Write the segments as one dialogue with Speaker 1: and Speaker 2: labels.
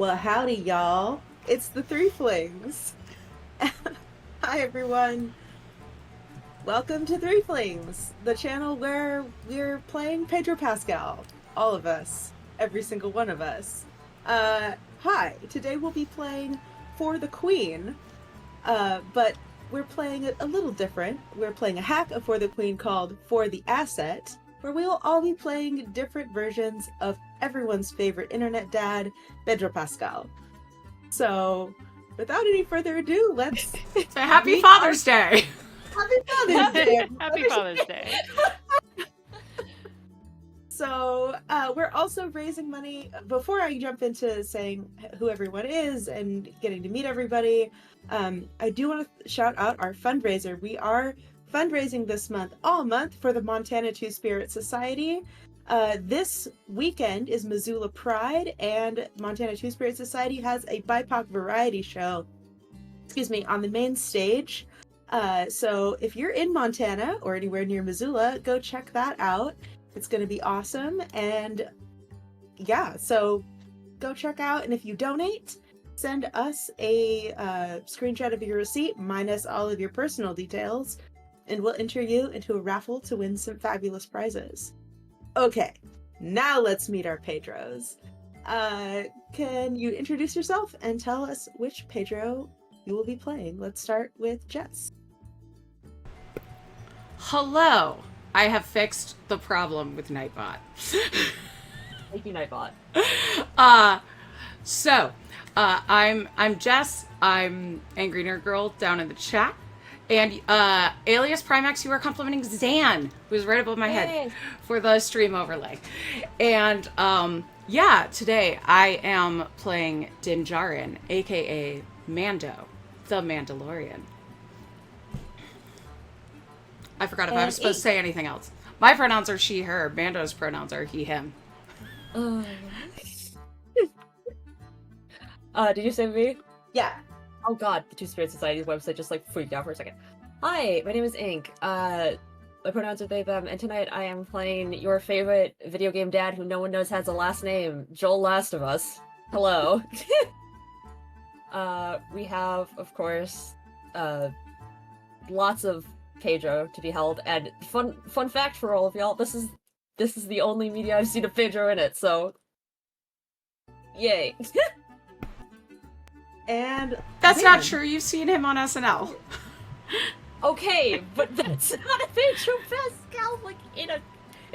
Speaker 1: Well, howdy, y'all. It's the Threeflings. Hi, everyone. Welcome to Threeflings, the channel where we're playing Pedro Pascal. All of us. Every single one of us. Hi. Today we'll be playing For the Queen, but we're playing it a little different. We're playing a hack of For the Queen called For the Asset, where we'll all be playing different versions of everyone's favorite internet dad, Pedro Pascal. So, without any further ado, let's...
Speaker 2: Happy Father's Day!
Speaker 1: Happy Father's Day!
Speaker 3: Happy Father's Day!
Speaker 1: So, we're also raising money. Before I jump into saying who everyone is and getting to meet everybody, I do want to shout out our fundraiser. We are fundraising this month, all month, for the Montana Two-Spirit Society. This weekend is Missoula Pride, and Montana Two-Spirit Society has a BIPOC variety show, on the main stage. So if you're in Montana or anywhere near Missoula, go check that out. It's going to be awesome. And yeah, so go check out. And if you donate, send us a screenshot of your receipt minus all of your personal details, and we'll enter you into a raffle to win some fabulous prizes. Okay, now let's meet our Pedros. Can you introduce yourself and tell us which Pedro you will be playing? Let's start with Jess.
Speaker 2: Hello! I have fixed the problem with Nightbot.
Speaker 3: Thank you, Nightbot.
Speaker 2: I'm Jess. I'm Angry Nerd Girl down in the chat. And alias Primax, you are complimenting Zan, who's right above my head, for the stream overlay. And yeah, today I am playing Din Djarin, aka Mando, the Mandalorian. I forgot if I was supposed to say anything else. My pronouns are she, her. Mando's pronouns are he, him.
Speaker 3: Did you say me?
Speaker 1: Yeah.
Speaker 3: Oh god, the Two-Spirit Society's website just freaked out for a second. Hi, my name is Ink. My pronouns are they, them, and tonight I am playing your favorite video game dad who no one knows has a last name, Joel Last of Us. Hello. We have, of course, lots of Pedro to be held, and fun fact for all of y'all, this is the only media I've seen of Pedro in it, so yay.
Speaker 1: And
Speaker 2: that's not true. You've seen him on SNL.
Speaker 3: Okay, but that's not a Pedro Pascal in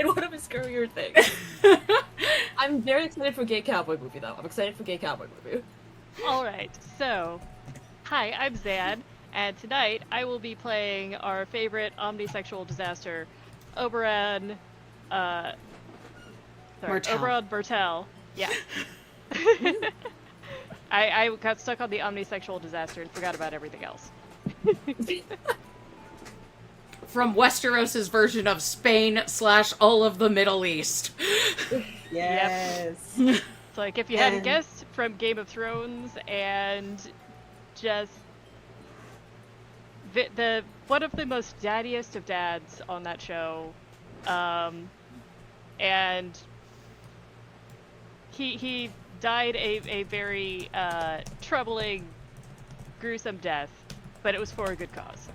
Speaker 3: one of his career things. I'm very excited for Gay Cowboy Movie though. I'm excited for Gay Cowboy Movie.
Speaker 4: Alright, so hi, I'm Zan, and tonight I will be playing our favorite omnisexual disaster, Oberyn Martell. Yeah. I got stuck on the omnisexual disaster and forgot about everything else.
Speaker 2: From Westeros's version of Spain / all of the Middle East.
Speaker 1: yes.
Speaker 4: It's like if you hadn't guessed, from Game of Thrones, and just the one of the most daddiest of dads on that show, and he died a very troubling, gruesome death, but it was for a good cause.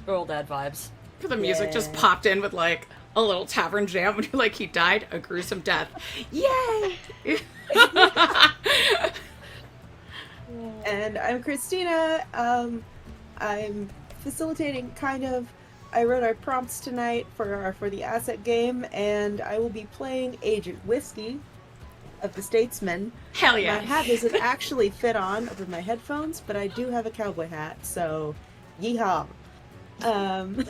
Speaker 3: Girl dad vibes.
Speaker 2: The music just popped in with a little tavern jam, and you're he died a gruesome death. Yay!
Speaker 1: And I'm Kristina. I'm facilitating I wrote our prompts tonight for the asset game, and I will be playing Agent Whiskey of the Statesman.
Speaker 2: Hell yeah.
Speaker 1: My hat doesn't actually fit on over my headphones, but I do have a cowboy hat, so yeehaw. Sorry.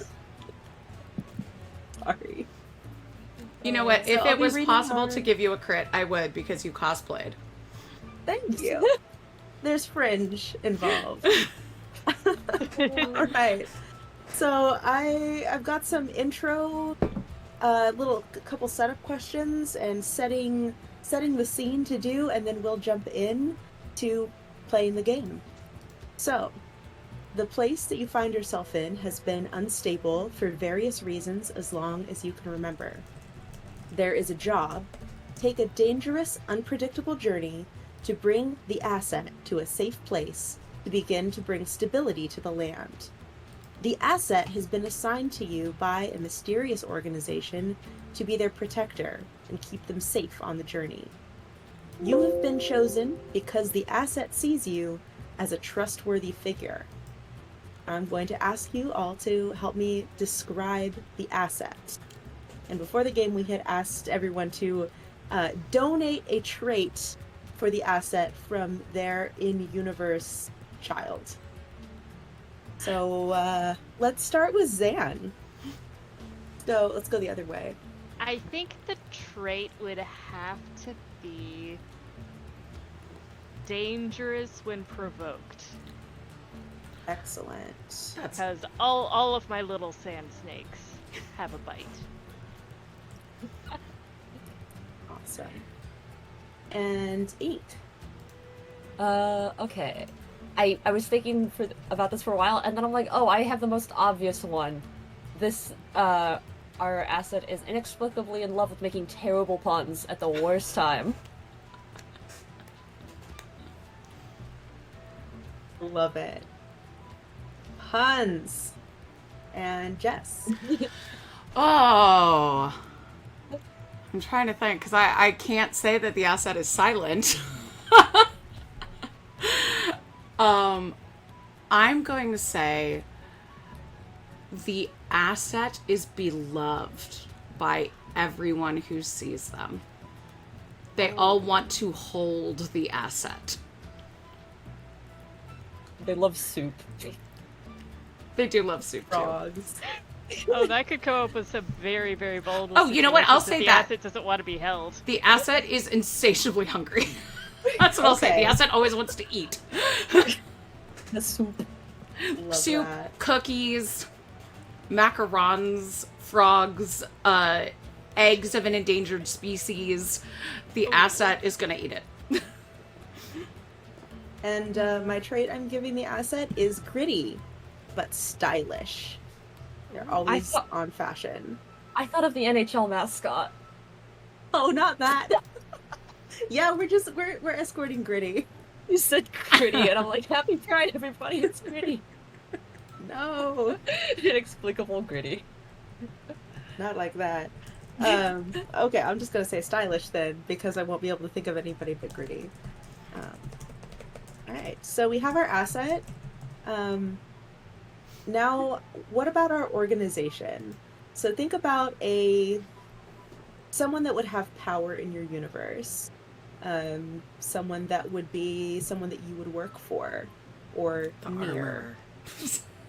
Speaker 2: You know what? If it was possible to give you a crit, I would, because you cosplayed.
Speaker 1: Thank you. There's fringe involved. Alright. So I've got some intro, couple setup questions and setting the scene to do, and then we'll jump in to playing the game. So, the place that you find yourself in has been unstable for various reasons as long as you can remember. There is a job. Take a dangerous, unpredictable journey to bring the asset to a safe place to begin to bring stability to the land. The asset has been assigned to you by a mysterious organization to be their protector and keep them safe on the journey. You have been chosen because the asset sees you as a trustworthy figure. I'm going to ask you all to help me describe the asset. And before the game, we had asked everyone to donate a trait for the asset from their in-universe child. So let's start with Zan. So let's go the other way.
Speaker 4: I think the trait would have to be dangerous when provoked.
Speaker 1: Excellent.
Speaker 4: Because all of my little sand snakes have a bite.
Speaker 1: Awesome. And 8.
Speaker 3: Okay. I was thinking about this for a while, and then I'm like, oh, I have the most obvious one. This, our asset is inexplicably in love with making terrible puns at the worst time.
Speaker 1: Love it. Puns. And Jess.
Speaker 2: Oh. I'm trying to think, because I can't say that the asset is silent. I'm going to say the asset is beloved by everyone who sees them. They all want to hold the asset.
Speaker 3: They love soup.
Speaker 2: They do love soup too.
Speaker 1: Frogs.
Speaker 4: Oh, that could come up with some very, very vulnerable.
Speaker 2: Oh, you know what? I'll say
Speaker 4: the
Speaker 2: that.
Speaker 4: asset doesn't want to be held.
Speaker 2: The asset is insatiably hungry. That's what I'll say. The asset always wants to eat.
Speaker 3: The soup.
Speaker 1: Love
Speaker 2: Soup,
Speaker 1: that.
Speaker 2: cookies, macarons, frogs, eggs of an endangered species. The asset is gonna eat it.
Speaker 1: And my trait I'm giving the asset is gritty, but stylish. They're always on fashion.
Speaker 3: I thought of the NHL mascot.
Speaker 1: Oh, not that. Yeah, we're escorting Gritty.
Speaker 3: You said gritty, and I'm like, happy pride, everybody, it's gritty.
Speaker 1: No,
Speaker 3: Inexplicable gritty.
Speaker 1: not like that. Okay, I'm just gonna say stylish then, because I won't be able to think of anybody but Gritty. Alright, so we have our asset. Now, what about our organization? So think about someone that would have power in your universe. Someone that would be someone that you would work for or
Speaker 2: The
Speaker 1: near.
Speaker 2: armor.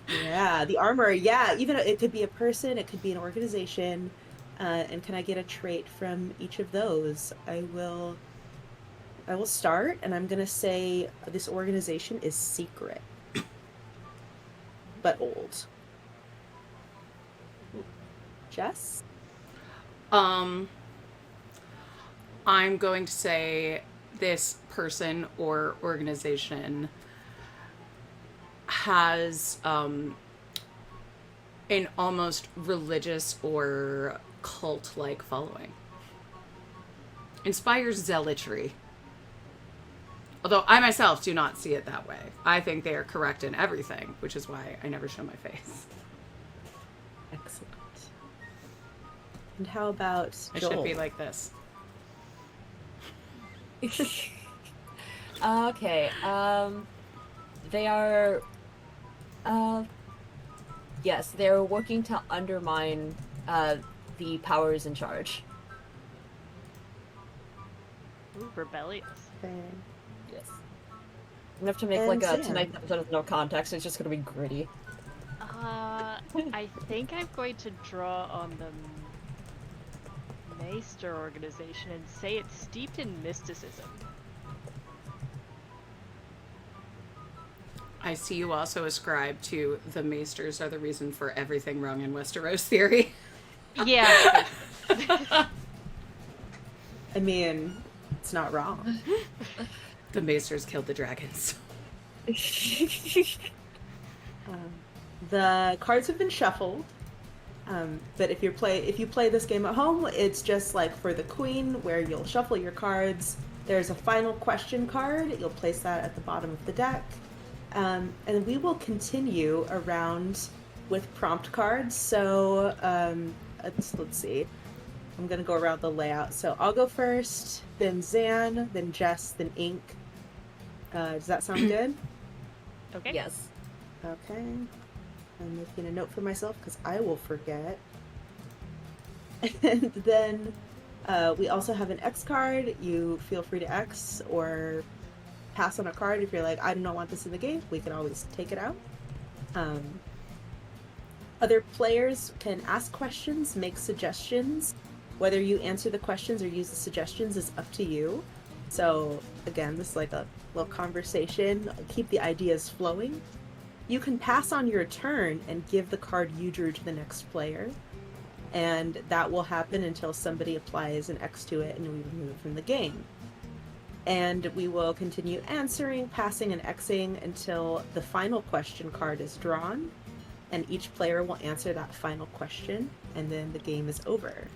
Speaker 1: Yeah, the armor. Yeah, even it could be a person, it could be an organization. And can I get a trait from each of those? I will start, and I'm gonna say this organization is secret, but old. Jess?
Speaker 2: I'm going to say this person or organization has an almost religious or cult-like following. Inspires zealotry. Although I myself do not see it that way. I think they are correct in everything, which is why I never show my face.
Speaker 1: Excellent. And how about
Speaker 2: I
Speaker 1: Joel?
Speaker 2: should be like this.
Speaker 3: Okay, they are, yes, they're working to undermine, the powers in charge.
Speaker 4: Ooh, rebellious.
Speaker 1: Okay.
Speaker 3: Yes. I'm gonna have to make,
Speaker 1: And
Speaker 3: like, a
Speaker 1: Sam.
Speaker 3: tonight's episode with no context, it's just gonna be gritty.
Speaker 4: I think I'm going to draw on the Maester organization and say it's steeped in mysticism.
Speaker 2: I see you also ascribe to the Maesters are the reason for everything wrong in Westeros theory.
Speaker 4: Yeah.
Speaker 1: I mean, it's not wrong.
Speaker 2: The Maesters killed the dragons.
Speaker 1: The cards have been shuffled, but if you play this game at home, it's just like for the Queen, where you'll shuffle your cards, There's a final question card. You'll place that at the bottom of the deck. And we will continue around with prompt cards. So let's see. I'm going to go around the layout. So I'll go first, then Zan, then Jess, then Ink. Does that sound good?
Speaker 4: Okay.
Speaker 3: Yes.
Speaker 1: Okay. I'm making a note for myself because I will forget. And then we also have an X card. You feel free to X or pass on a card if you're like, I do not want this in the game. We can always take it out. Other players can ask questions, make suggestions. Whether you answer the questions or use the suggestions is up to you. So again, this is like a little conversation. Keep the ideas flowing. You can pass on your turn and give the card you drew to the next player. And that will happen until somebody applies an X to it and we remove it from the game. And we will continue answering, passing, and Xing until the final question card is drawn. And each player will answer that final question, and then the game is over.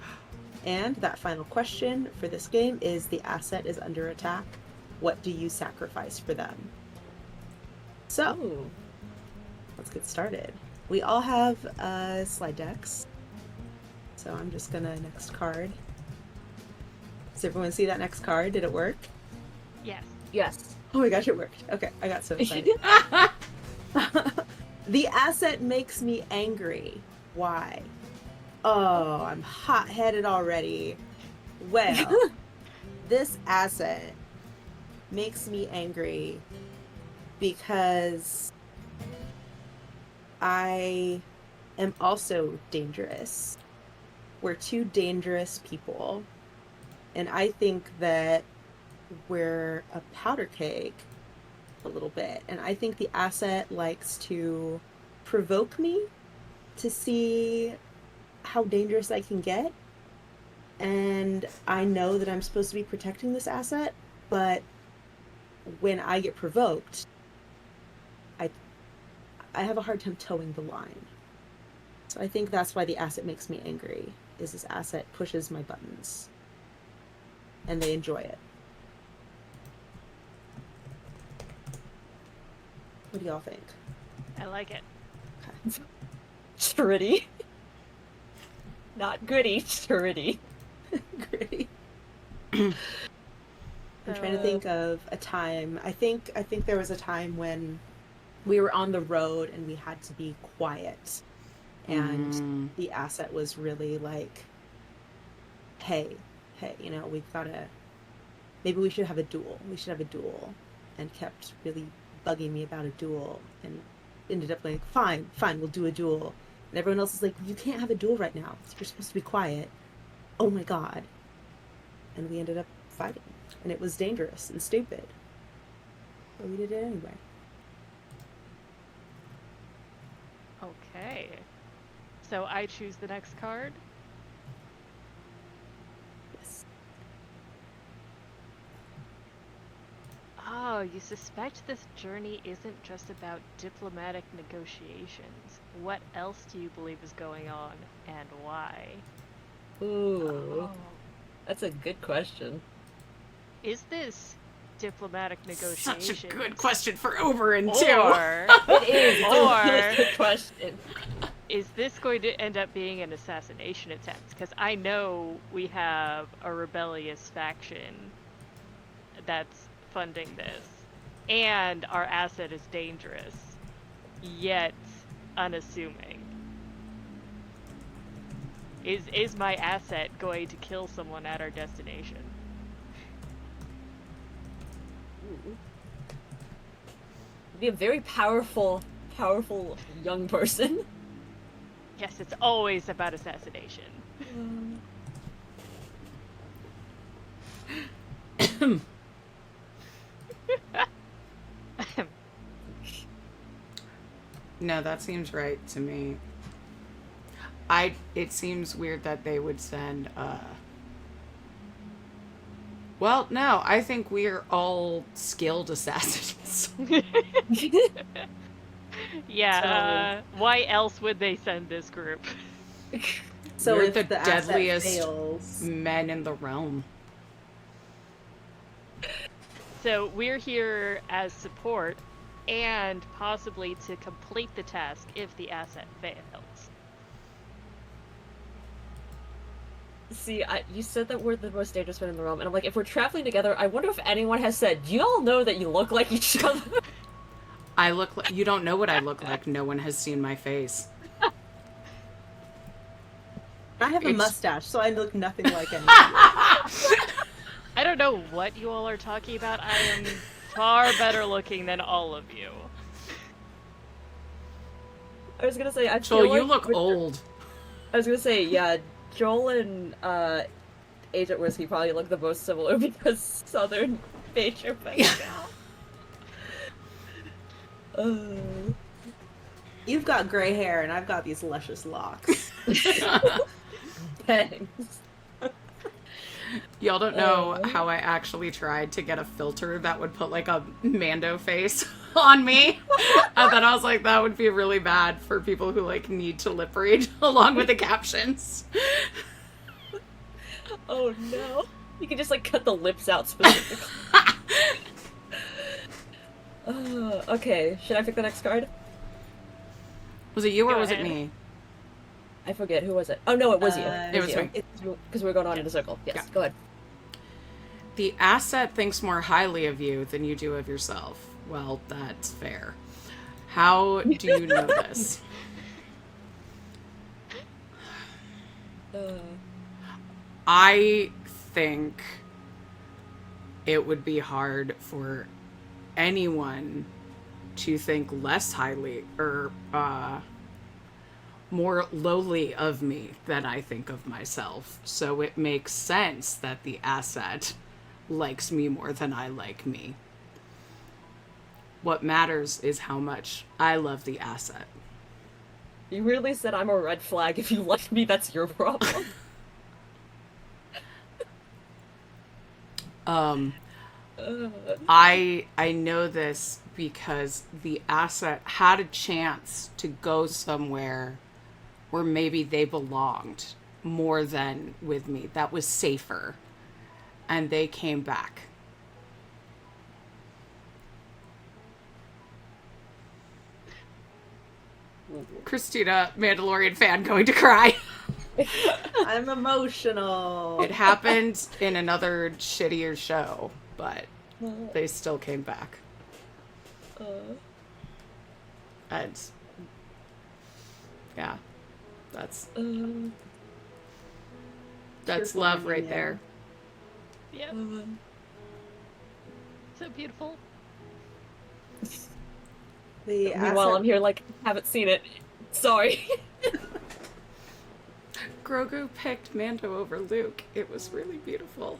Speaker 1: And that final question for this game is: the asset is under attack. What do you sacrifice for them? So, let's get started. We all have slide decks. So I'm just gonna next card. Does everyone see that next card? Did it work?
Speaker 4: Yes.
Speaker 3: Yes.
Speaker 1: Oh my gosh, it worked. Okay, I got so excited. The asset makes me angry. Why? Oh, I'm hot-headed already. Well, this asset makes me angry because I am also dangerous. We're two dangerous people. And I think that we're a powder keg a little bit. And I think the asset likes to provoke me to see how dangerous I can get. And I know that I'm supposed to be protecting this asset, but when I get provoked, I have a hard time towing the line. So I think that's why the asset makes me angry, is this asset pushes my buttons. And they enjoy it. What do y'all think?
Speaker 4: I like it.
Speaker 1: Okay.
Speaker 3: Gritty. Not goody, gritty.
Speaker 1: Gritty. I'm trying to think of a time. I think there was a time when we were on the road and we had to be quiet. And the asset was really like, hey, you know, we've got to, maybe we should have a duel. We should have a duel. And kept really bugging me about a duel. And ended up like, fine, we'll do a duel. And everyone else is like, you can't have a duel right now. You're supposed to be quiet. Oh my god. And we ended up fighting. And it was dangerous and stupid. But we did it anyway.
Speaker 4: Okay. So I choose the next card.
Speaker 1: Yes.
Speaker 4: Oh, you suspect this journey isn't just about diplomatic negotiations. What else do you believe is going on, and why?
Speaker 3: Ooh. That's a good question.
Speaker 4: Is this diplomatic negotiations?
Speaker 2: Such a good question for Oberyn, too.
Speaker 4: Or,
Speaker 3: It is. It's a good question.
Speaker 4: is this going to end up being an assassination attempt? Because I know we have a rebellious faction that's funding this, and our asset is dangerous, yet unassuming. Is my asset going to kill someone at our destination?
Speaker 3: Ooh. Be a very powerful young person.
Speaker 4: Yes, it's always about assassination.
Speaker 2: No, that seems right to me. It seems weird that they would send, well, no, I think we're all skilled assassins.
Speaker 4: Yeah, why else would they send this group?
Speaker 1: So
Speaker 2: We're
Speaker 1: if
Speaker 2: the
Speaker 1: the asset
Speaker 2: deadliest
Speaker 1: fails,
Speaker 2: men in the realm.
Speaker 4: So we're here as support and possibly to complete the task if the asset fails.
Speaker 3: See, you said that we're the most dangerous one in the realm, and I'm like, if we're traveling together, I wonder if anyone has said, do you all know that you look like each other?
Speaker 2: I look like... You don't know what I look like. No one has seen my face.
Speaker 1: I have a
Speaker 2: It's-
Speaker 1: mustache, so I look nothing like anyone.
Speaker 4: I don't know what you all are talking about. I am far better looking than all of you.
Speaker 3: I was gonna say, I
Speaker 2: Joel,
Speaker 3: feel
Speaker 2: you
Speaker 3: like
Speaker 2: look
Speaker 3: with-
Speaker 2: old.
Speaker 3: I was gonna say, yeah, Joel and Agent Whiskey probably look the most similar because Southern major bangs out.
Speaker 1: You've got gray hair, and I've got these luscious locks.
Speaker 3: Thanks.
Speaker 2: Y'all don't know how I actually tried to get a filter that would put like a Mando face on me. And then I was like, that would be really bad for people who like need to lip read along with the captions.
Speaker 3: Oh no. You can just like cut the lips out specifically. Okay, should I pick the next card?
Speaker 2: Was it you or
Speaker 4: Go
Speaker 2: was it
Speaker 4: ahead.
Speaker 2: me?
Speaker 3: I forget, who was it? Oh no, it was you.
Speaker 2: It was me.
Speaker 3: Because we're going on in a circle. Yes,
Speaker 2: Yeah.
Speaker 3: go ahead.
Speaker 2: The asset thinks more highly of you than you do of yourself. Well, that's fair. How do you know this? I think it would be hard for anyone to think less highly or more lowly of me than I think of myself. So it makes sense that the asset likes me more than I like me. What matters is how much I love the asset.
Speaker 3: You really said I'm a red flag. If you like me, that's your problem.
Speaker 2: I know this because the asset had a chance to go somewhere where maybe they belonged more than with me. That was safer. And they came back. Kristina, Mandalorian fan, going to cry.
Speaker 1: I'm emotional.
Speaker 2: It happened in another shittier show, but they still came back. And yeah, that's
Speaker 1: Tearful
Speaker 2: love right
Speaker 1: reunion.
Speaker 2: there.
Speaker 4: Yep. So beautiful.
Speaker 1: The
Speaker 3: Meanwhile,
Speaker 1: asset-
Speaker 3: I'm here like, haven't seen it. Sorry.
Speaker 2: Grogu picked Mando over Luke. It was really beautiful.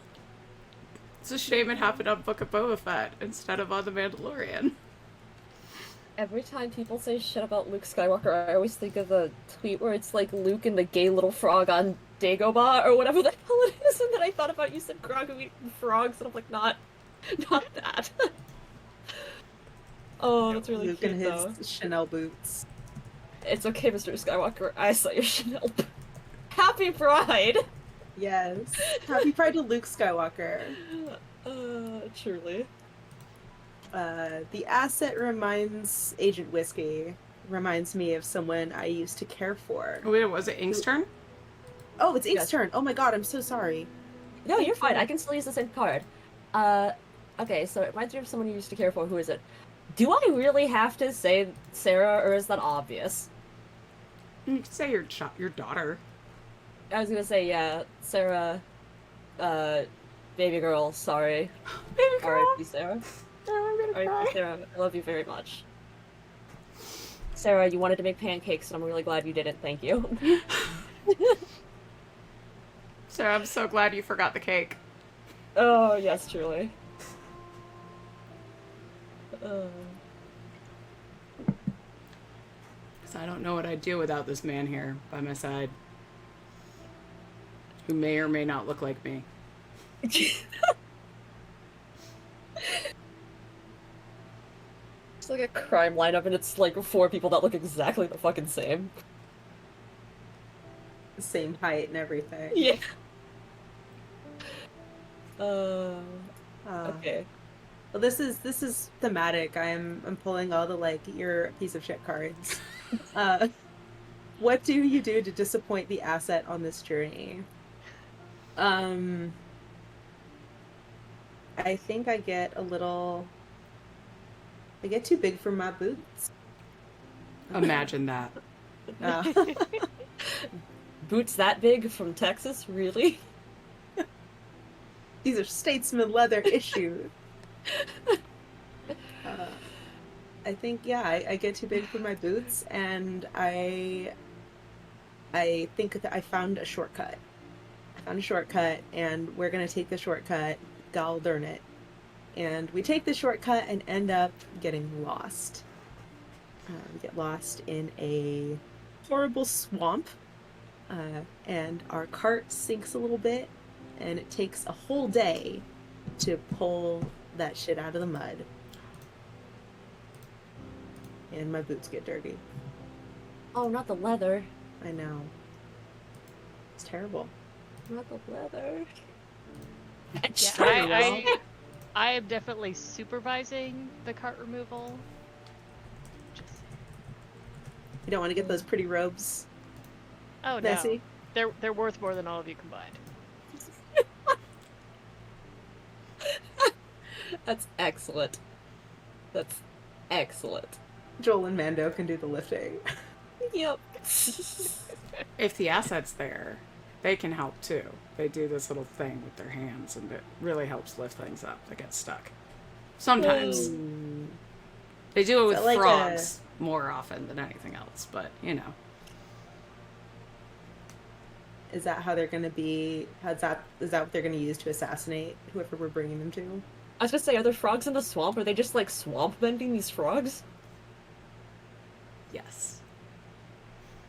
Speaker 2: It's a shame it happened on Book of Boba Fett instead of on The Mandalorian.
Speaker 3: Every time people say shit about Luke Skywalker, I always think of the tweet where it's like Luke and the gay little frog on Dagobah or whatever the hell it is, and then I thought about you said Grogu eating frogs, and I'm like, not that. Oh, that's really
Speaker 1: Luke
Speaker 3: cute,
Speaker 1: and
Speaker 3: though.
Speaker 1: his Chanel boots.
Speaker 3: It's okay, Mr. Skywalker. I saw your Chanel. Happy Pride!
Speaker 1: Yes. Happy Pride to Luke Skywalker.
Speaker 3: Truly.
Speaker 1: The asset reminds Agent Whiskey. Reminds me of someone I used to care for.
Speaker 2: Wait, was it Ink's turn?
Speaker 1: Oh, it's Ink's
Speaker 3: Yes.
Speaker 1: turn. Oh my god, I'm so sorry.
Speaker 3: No, you're fine. I can still use the same card. Okay, so it reminds me of someone you used to care for. Who is it? Do I really have to say Sarah, or is that obvious?
Speaker 2: You could say your daughter.
Speaker 3: I was gonna say, yeah, Sarah, baby girl, sorry.
Speaker 2: Baby girl.
Speaker 3: R.I.P. Sarah. R.I.P. Sarah, I love you very much. Sarah, you wanted to make pancakes, and I'm really glad you didn't, thank you.
Speaker 2: Sarah, I'm so glad you forgot the cake.
Speaker 3: Oh, yes, truly.
Speaker 2: Because I don't know what I'd do without this man here by my side. Who may or may not look like me.
Speaker 3: It's like a crime lineup, and it's like 4 people that look exactly the fucking same.
Speaker 1: The same height and everything.
Speaker 3: Yeah. Okay.
Speaker 1: Well, this is thematic. I'm pulling all the like you're a piece of shit cards. Uh, what do you do to disappoint the asset on this journey? Um, I think I get too big for my boots.
Speaker 2: Imagine that.
Speaker 1: Uh,
Speaker 3: Boots that big from Texas, really?
Speaker 1: these are statesman leather issues. Uh, I think yeah, I get too big for my boots, and I think that I found a shortcut. I found a shortcut, and we're gonna take the shortcut. Gall darn it! And we take the shortcut and end up getting lost. We get lost in a horrible swamp, and our cart sinks a little bit, and it takes a whole day to pull that shit out of the mud. And my boots get dirty.
Speaker 3: Oh, not the leather.
Speaker 1: I know. It's terrible.
Speaker 3: Not the leather.
Speaker 4: Yeah, I am definitely supervising the cart removal. Just
Speaker 1: You don't want to get those pretty robes
Speaker 4: oh
Speaker 1: messy.
Speaker 4: no, they're worth more than all of you combined.
Speaker 3: That's excellent. That's excellent.
Speaker 1: Joel and Mando can do the lifting.
Speaker 3: Yep.
Speaker 2: If the asset's there, they can help too. They do this little thing with their hands, and it really helps lift things up that get stuck. Sometimes. They do it with
Speaker 1: like
Speaker 2: frogs more often than anything else, but you know.
Speaker 1: Is that how they're going to be? Is that what they're going to use to assassinate whoever we're bringing them to?
Speaker 3: I was gonna say, are there frogs in the swamp? Are they just like swamp bending these frogs?
Speaker 2: Yes.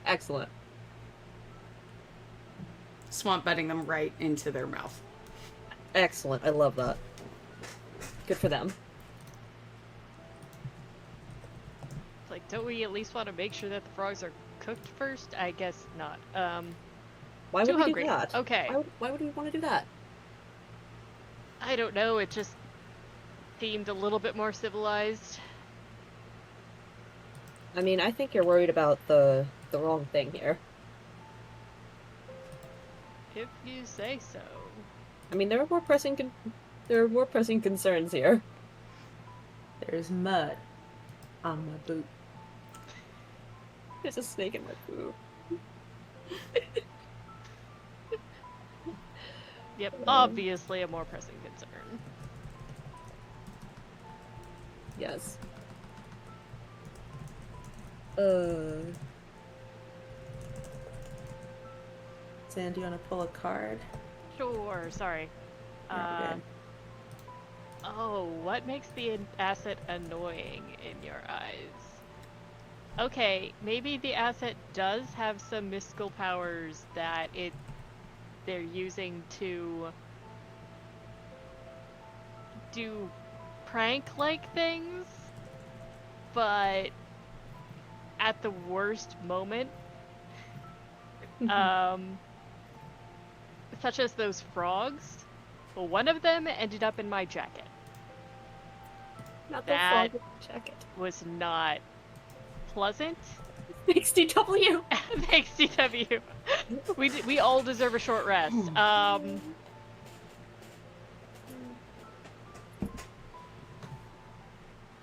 Speaker 3: Excellent.
Speaker 2: Swamp bedding them right into their mouth.
Speaker 3: Excellent. I love that. Good for them.
Speaker 4: Like, don't we at least want to make sure that the frogs are cooked first? I guess not.
Speaker 3: Why
Speaker 4: Too
Speaker 3: would we
Speaker 4: hungry.
Speaker 3: do that?
Speaker 4: Okay.
Speaker 3: Why would we want to do that?
Speaker 4: I don't know, it just seemed a little bit more civilized.
Speaker 3: I mean, I think you're worried about the wrong thing here.
Speaker 4: If you say so.
Speaker 3: I mean, there are more pressing concerns here.
Speaker 1: There's mud on my boot.
Speaker 3: There's a snake in my poo.
Speaker 4: Yep, obviously a more pressing concern.
Speaker 3: Yes.
Speaker 1: Zan, do you want to pull a card?
Speaker 4: Sure, sorry.
Speaker 1: Yeah, good.
Speaker 4: Oh, what makes the asset annoying in your eyes? Okay, maybe the asset does have some mystical powers that they're using to do prank-like things, but at the worst moment, such as those frogs. Well, one of them ended up in my jacket.
Speaker 3: Not the
Speaker 4: That
Speaker 3: frog jacket.
Speaker 4: was not pleasant.
Speaker 3: Thanks, DW.
Speaker 4: Thanks, DW. We all deserve a short rest.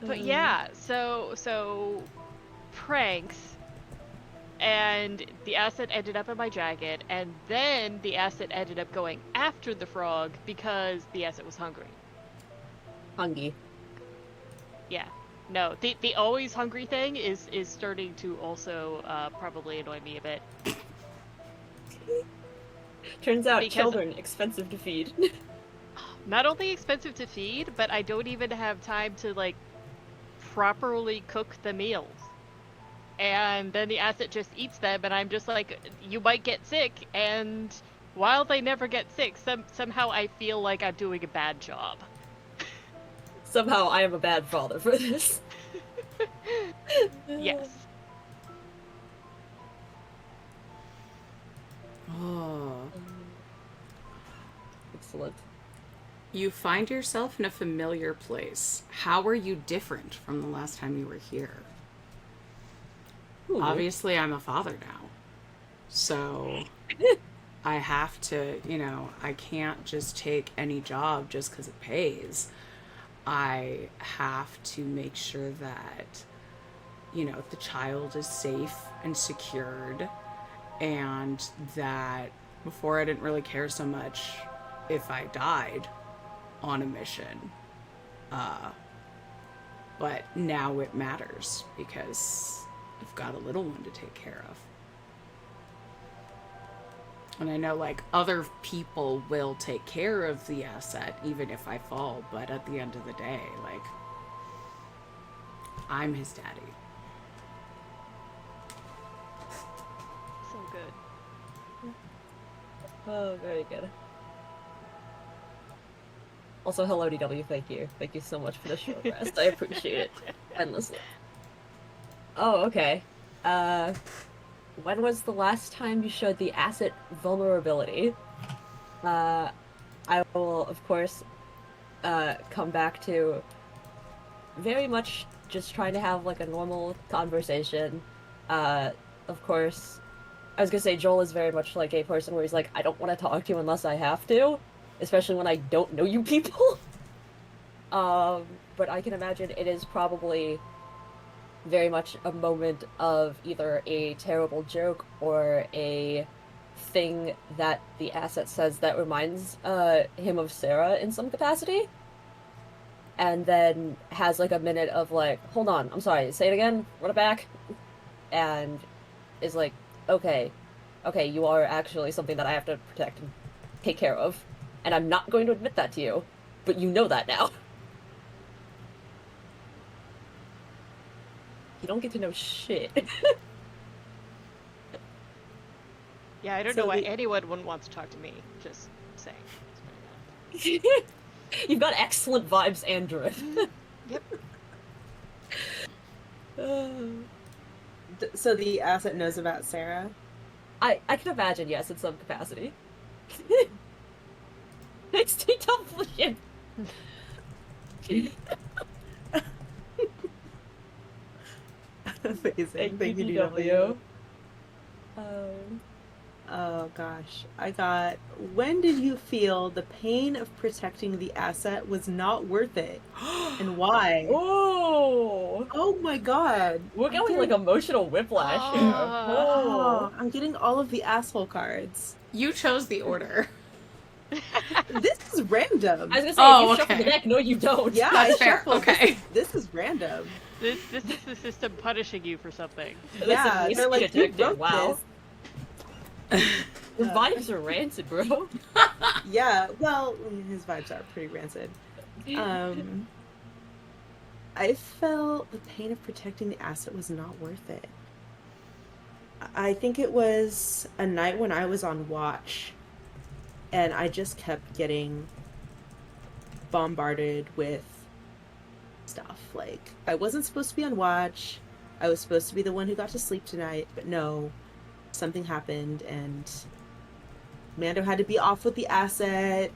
Speaker 4: But yeah, so pranks, and the asset ended up in my jacket, and then the asset ended up going after the frog because the asset was hungry.
Speaker 3: Hungry.
Speaker 4: Yeah. No, the always hungry thing is starting to also probably annoy me a bit.
Speaker 3: Turns out
Speaker 4: Because
Speaker 3: children expensive to feed.
Speaker 4: not only expensive to feed, but I don't even have time to like properly cook the meals. And then the asset just eats them, and I'm just like, you might get sick, and while they never get sick, somehow I feel like I'm doing a bad job.
Speaker 3: Somehow I am a bad father for this.
Speaker 4: Yes.
Speaker 2: Oh.
Speaker 3: Excellent.
Speaker 2: You find yourself in a familiar place. How are you different from the last time you were here?
Speaker 3: Ooh.
Speaker 2: Obviously, I'm a father now. So I have to, I can't just take any job just because it pays. I have to make sure that, the child is safe and secured, and that before I didn't really care so much if I died on a mission. But now it matters because I've got a little one to take care of. And I know, like, other people will take care of the asset even if I fall, but at the end of the day, like, I'm his daddy.
Speaker 4: So good.
Speaker 3: Oh, very good. Also, hello, DW. Thank you. Thank you so much for the short rest. I appreciate it endlessly. Oh, okay. When was the last time you showed the asset vulnerability? I will, of course, come back to very much just trying to have, like, a normal conversation. Of course, I was gonna say Joel is very much like a person where he's like, I don't want to talk to you unless I have to, especially when I don't know you people. But I can imagine it is probably very much a moment of either a terrible joke or a thing that the asset says that reminds him of Sarah in some capacity. And then has like a minute of like, hold on, I'm sorry, say it again, run it back. And is like, okay, you are actually something that I have to protect and take care of. And I'm not going to admit that to you, but you know that now. You don't get to know shit.
Speaker 4: Yeah, I don't know why anyone wouldn't want to talk to me. Just saying.
Speaker 3: You've got excellent vibes, Andrew.
Speaker 4: Yep.
Speaker 1: So the asset knows about Sarah?
Speaker 3: I can imagine, yes, in some capacity. It's tieflings.
Speaker 1: Amazing. Thank you, DW. Oh gosh. I got, when did you feel the pain of protecting the asset was not worth it? And why? Oh my god.
Speaker 3: We're going like emotional whiplash here.
Speaker 1: Oh, I'm getting all of the asshole cards.
Speaker 2: You chose the order.
Speaker 1: This is random.
Speaker 3: I was gonna say, if you shuffle the deck, no you don't.
Speaker 1: Yeah,
Speaker 2: that's
Speaker 1: I
Speaker 2: fair.
Speaker 1: shuffled.
Speaker 2: Okay.
Speaker 1: This is random.
Speaker 4: This is the system punishing you for something.
Speaker 1: Yeah, they're like, you wrote
Speaker 3: wow.
Speaker 1: this.
Speaker 3: Your vibes are rancid, bro.
Speaker 1: Yeah, well, his vibes are pretty rancid. I felt the pain of protecting the asset was not worth it. I think it was a night when I was on watch, and I just kept getting bombarded with stuff. Like, I wasn't supposed to be on watch. I was supposed to be the one who got to sleep tonight, but no, something happened, and Mando had to be off with the asset,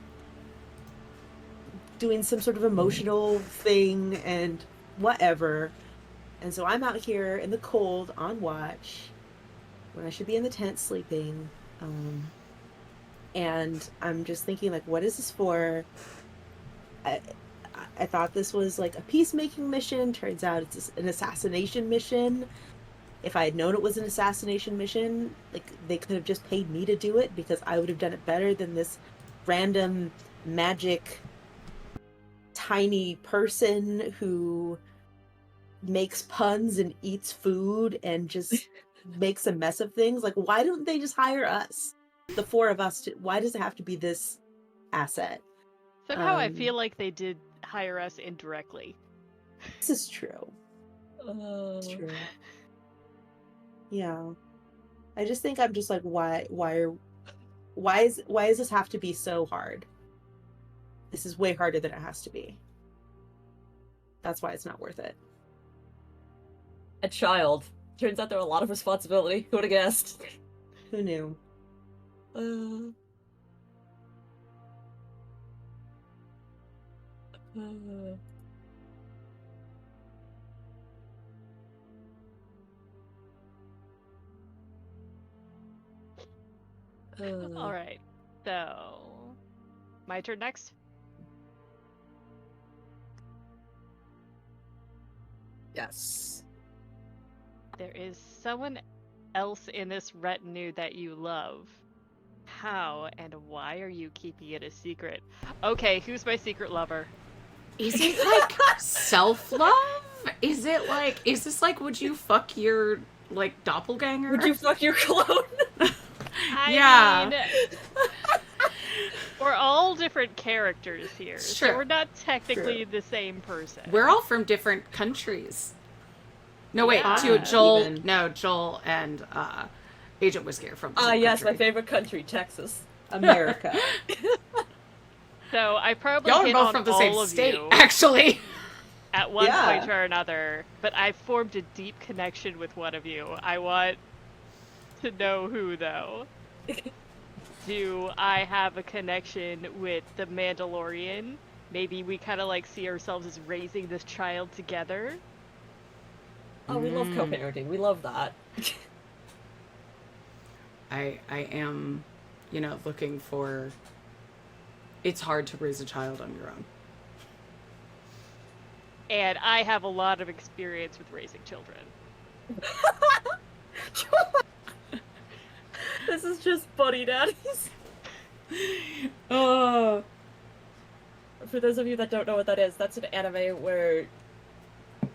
Speaker 1: doing some sort of emotional thing, and whatever. And so I'm out here in the cold on watch when I should be in the tent sleeping. And I'm just thinking, like, what is this for? I thought this was like a peacemaking mission. Turns out it's an assassination mission. If I had known it was an assassination mission, like, they could have just paid me to do it, because I would have done it better than this random magic tiny person who makes puns and eats food and just makes a mess of things. Like, why don't they just hire us? The four of us, why does it have to be this asset?
Speaker 4: Somehow I feel like they did hire us indirectly.
Speaker 1: This is true. It's true. Yeah. I just think I'm just like, why does this have to be so hard? This is way harder than it has to be. That's why it's not worth it.
Speaker 3: A child. Turns out there are a lot of responsibility. Who would have guessed?
Speaker 1: Who knew?
Speaker 4: All right. So, my turn next.
Speaker 3: Yes.
Speaker 4: There is someone else in this retinue that you love. How and why are you keeping it a secret? Okay, who's my secret lover?
Speaker 2: Is it like self-love? Is this like, would you fuck your, like, doppelganger?
Speaker 3: Would you fuck your clone?
Speaker 2: Yeah.
Speaker 4: I mean, we're all different characters here,
Speaker 2: Sure.
Speaker 4: so we're not technically the same person.
Speaker 2: We're all from different countries. No, wait,
Speaker 4: Yeah.
Speaker 2: Joel and Agent Whiskey are from the same
Speaker 3: Ah, yes,
Speaker 2: country.
Speaker 3: my favorite country, Texas.
Speaker 1: America.
Speaker 4: So I probably
Speaker 2: Y'all are
Speaker 4: hit
Speaker 2: both
Speaker 4: on
Speaker 2: from the
Speaker 4: all
Speaker 2: same
Speaker 4: of
Speaker 2: state,
Speaker 4: you
Speaker 2: actually.
Speaker 4: at one
Speaker 1: Yeah.
Speaker 4: point or another, but I formed a deep connection with one of you. I want to know who, though. Do I have a connection with the Mandalorian? Maybe we kind of like see ourselves as raising this child together.
Speaker 3: Oh, we love co-parenting. We love that.
Speaker 2: I am, looking for... It's hard to raise a child on your own.
Speaker 4: And I have a lot of experience with raising children.
Speaker 3: This is just buddy daddies.
Speaker 2: Oh.
Speaker 3: For those of you that don't know what that is, that's an anime where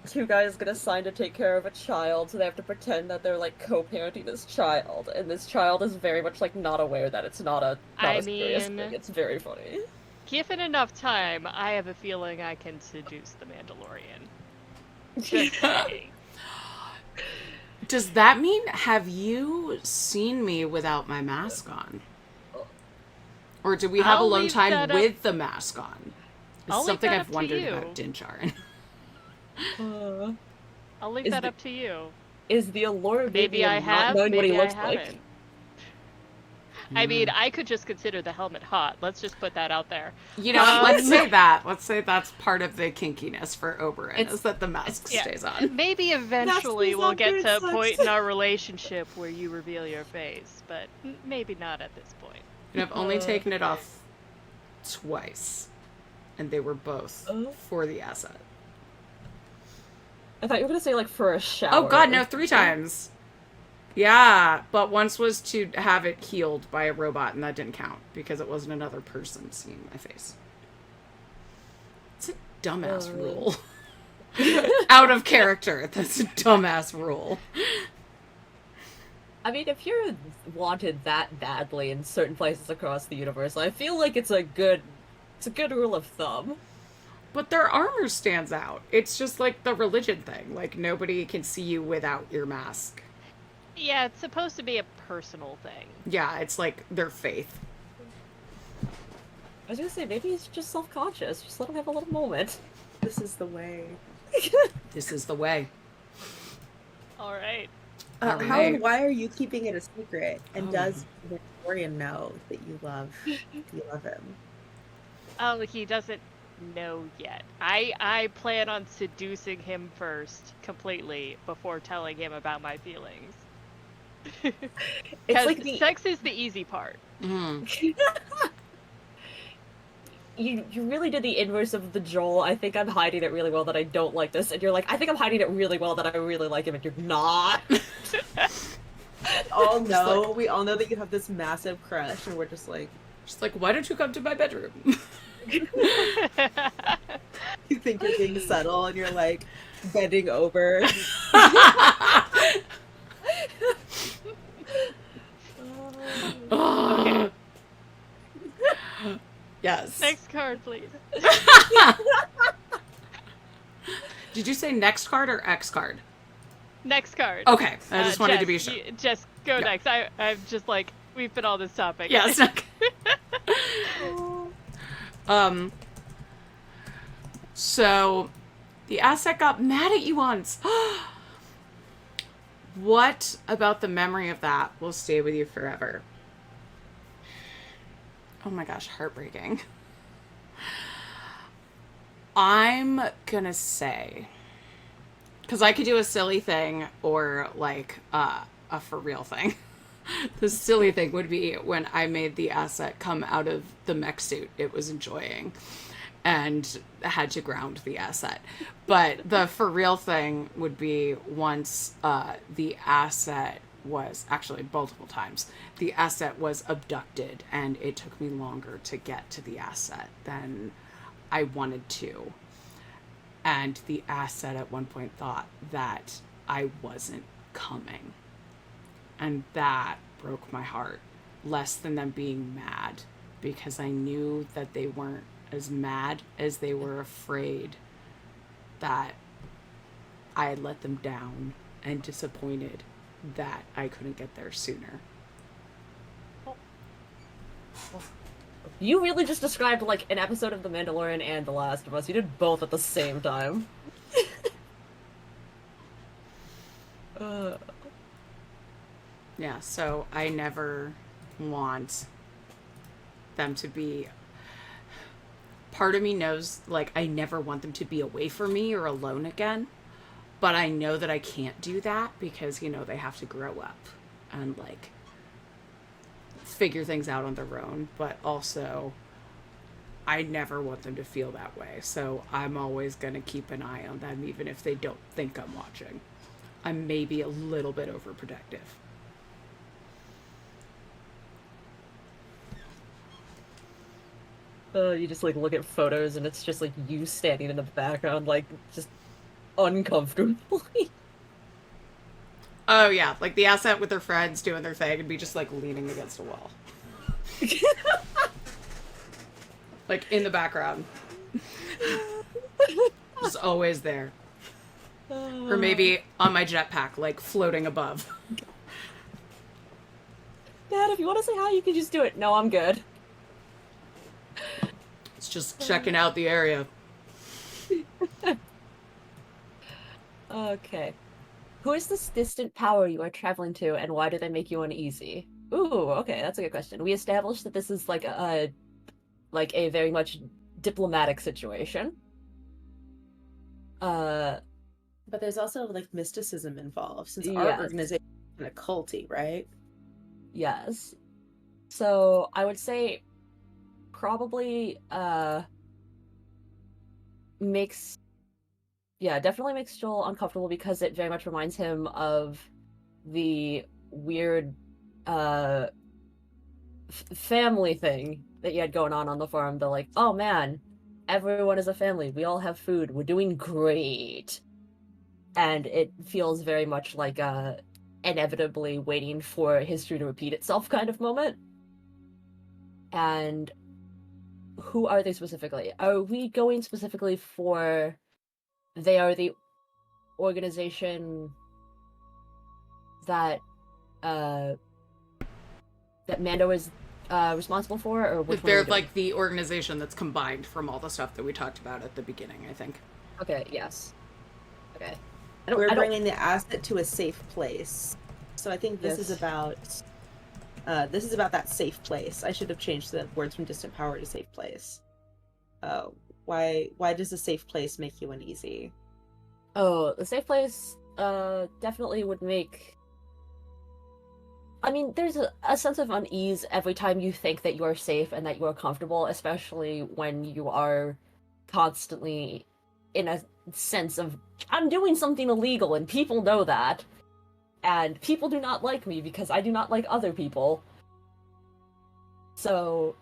Speaker 3: two guys get assigned to take care of a child, so they have to pretend that they're like co-parenting this child, and this child is very much like not aware that it's not a serious thing. It's very funny.
Speaker 4: Given enough time, I have a feeling I can seduce the Mandalorian. Just saying.
Speaker 2: Does that mean, have you seen me without my mask on? Or do we have
Speaker 4: I'll
Speaker 2: alone
Speaker 4: leave
Speaker 2: time
Speaker 4: that up-
Speaker 2: with the mask on? It's
Speaker 4: I'll leave
Speaker 2: something
Speaker 4: that
Speaker 2: I've
Speaker 4: up to
Speaker 2: wondered
Speaker 4: you.
Speaker 2: about Din Djarin.
Speaker 4: I'll leave
Speaker 3: Is
Speaker 4: that
Speaker 3: the-
Speaker 4: up to you.
Speaker 3: Is the allure of
Speaker 4: Maybe I
Speaker 3: not
Speaker 4: have,
Speaker 3: knowing what he
Speaker 4: maybe I
Speaker 3: looks like?
Speaker 4: haven't. I mean, I could just consider the helmet hot. Let's just put that out there.
Speaker 2: Let's say that. Let's say that's part of the kinkiness for Oberyn,
Speaker 3: It's-
Speaker 2: is that the mask
Speaker 4: Yeah.
Speaker 2: stays on.
Speaker 4: Maybe eventually
Speaker 1: That's
Speaker 4: we'll get to a
Speaker 1: sucks.
Speaker 4: point in our relationship where you reveal your face, but maybe not at this point.
Speaker 2: And I've only taken it off twice. And they were both for the asset.
Speaker 3: I thought you were gonna say like for a shower.
Speaker 2: Oh god, no, 3 times. Yeah, but once was to have it healed by a robot, and that didn't count because it wasn't another person seeing my face. It's a dumbass rule. Out of character. That's a dumbass rule.
Speaker 3: I mean, if you're wanted that badly in certain places across the universe, I feel like it's a good rule of thumb.
Speaker 2: But their armor stands out. It's just like the religion thing. Like, nobody can see you without your mask.
Speaker 4: Yeah, it's supposed to be a personal thing.
Speaker 2: Yeah, it's like their faith.
Speaker 3: I was gonna say, maybe he's just self-conscious. Just let him have a little moment.
Speaker 1: This is the way.
Speaker 2: This is the way.
Speaker 4: All right.
Speaker 2: All
Speaker 1: How
Speaker 2: right.
Speaker 1: and why are you keeping it a secret? And
Speaker 2: Oh.
Speaker 1: does the Victorian know that you love him?
Speaker 4: Oh, he doesn't know yet. I plan on seducing him first, completely, before telling him about my feelings.
Speaker 3: It's
Speaker 4: Because
Speaker 3: like the
Speaker 4: sex is the easy part.
Speaker 2: Mm.
Speaker 3: you really did the inverse of the Joel. I think I'm hiding it really well that I don't like this, and you're like, I think I'm hiding it really well that I really like him, and you're not.
Speaker 1: All know, we all know that you have this massive crush, and we're just like,
Speaker 2: Why don't you come to my bedroom?
Speaker 1: you think you're being subtle, and you're like bending over.
Speaker 2: Okay. Yes.
Speaker 4: Next card, please.
Speaker 2: Did you say next card or X card?
Speaker 4: Next card.
Speaker 2: Okay, I just wanted to be
Speaker 4: Jess,
Speaker 2: sure.
Speaker 4: Just go
Speaker 2: Yeah.
Speaker 4: next. I'm just like, we've been on this topic.
Speaker 2: Yes. So, the asset got mad at you once. What about the memory of that will stay with you forever? Oh my gosh, heartbreaking. I'm gonna say, because I could do a silly thing or like a for real thing. The silly thing would be when I made the asset come out of the mech suit it was enjoying and had to ground the asset. But the for real thing would be once the asset was actually multiple times the asset was abducted and it took me longer to get to the asset than I wanted to. And the asset at one point thought that I wasn't coming. And that broke my heart, less than them being mad, because I knew that they weren't as mad as they were afraid that I had let them down and disappointed that I couldn't get there sooner.
Speaker 3: You really just described like an episode of The Mandalorian and The Last of Us. You did both at the same time.
Speaker 2: Yeah, so I never want them to be... Part of me knows, like, I never want them to be away from me or alone again. But I know that I can't do that because, you know, they have to grow up and, like, figure things out on their own. But also, I never want them to feel that way. So I'm always going to keep an eye on them, even if they don't think I'm watching. I'm maybe a little bit overprotective.
Speaker 3: You just like look at photos and it's just like you standing in the background, like just uncomfortably.
Speaker 2: Oh yeah, like the asset with their friends doing their thing and be just like leaning against a wall. Like in the background. Just always there. Or maybe on my jetpack, like floating above.
Speaker 3: Dad, if you want to say hi, you can just do it. No, I'm good.
Speaker 2: It's just checking out the area.
Speaker 3: Okay. Who is this distant power you are traveling to, and why do they make you uneasy? Ooh, okay, that's a good question. We established that this is like a very much diplomatic situation.
Speaker 1: But there's also like mysticism involved, since our
Speaker 3: Yes.
Speaker 1: organization is kind of culty, right?
Speaker 3: Yes. So I would say probably definitely makes Joel uncomfortable because it very much reminds him of the weird family thing that you had going on the farm. The like, oh man, everyone is a family. We all have food. We're doing great. And it feels very much like inevitably waiting for history to repeat itself kind of moment. And who are they specifically? Are we going specifically for they are the organization that that Mando is responsible for, or which one are
Speaker 2: They're
Speaker 3: we doing?
Speaker 2: like the organization that's combined from all the stuff that we talked about at the beginning, I think.
Speaker 3: Okay, yes. Okay.
Speaker 1: We're bringing the asset to a safe place. So I think this is about that safe place. I should have changed the words from distant power to safe place. Why does a safe place make you uneasy?
Speaker 3: Oh, the safe place definitely would make... I mean, there's a sense of unease every time you think that you are safe and that you are comfortable, especially when you are constantly in a sense of, I'm doing something illegal and people know that. And people do not like me because I do not like other people. So,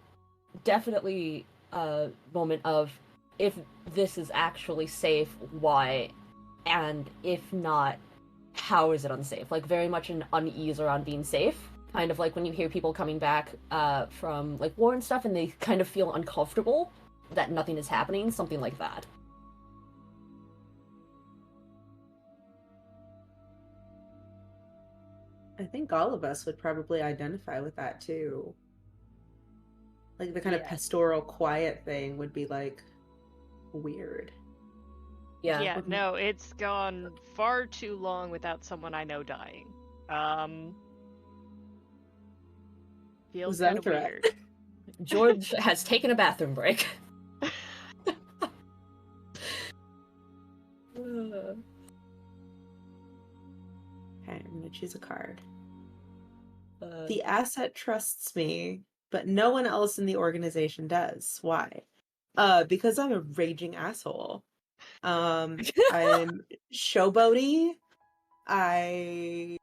Speaker 3: definitely a moment of, if this is actually safe, why? And if not, how is it unsafe? Like, very much an unease around being safe. Kind of like when you hear people coming back from, like, war and stuff, and they kind of feel uncomfortable that nothing is happening, something like that.
Speaker 1: I think all of us would probably identify with that too. Like the kind of pastoral quiet thing would be like weird.
Speaker 4: Yeah, no, it's gone far too long without someone I know dying. Feels kind of weird.
Speaker 3: George has taken a bathroom break.
Speaker 1: choose a card. The asset trusts me, but no one else in the organization does. Why? Because I'm a raging asshole. I'm showboaty. I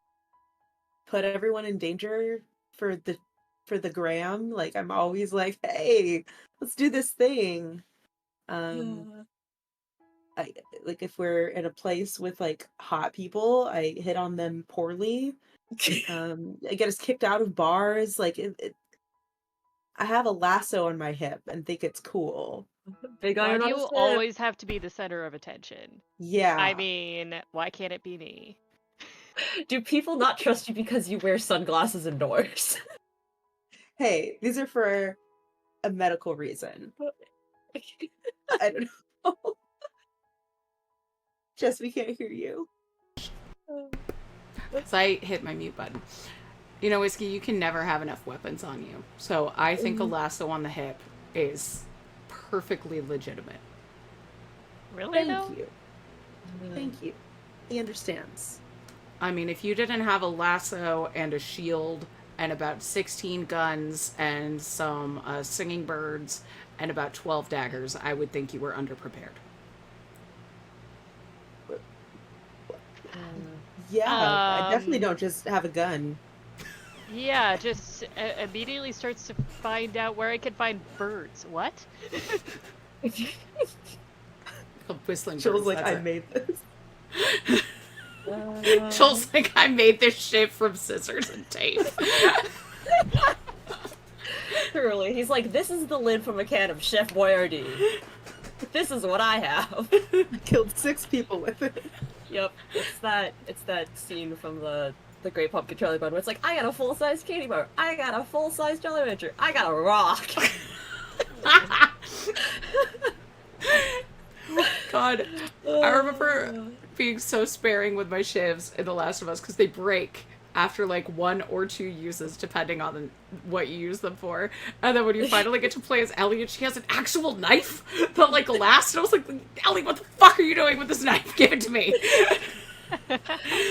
Speaker 1: put everyone in danger for the gram. Like, I'm always like, hey, let's do this thing. I like, if we're in a place with like hot people, I hit on them poorly. I get us kicked out of bars. Like, I have a lasso on my hip and think it's cool.
Speaker 3: Big
Speaker 4: Why
Speaker 3: iron
Speaker 4: do
Speaker 3: on
Speaker 4: you
Speaker 3: his hip.
Speaker 4: always have to be the center of attention?
Speaker 1: Yeah.
Speaker 4: I mean, why can't it be me?
Speaker 3: Do people not trust you because you wear sunglasses indoors?
Speaker 1: Hey, these are for a medical reason. I don't know. Jess, we can't hear you.
Speaker 2: So I hit my mute button. You know, Whiskey, you can never have enough weapons on you. So I think a lasso on the hip is perfectly legitimate.
Speaker 4: Really, though?
Speaker 1: Thank you. Thank you. He understands.
Speaker 2: I mean, if you didn't have a lasso and a shield and about 16 guns and some singing birds and about 12 daggers, I would think you were underprepared.
Speaker 1: Yeah, I definitely don't just have a gun.
Speaker 4: Yeah, just immediately starts to find out where I can find birds. What?
Speaker 2: Whistling
Speaker 1: Jill's
Speaker 2: birds,
Speaker 1: like,
Speaker 2: that's
Speaker 1: I
Speaker 2: it.
Speaker 1: made this.
Speaker 2: Joel's like, I made this shit from scissors and tape.
Speaker 3: Truly, he's like, this is the lid from a can of Chef Boyardee. This is what I have.
Speaker 1: I killed 6 people with it.
Speaker 3: Yep, it's that scene from the Great Pumpkin Charlie Brown where it's like, I got a full-size candy bar, I got a full-size Jolly Rancher, I got a rock.
Speaker 2: God, I remember being so sparing with my shivs in The Last of Us because they break after like 1 or 2 uses depending on what you use them for. And then when you finally get to play as Ellie and she has an actual knife that like lasts, and I was like, Ellie, what the fuck are you doing with this knife? Give it to me.
Speaker 3: And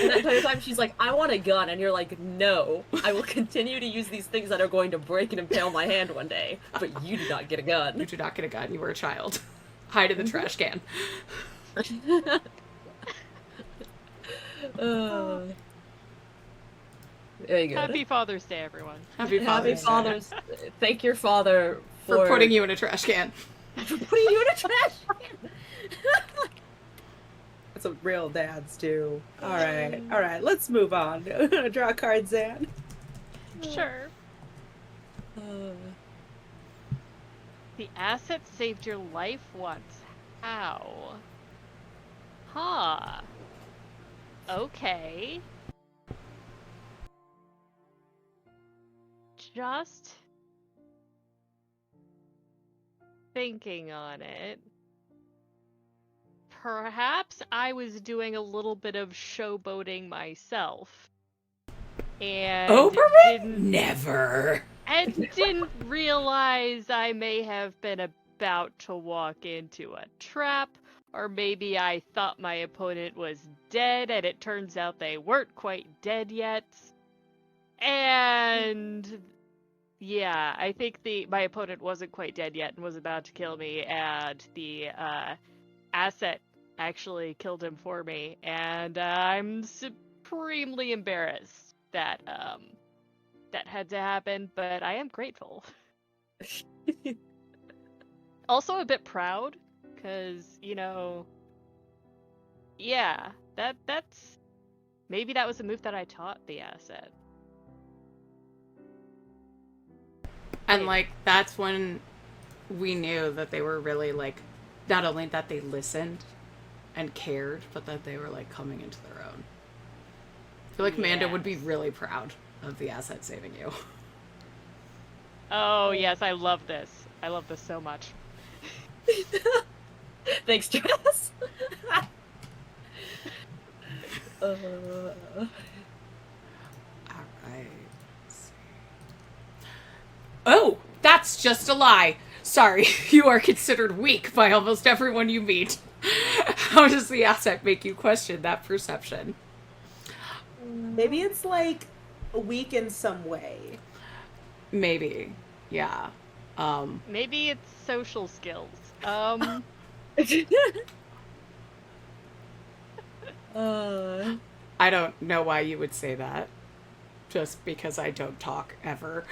Speaker 3: that entire time she's like, I want a gun, and you're like, no, I will continue to use these things that are going to break and impale my hand one day, but you do not get a
Speaker 2: You
Speaker 3: gun.
Speaker 2: do not get a gun. You were a child. Hide in the trash can.
Speaker 3: There you go.
Speaker 4: Happy Father's Day, everyone.
Speaker 2: Happy
Speaker 3: Happy
Speaker 2: Father's Day.
Speaker 3: Father's. Thank your father
Speaker 2: For putting you in a trash can.
Speaker 3: for putting you in a trash can.
Speaker 1: That's what real dads do. Alright, let's move on. Draw a card, Zan.
Speaker 4: Sure. The asset saved your life once. How? Huh. Okay. Just thinking on it. Perhaps I was doing a little bit of showboating myself. And
Speaker 2: Oberyn? Never.
Speaker 4: and didn't realize I may have been about to walk into a trap, or maybe I thought my opponent was dead and it turns out they weren't quite dead yet. And yeah, I think my opponent wasn't quite dead yet and was about to kill me, and the asset actually killed him for me, and I'm supremely embarrassed that that had to happen, but I am grateful. Also a bit proud, because, you know, yeah, that's maybe that was a move that I taught the asset.
Speaker 2: And like that's when we knew that they were really like, not only that they listened and cared, but that they were like coming into their own. I feel like Amanda would be really proud of the asset saving you.
Speaker 4: Oh yes, I love this. I love this so much.
Speaker 3: Thanks, Jess.
Speaker 2: Alright. Oh, that's just a lie. Sorry, you are considered weak by almost everyone you meet. How does the asset make you question that perception?
Speaker 1: Maybe it's like weak in some way.
Speaker 2: Maybe. Yeah.
Speaker 4: Maybe it's social skills.
Speaker 2: I don't know why you would say that. Just because I don't talk ever.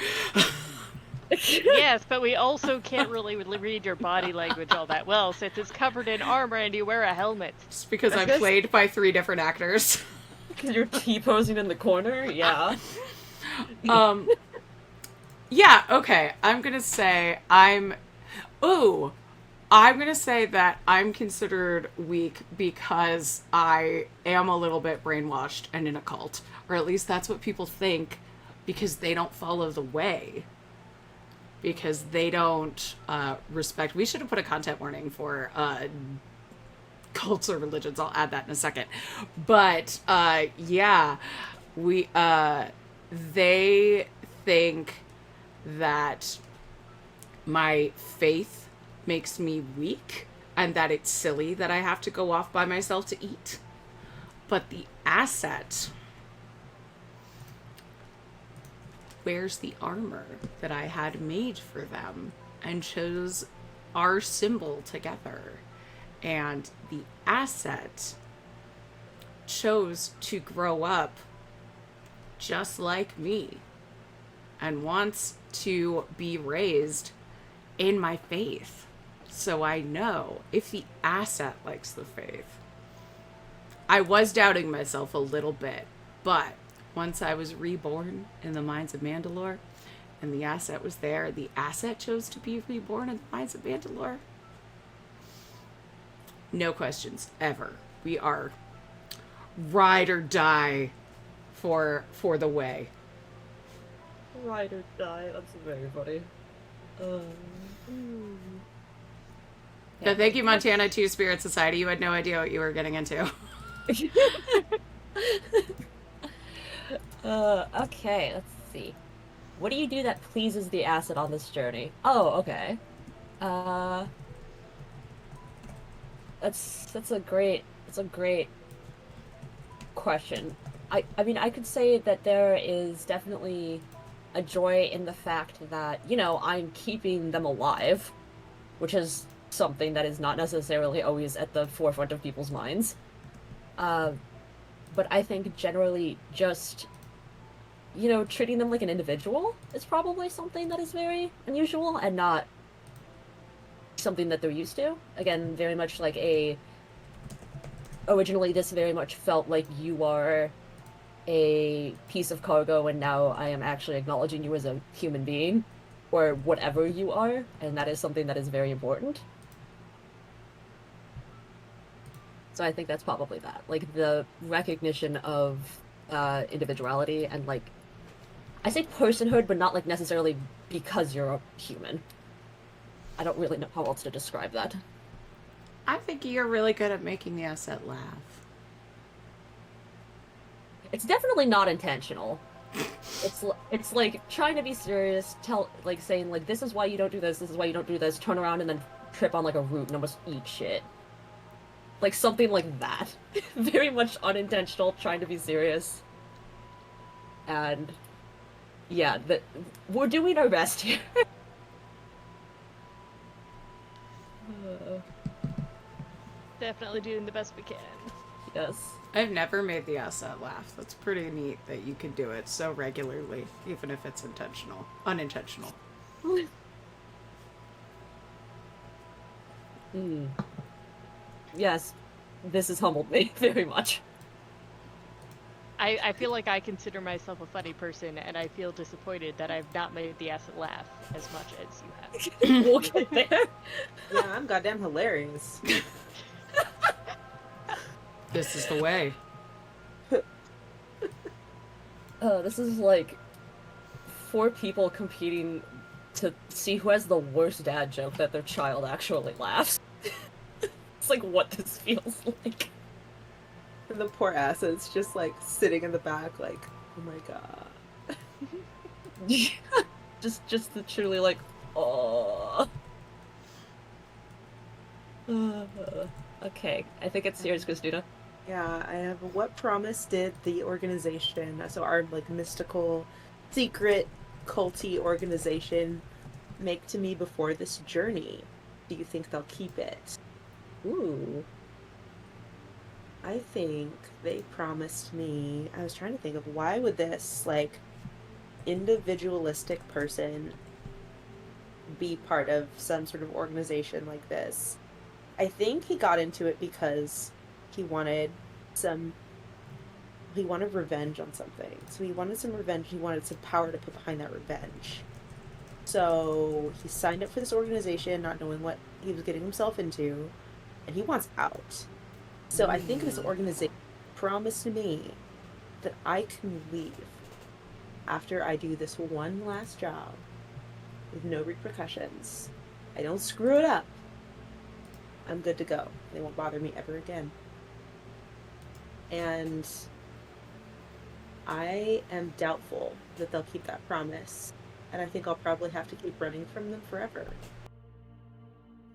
Speaker 4: Yes, but we also can't really read your body language all that well since it's covered in armor and you wear a helmet.
Speaker 2: Just because I'm played by 3 different actors.
Speaker 3: Because you're T-posing in the corner? Yeah.
Speaker 2: Yeah, okay. I'm gonna say that I'm considered weak because I am a little bit brainwashed and in a cult. Or at least that's what people think because they don't follow the way. Because they don't respect... We should have put a content warning for cults or religions. I'll add that in a second. But, yeah. They think that my faith makes me weak and that it's silly that I have to go off by myself to eat. But the asset wears the armor that I had made for them and chose our symbol together. And the asset chose to grow up just like me and wants to be raised in my faith. So I know if the asset likes the faith. I was doubting myself a little bit, but once I was reborn in the Mines of Mandalore and the asset was there, the asset chose to be reborn in the Mines of Mandalore. No questions, ever. We are ride or die for the way.
Speaker 3: Ride or die. That's very funny.
Speaker 2: Yeah, thank you, Montana Two Spirit Society. You had no idea what you were getting into.
Speaker 3: Okay, let's see. What do you do that pleases the asset on this journey? Oh, okay. That's a great question. I mean, I could say that there is definitely a joy in the fact that, you know, I'm keeping them alive, which is something that is not necessarily always at the forefront of people's minds. But I think generally just, you know, treating them like an individual is probably something that is very unusual and not something that they're used to. Again, very much like originally this very much felt like you are a piece of cargo and now I am actually acknowledging you as a human being, or whatever you are, and that is something that is very important. So I think that's probably that. Like, the recognition of individuality and, like, I say personhood, but not, like, necessarily because you're a human. I don't really know how else to describe that.
Speaker 2: I think you're really good at making the asset laugh.
Speaker 3: It's definitely not intentional. It's like trying to be serious, saying like, this is why you don't do this is why you don't do this, turn around and then trip on like a root and almost eat shit. Like something like that. Very much unintentional, trying to be serious. And yeah, we're doing our best here.
Speaker 4: Definitely doing the best we can.
Speaker 3: Yes.
Speaker 2: I've never made the asset laugh. That's pretty neat that you can do it so regularly, even if it's unintentional.
Speaker 3: Yes, this has humbled me very much.
Speaker 4: I feel like I consider myself a funny person, and I feel disappointed that I've not made the asset laugh as much as you have.
Speaker 3: We'll get there.
Speaker 1: Yeah, I'm goddamn hilarious.
Speaker 2: This is the way.
Speaker 3: This is like 4 people competing to see who has the worst dad joke that their child actually laughs. It's like what this feels like.
Speaker 1: And the poor assets just like sitting in the back like, oh my god.
Speaker 3: just literally like, oh. Okay, I think it's yours, Kristina.
Speaker 1: Yeah, I have what promise did the organization, so our like mystical, secret, culty organization, make to me before this journey? Do you think they'll keep it?
Speaker 3: Ooh.
Speaker 1: I think they promised me. I was trying to think of why would this like individualistic person be part of some sort of organization like this. I think he got into it because he wanted some he wanted revenge on something. So he wanted some revenge, he wanted some power to put behind that revenge. So he signed up for this organization not knowing what he was getting himself into, and he wants out. So I think this organization promised me that I can leave after I do this one last job with no repercussions. I don't screw it up. I'm good to go. They won't bother me ever again. And I am doubtful that they'll keep that promise. And I think I'll probably have to keep running from them forever.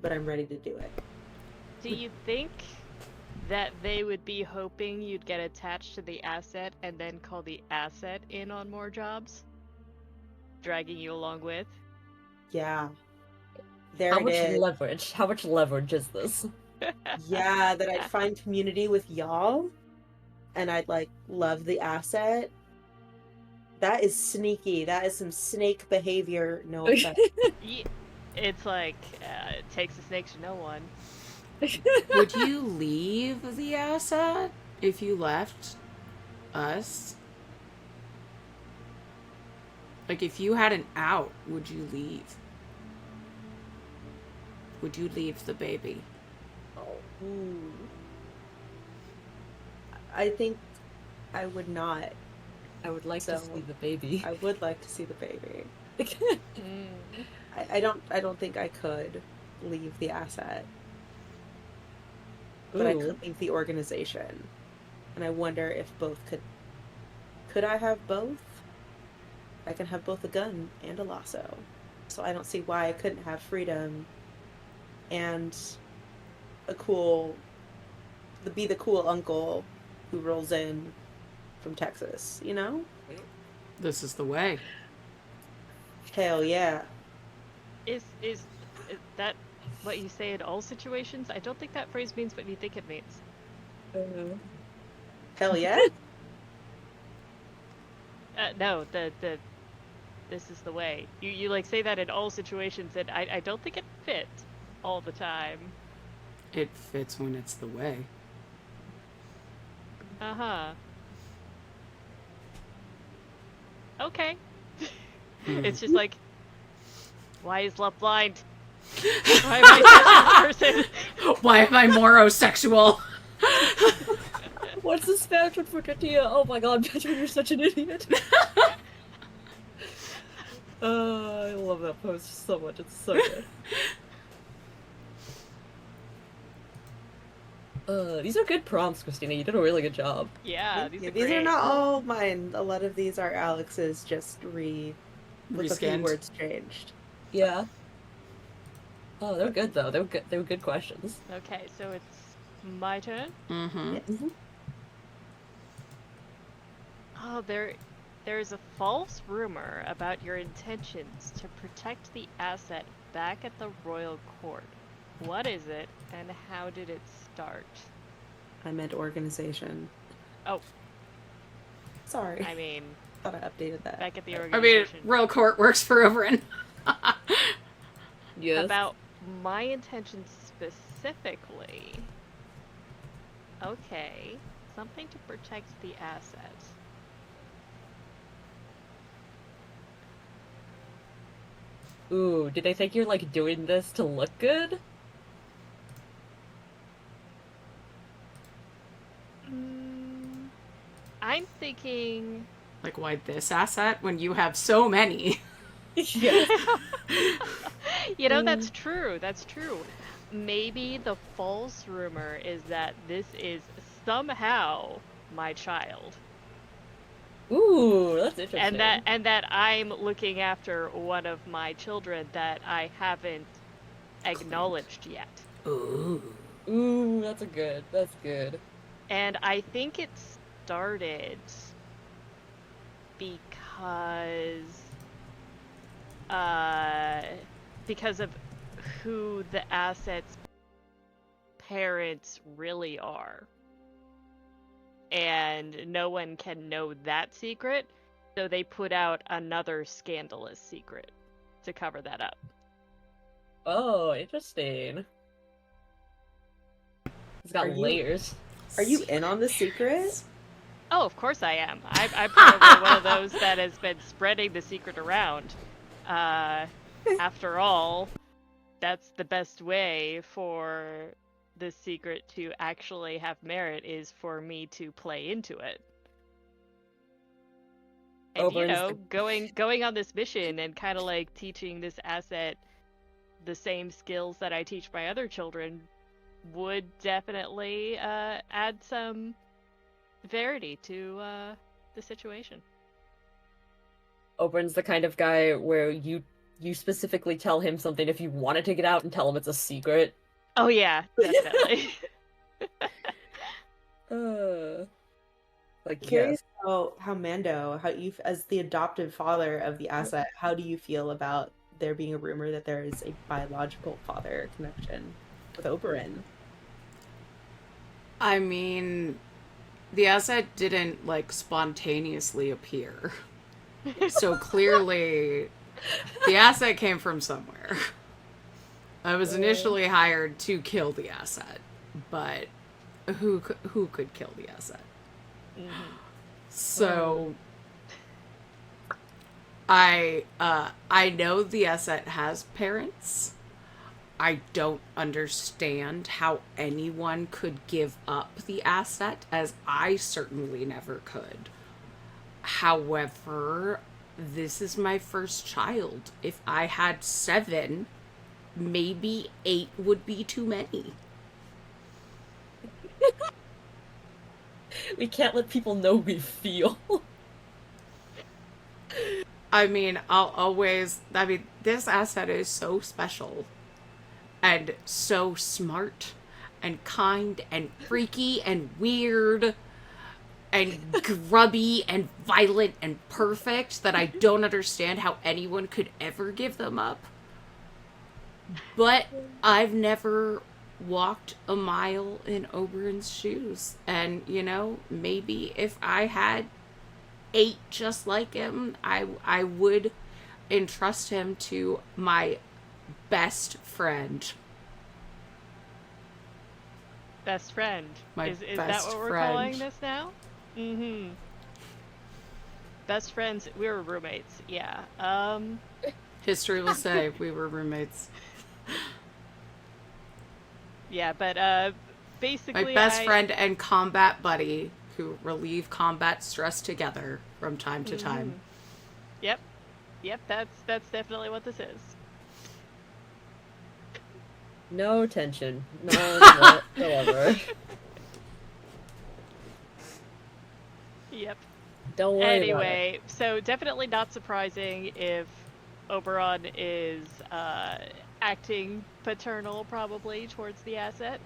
Speaker 1: But I'm ready to do it.
Speaker 4: Do you think that they would be hoping you'd get attached to the asset and then call the asset in on more jobs? Dragging you along with?
Speaker 1: Yeah. There
Speaker 3: How
Speaker 1: it
Speaker 3: much
Speaker 1: is.
Speaker 3: leverage? How much leverage is this?
Speaker 1: Yeah, that I'd find community with y'all and I'd like love the asset. That is sneaky. That is some snake behavior. No offense.
Speaker 4: It's like, it takes a snake to know one.
Speaker 2: Would you leave the asset if you left us? Like, if you had an out, would you leave? Would you leave the baby?
Speaker 1: Ooh. I think I would not.
Speaker 3: I would like
Speaker 1: So,
Speaker 3: to see the baby.
Speaker 1: I would like to see the baby.
Speaker 4: Mm.
Speaker 1: I don't think I could leave the asset. But I could leave the organization. And I wonder if both could I have both? I can have both a gun and a lasso. So I don't see why I couldn't have freedom and be the cool uncle who rolls in from Texas, you know?
Speaker 2: This is the way.
Speaker 1: Hell yeah.
Speaker 4: Is that what you say in all situations? I don't think that phrase means what you think it means.
Speaker 1: Hell yeah?
Speaker 4: No, this is the way. You like say that in all situations, and I don't think it fits all the time.
Speaker 2: It fits when it's the way.
Speaker 4: Uh-huh. Okay. It's just like, why is love blind? Why am I such a person?
Speaker 2: Why am I morosexual?
Speaker 3: What's the Spanish for tortilla? Oh my god, Pedro, you're such an idiot. I love that post so much. It's so good. These are good prompts, Kristina. You did a really good job.
Speaker 4: Yeah,
Speaker 1: These
Speaker 4: great.
Speaker 1: are not all mine. A lot of these are Alex's, just with a few
Speaker 2: Rescanned.
Speaker 1: words changed.
Speaker 3: Yeah. Oh, they're good though. They were good questions.
Speaker 4: Okay, so it's my turn.
Speaker 2: Mm-hmm.
Speaker 1: Yes.
Speaker 4: Oh, there's a false rumor about your intentions to protect the asset back at the royal court. What is it, and how did it start?
Speaker 1: I meant organization.
Speaker 4: Oh,
Speaker 1: Sorry.
Speaker 4: I mean,
Speaker 1: Thought I updated that.
Speaker 4: back at the
Speaker 2: I mean,
Speaker 4: organization.
Speaker 2: Royal Court works for Oberyn.
Speaker 3: Yes.
Speaker 4: About my intentions specifically. Okay, something to protect the asset.
Speaker 3: Ooh, did they think you're like doing this to look good?
Speaker 4: I'm thinking.
Speaker 2: Like, why this asset when you have so many?
Speaker 3: Yes.
Speaker 4: You know, that's true. That's true. Maybe the false rumor is that this is somehow my child.
Speaker 3: Ooh, that's interesting.
Speaker 4: And that I'm looking after one of my children that I haven't acknowledged yet.
Speaker 2: Ooh.
Speaker 3: Ooh, that's good.
Speaker 4: And I think it started because of who the asset's parents really are. And no one can know that secret, so they put out another scandalous secret to cover that up.
Speaker 3: Oh, interesting. It's got layers.
Speaker 1: Are you in on the secret?
Speaker 4: Oh, of course I am. I'm probably one of those that has been spreading the secret around. After all, that's the best way for the secret to actually have merit, is for me to play into it. And
Speaker 3: Oberyn's
Speaker 4: going on this mission and kind of like teaching this asset the same skills that I teach my other children would definitely add some verity to the situation.
Speaker 3: Oberyn's the kind of guy where you specifically tell him something if you want it to get out and tell him it's a secret.
Speaker 4: Oh yeah, definitely.
Speaker 3: Like,
Speaker 1: Curious how Mando, how you, as the adoptive father of the asset, how do you feel about there being a rumor that there is a biological father connection with Oberyn?
Speaker 2: I mean, the asset didn't, like, spontaneously appear. So clearly, the asset came from somewhere. I was initially hired to kill the asset, but who could kill the asset?
Speaker 4: Mm-hmm.
Speaker 2: So, I know the asset has parents. I don't understand how anyone could give up the asset, as I certainly never could. However, this is my first child. If I had 7, maybe 8 would be too many.
Speaker 3: we can't let people know we feel.
Speaker 2: I mean, this asset is so special and so smart and kind and freaky and weird and grubby and violent and perfect that I don't understand how anyone could ever give them up. But I've never walked a mile in Oberyn's shoes. And, maybe if I had 8 just like him, I would entrust him to my best friend.
Speaker 4: Best friend.
Speaker 2: My
Speaker 4: is that
Speaker 2: best
Speaker 4: what we're
Speaker 2: friend.
Speaker 4: calling this now? Mm-hmm. Best friends. We were roommates. Yeah.
Speaker 2: History will say we were roommates.
Speaker 4: Yeah, but basically,
Speaker 2: My best friend and combat buddy who relieve combat stress together from time to time.
Speaker 4: Yep. That's definitely what this is.
Speaker 3: No tension. No whatsoever.
Speaker 4: Yep.
Speaker 3: Don't worry
Speaker 4: Anyway, so definitely not surprising if Oberyn is acting paternal, probably, towards the asset.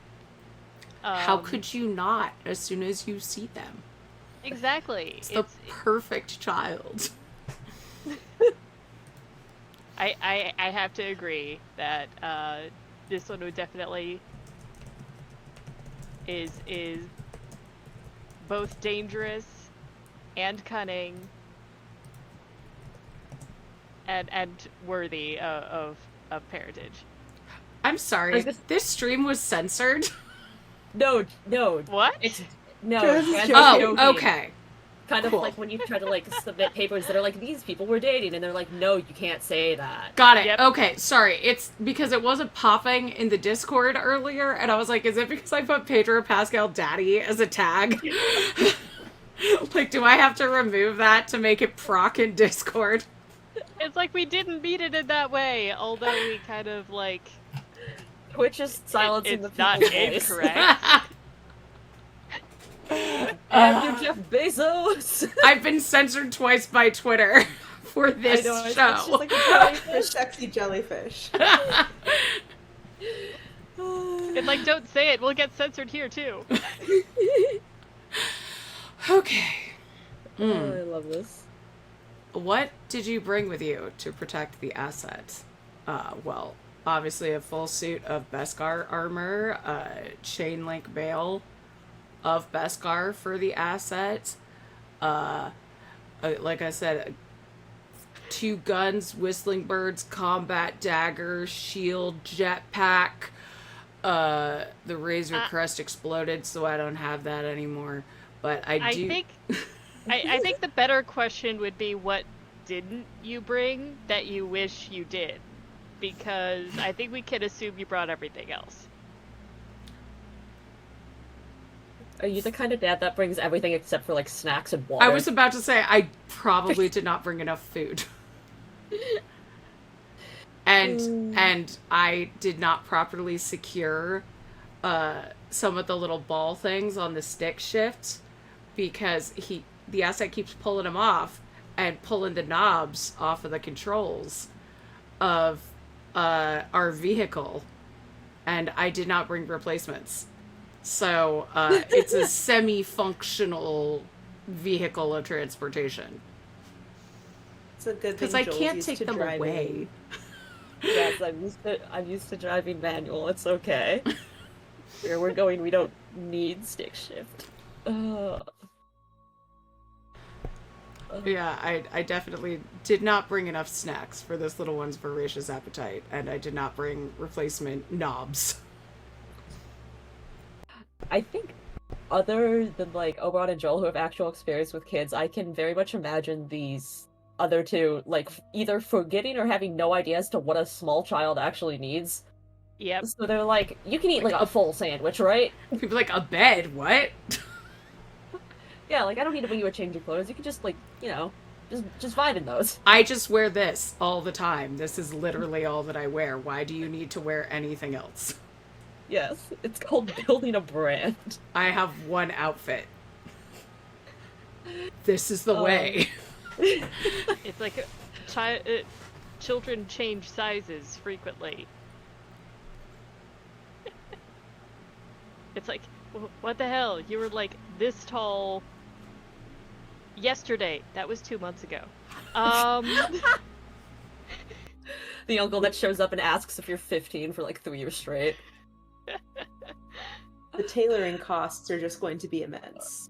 Speaker 2: How could you not, as soon as you see them?
Speaker 4: Exactly.
Speaker 2: It's the perfect child.
Speaker 4: I have to agree that this one would definitely is both dangerous and cunning and worthy of parentage.
Speaker 2: I'm sorry, this stream was censored?
Speaker 3: No.
Speaker 4: What?
Speaker 3: No.
Speaker 2: Oh, okay.
Speaker 3: Kind of
Speaker 2: Cool.
Speaker 3: like when you try to submit papers that are like, these people were dating, and they're like, no, you can't say that.
Speaker 2: Got it.
Speaker 4: Yep.
Speaker 2: Okay, sorry. It's because it wasn't popping in the Discord earlier, and I was like, is it because I put Pedro Pascal Daddy as a tag? Like, do I have to remove that to make it proc in Discord?
Speaker 4: It's like we didn't beat it in that way, although we kind of
Speaker 3: Twitch is silencing the
Speaker 4: it's
Speaker 3: people's
Speaker 4: not
Speaker 3: voice.
Speaker 4: incorrect.
Speaker 3: And you're Jeff Bezos.
Speaker 2: I've been censored twice by Twitter for this
Speaker 1: I know, it's
Speaker 2: show.
Speaker 1: just like a jellyfish, sexy jellyfish.
Speaker 4: It's like, don't say it, we'll get censored here too.
Speaker 2: Okay.
Speaker 3: Oh, I love this.
Speaker 2: What did you bring with you to protect the asset? Well, obviously a full suit of Beskar armor, chain link mail of Beskar for the asset. Like I said, 2 guns, whistling birds, combat dagger, shield, jetpack. The Razor Crest exploded, so I don't have that anymore. But I do.
Speaker 4: I think the better question would be, what didn't you bring that you wish you did? Because I think we can assume you brought everything else.
Speaker 3: Are you the kind of dad that brings everything except for like snacks and water?
Speaker 2: I was about to say I probably did not bring enough food. And I did not properly secure some of the little ball things on the stick shift because the asset keeps pulling them off and pulling the knobs off of the controls of our vehicle, and I did not bring replacements. So it's a semi-functional vehicle of transportation.
Speaker 1: It's a good thing
Speaker 2: Because I
Speaker 1: Joel's
Speaker 2: can't
Speaker 1: used
Speaker 2: take
Speaker 1: to
Speaker 2: them
Speaker 1: driving.
Speaker 2: away.
Speaker 3: Yes, I'm used to driving manual. It's okay. Where we're going, we don't need stick shift.
Speaker 2: Yeah, I definitely did not bring enough snacks for this little one's voracious appetite, and I did not bring replacement knobs.
Speaker 3: I think other than like Oberon and Joel who have actual experience with kids, I can very much imagine these other two like either forgetting or having no idea as to what a small child actually needs.
Speaker 4: Yep.
Speaker 3: So they're like, you can eat like a full sandwich, right?
Speaker 2: People like, a bed? What?
Speaker 3: Yeah, like I don't need to bring you a change of clothes. You can just like, you know, just vibe in those.
Speaker 2: I just wear this all the time. This is literally all that I wear. Why do you need to wear anything else?
Speaker 3: Yes, it's called building a brand.
Speaker 2: I have one outfit. This is the way.
Speaker 4: It's like children change sizes frequently. It's like, what the hell? You were like this tall yesterday. That was 2 months ago.
Speaker 3: The uncle that shows up and asks if you're 15 for like 3 years straight.
Speaker 1: The tailoring costs are just going to be immense.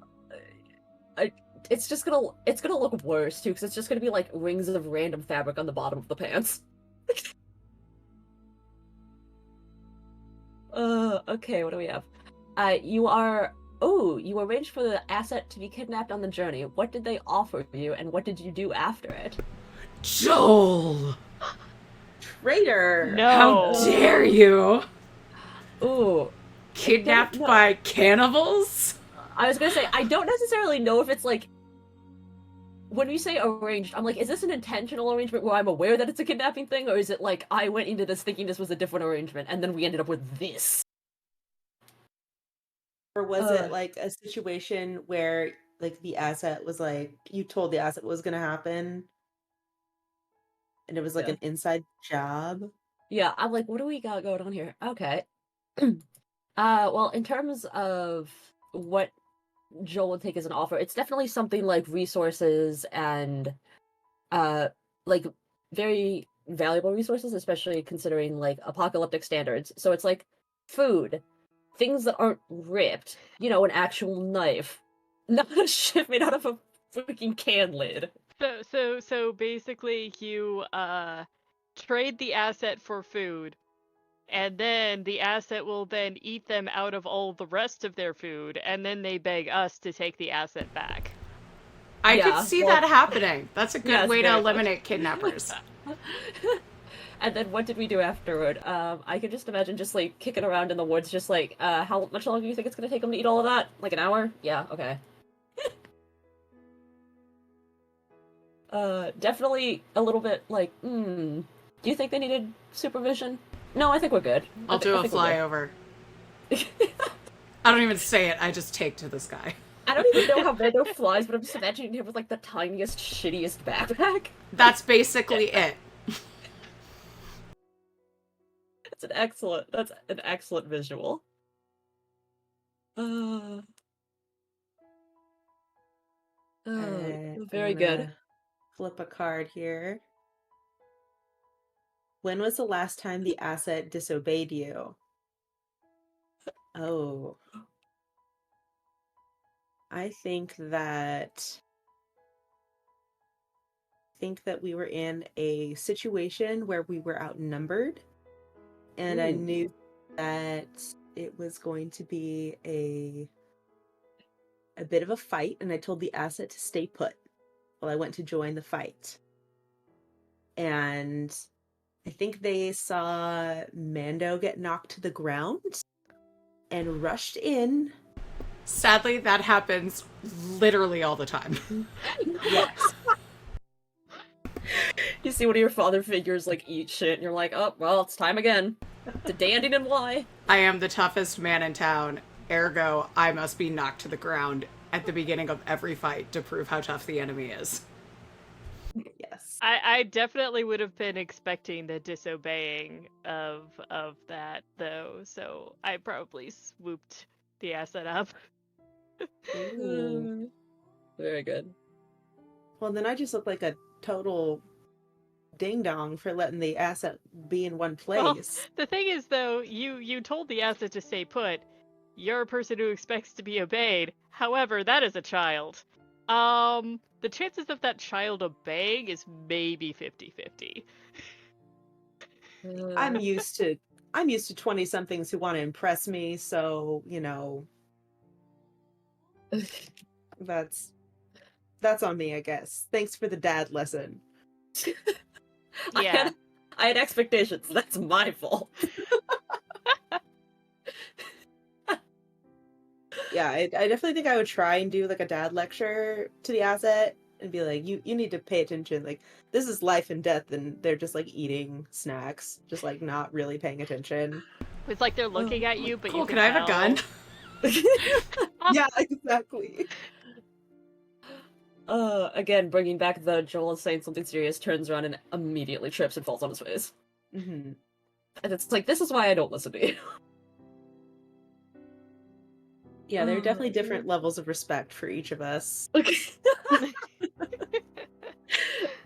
Speaker 3: It's gonna look worse too, because it's just gonna be like rings of random fabric on the bottom of the pants. Okay, what do we have? You arranged for the asset to be kidnapped on the journey. What did they offer you, and what did you do after it?
Speaker 2: Joel!
Speaker 1: Traitor!
Speaker 4: No!
Speaker 2: How dare you!
Speaker 3: Ooh.
Speaker 2: Kidnapped by cannibals?
Speaker 3: I was gonna say, I don't necessarily know if it's like... When we say arranged, I'm like, is this an intentional arrangement where I'm aware that it's a kidnapping thing, or is it like, I went into this thinking this was a different arrangement, and then we ended up with this?
Speaker 1: Or was it like a situation where like the asset was like, you told the asset what was gonna happen, and it was like an inside job?
Speaker 3: Yeah, I'm like, what do we got going on here? Okay. Well, in terms of what Joel would take as an offer, it's definitely something like resources and like very valuable resources, especially considering like apocalyptic standards. So it's like food, things that aren't ripped, you know, an actual knife, not a shit made out of a freaking can lid.
Speaker 4: So basically you trade the asset for food, and then the asset will then eat them out of all the rest of their food, and then they beg us to take the asset back.
Speaker 2: I could see that happening. That's a good way to eliminate kidnappers.
Speaker 3: And then what did we do afterward? I could just imagine just like kicking around in the woods, just like, how much longer do you think it's gonna take them to eat all of that? Like an hour? Yeah, okay. Definitely a little bit like, do you think they needed supervision? No, I think we're good.
Speaker 2: I'll do a flyover. I don't even say it, I just take to the sky.
Speaker 3: I don't even know how big those flies, but I'm just imagining him with like the tiniest, shittiest backpack.
Speaker 2: That's basically it.
Speaker 3: That's an excellent visual. Very
Speaker 1: I'm
Speaker 3: good.
Speaker 1: gonna flip a card here. When was the last time the asset disobeyed you? Oh. I think that we were in a situation where we were outnumbered, and I
Speaker 3: Ooh.
Speaker 1: knew that it was going to be a bit of a fight, and I told the asset to stay put while I went to join the fight. And I think they saw Mando get knocked to the ground and rushed in.
Speaker 2: Sadly, that happens literally all the time.
Speaker 1: Yes.
Speaker 3: You see one of your father figures like eat shit, and you're like, oh, well, it's time again. The dandy and why?
Speaker 2: I am the toughest man in town, ergo, I must be knocked to the ground at the beginning of every fight to prove how tough the enemy is.
Speaker 1: Yes.
Speaker 4: I definitely would have been expecting the disobeying of that though, so I probably swooped the asset up.
Speaker 1: Ooh.
Speaker 3: Very good.
Speaker 1: Well, then I just look like a total ding dong for letting the asset be in one
Speaker 4: Well,
Speaker 1: place.
Speaker 4: the thing is though, you told the asset to stay put. You're a person who expects to be obeyed. However, that is a child. The chances of that child obeying is maybe 50-50.
Speaker 1: I'm used to 20 somethings who want to impress me, so, that's on me, I guess. Thanks for the dad lesson.
Speaker 4: Yeah.
Speaker 3: I had expectations. That's my fault.
Speaker 1: Yeah, I definitely think I would try and do like a dad lecture to the asset and be like, you need to pay attention. Like, this is life and death, and they're just like eating snacks, just like not really paying attention.
Speaker 4: It's like they're looking at you, but
Speaker 2: Cool,
Speaker 4: you
Speaker 2: can I have a gun?
Speaker 1: Yeah, exactly.
Speaker 3: Again, bringing back the Joel is saying something serious, turns around and immediately trips and falls on his face.
Speaker 1: Mm-hmm.
Speaker 3: And it's like, this is why I don't listen to you.
Speaker 1: Yeah, there are definitely different levels of respect for each of us.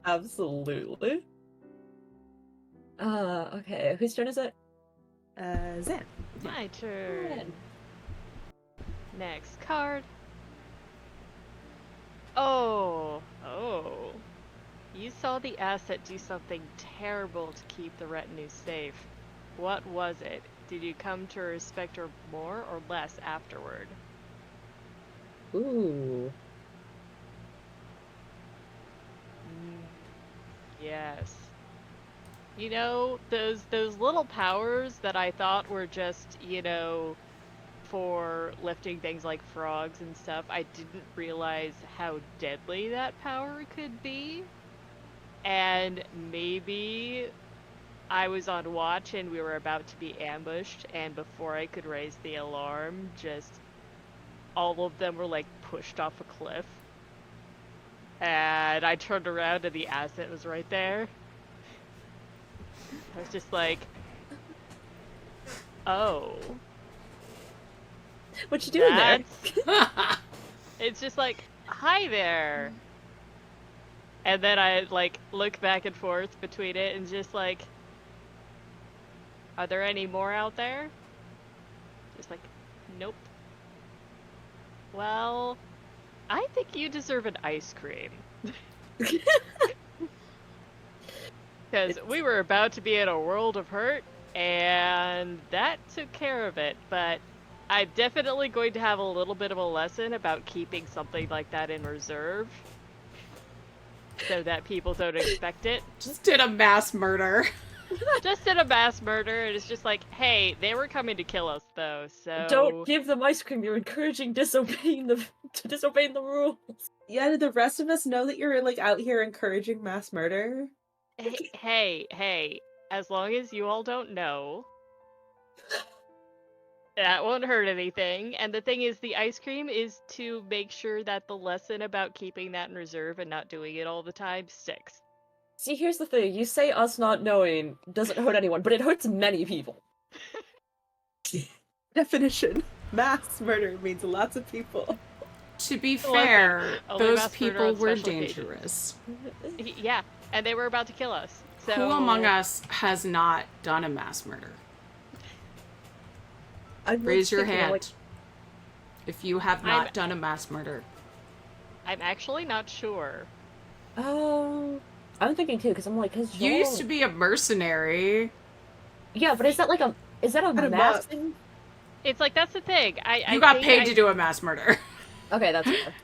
Speaker 3: Absolutely. Okay, whose turn is it?
Speaker 1: Zan.
Speaker 4: My turn. Next card. Oh. You saw the asset do something terrible to keep the retinue safe. What was it? Did you come to respect her more or less afterward?
Speaker 3: Ooh.
Speaker 4: Yes. You know, those little powers that I thought were just, for lifting things like frogs and stuff, I didn't realize how deadly that power could be. And maybe I was on watch and we were about to be ambushed, and before I could raise the alarm, just all of them were like pushed off a cliff. And I turned around and the asset was right there. I was just like, oh.
Speaker 3: What you doing there?
Speaker 4: It's just like, hi there. And then I like look back and forth between it and just like, are there any more out there? Just like, nope. Well, I think you deserve an ice cream. Because we were about to be in a world of hurt, and that took care of it. But I'm definitely going to have a little bit of a lesson about keeping something like that in reserve, so that people don't expect it.
Speaker 2: Just did a mass murder.
Speaker 4: Just did a mass murder, and it's just like, hey, they were coming to kill us, though, so...
Speaker 3: Don't give them ice cream, you're encouraging disobeying the rules.
Speaker 1: Yeah, did the rest of us know that you're like out here encouraging mass murder?
Speaker 4: Hey, as long as you all don't know, that won't hurt anything. And the thing is, the ice cream is to make sure that the lesson about keeping that in reserve and not doing it all the time sticks.
Speaker 3: See, here's the thing. You say us not knowing doesn't hurt anyone, but it hurts many people.
Speaker 1: Definition. Mass murder means lots of people.
Speaker 2: To be
Speaker 4: Listen,
Speaker 2: fair,
Speaker 4: only
Speaker 2: those
Speaker 4: mass murder
Speaker 2: people
Speaker 4: on
Speaker 2: were
Speaker 4: special occasions.
Speaker 2: dangerous.
Speaker 4: Yeah, and they were about to kill us. So
Speaker 2: Who among us has not done a mass murder? Raise your hand if you have not done a mass murder.
Speaker 3: I'm
Speaker 4: actually not sure.
Speaker 3: I'm thinking too, because I'm like, cause
Speaker 2: You used to be a mercenary.
Speaker 3: Yeah, but is that a mass thing?
Speaker 4: It's like, that's the thing.
Speaker 2: You got paid to do a mass murder.
Speaker 3: Okay, that's fair.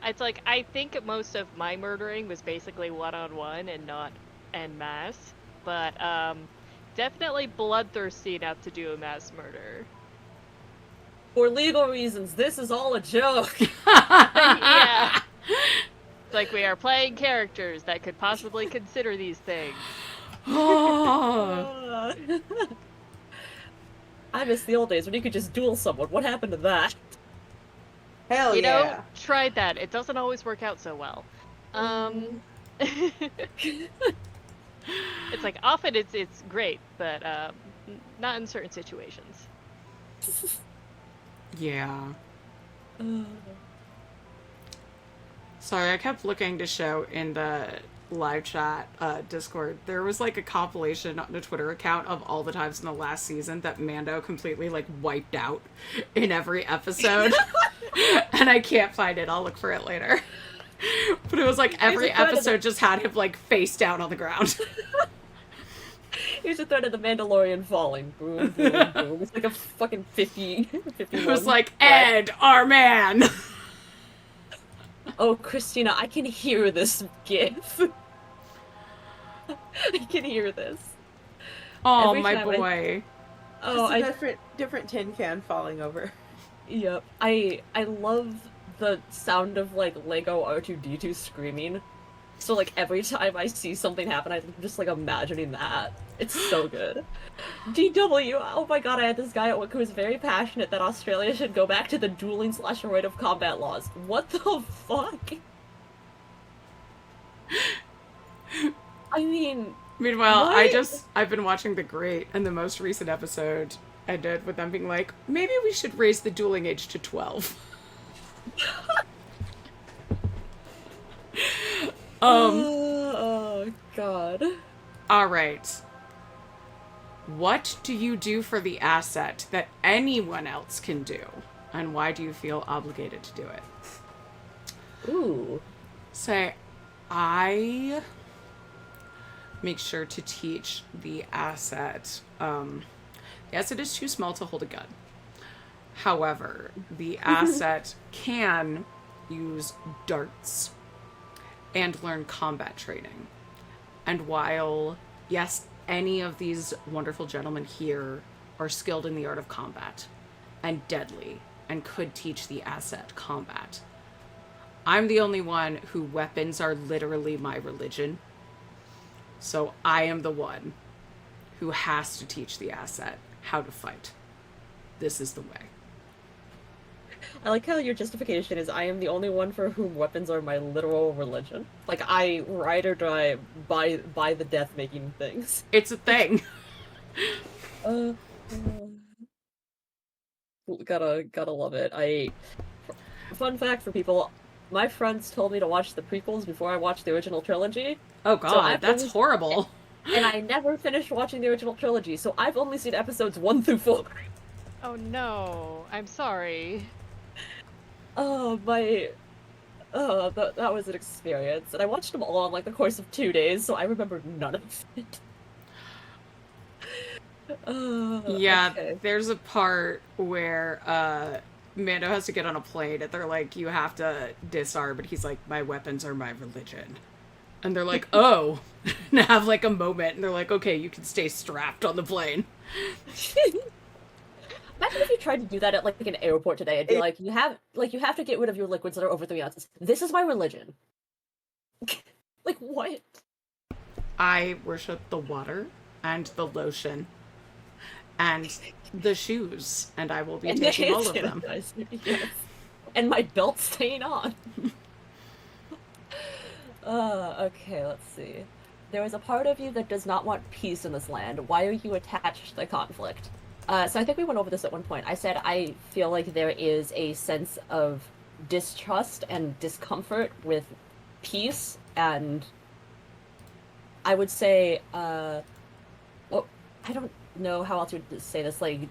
Speaker 4: It's like, I think most of my murdering was basically one-on-one and not en masse. But, definitely bloodthirsty enough to do a mass murder.
Speaker 3: For legal reasons, this is all a joke.
Speaker 4: Yeah. It's like, we are playing characters that could possibly consider these things.
Speaker 3: I miss the old days when you could just duel someone. What happened to that?
Speaker 1: Hell
Speaker 4: you
Speaker 1: yeah.
Speaker 4: know, tried that. It doesn't always work out so well. It's like, often it's great, but not in certain situations.
Speaker 2: Yeah. Sorry, I kept looking to show in the live chat Discord. There was like a compilation on a Twitter account of all the times in the last season that Mando completely like wiped out in every episode. And I can't find it. I'll look for it later. But it was like every episode just had him like face down on the ground.
Speaker 3: Here's a thread of the Mandalorian falling. Boom, boom, boom. It's like a fucking 50.
Speaker 2: It was like, Ed, our man!
Speaker 3: Oh, Kristina, I can hear this gif. I can hear this.
Speaker 2: Oh, my boy.
Speaker 1: Just a different tin can falling over.
Speaker 3: Yep. I love the sound of, like, Lego R2-D2 screaming. So, like, every time I see something happen, I'm just, like, imagining that. It's so good. DW, oh my god, I had this guy at work who was very passionate that Australia should go back to the dueling / rite of combat laws. What the fuck? I mean...
Speaker 2: Meanwhile, I've been watching The Great, and the most recent episode ended with them being like, maybe we should raise the dueling age to 12.
Speaker 3: Oh, God.
Speaker 2: Alright. What do you do for the asset that anyone else can do? And why do you feel obligated to do it?
Speaker 3: Ooh.
Speaker 2: Say, I make sure to teach the asset. The asset is too small to hold a gun. However, the asset can use darts and learn combat training. And while, yes, any of these wonderful gentlemen here are skilled in the art of combat and deadly and could teach the asset combat, I'm the only one who weapons are literally my religion. So I am the one who has to teach the asset how to fight. This is the way.
Speaker 3: I like how your justification is I am the only one for whom weapons are my literal religion. Like, I ride or die by the death making things.
Speaker 2: It's a thing.
Speaker 3: Gotta love it. Fun fact for people, my friends told me to watch the prequels before I watched the original trilogy.
Speaker 2: Oh god, that's horrible.
Speaker 3: And I never finished watching the original trilogy, so I've only seen episodes 1 through 4.
Speaker 4: Oh no, I'm sorry.
Speaker 3: That was an experience. And I watched them all in like the course of 2 days, so I remember none of it.
Speaker 2: Yeah,
Speaker 3: okay.
Speaker 2: There's a part where Mando has to get on a plane and they're like, you have to disarm, but he's like, my weapons are my religion. And they're like, oh, and have like a moment, and they're like, okay, you can stay strapped on the plane.
Speaker 3: Imagine if you tried to do that at like an airport today. It'd be like, you have to get rid of your liquids that are over 3 ounces. This is my religion. Like, what?
Speaker 2: I worship the water and the lotion and the shoes, and I will be taking all of them.
Speaker 3: Yes. And my belt staying on. Okay, let's see. There is a part of you that does not want peace in this land. Why are you attached to the conflict? So I think we went over this at one point. I said I feel like there is a sense of distrust and discomfort with peace, and I would say, well, I don't know how else to say this. Like,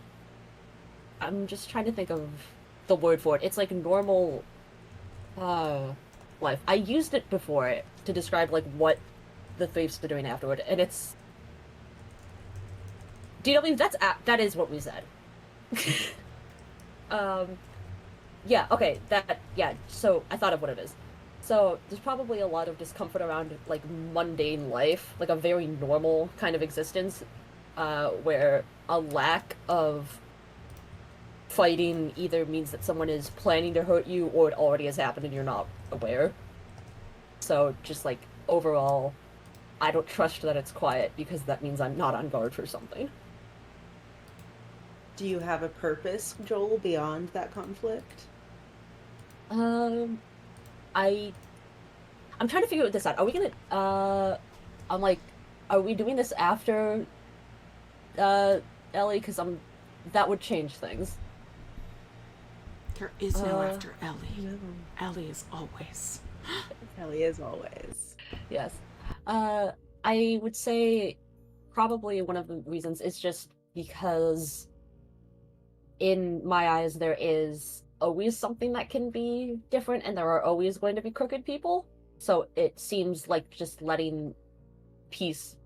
Speaker 3: I'm just trying to think of the word for it. It's like normal life. I used it before to describe like what the Thieves are doing afterward, and it's DW. That is what we said. Yeah. Okay. Yeah. So I thought of what it is. So there's probably a lot of discomfort around like mundane life, like a very normal kind of existence, where a lack of fighting either means that someone is planning to hurt you or it already has happened and you're not aware. So just like overall, I don't trust that it's quiet because that means I'm not on guard for something.
Speaker 1: Do you have a purpose, Joel, beyond that conflict?
Speaker 3: I'm trying to figure this out. Are we gonna, I'm like, are we doing this after, Ellie? Because that would change things.
Speaker 2: There is no after Ellie.
Speaker 1: No.
Speaker 2: Ellie is always.
Speaker 1: Ellie is always.
Speaker 3: Yes. I would say probably one of the reasons is just because in my eyes there is always something that can be different and there are always going to be crooked people. So it seems like just letting peace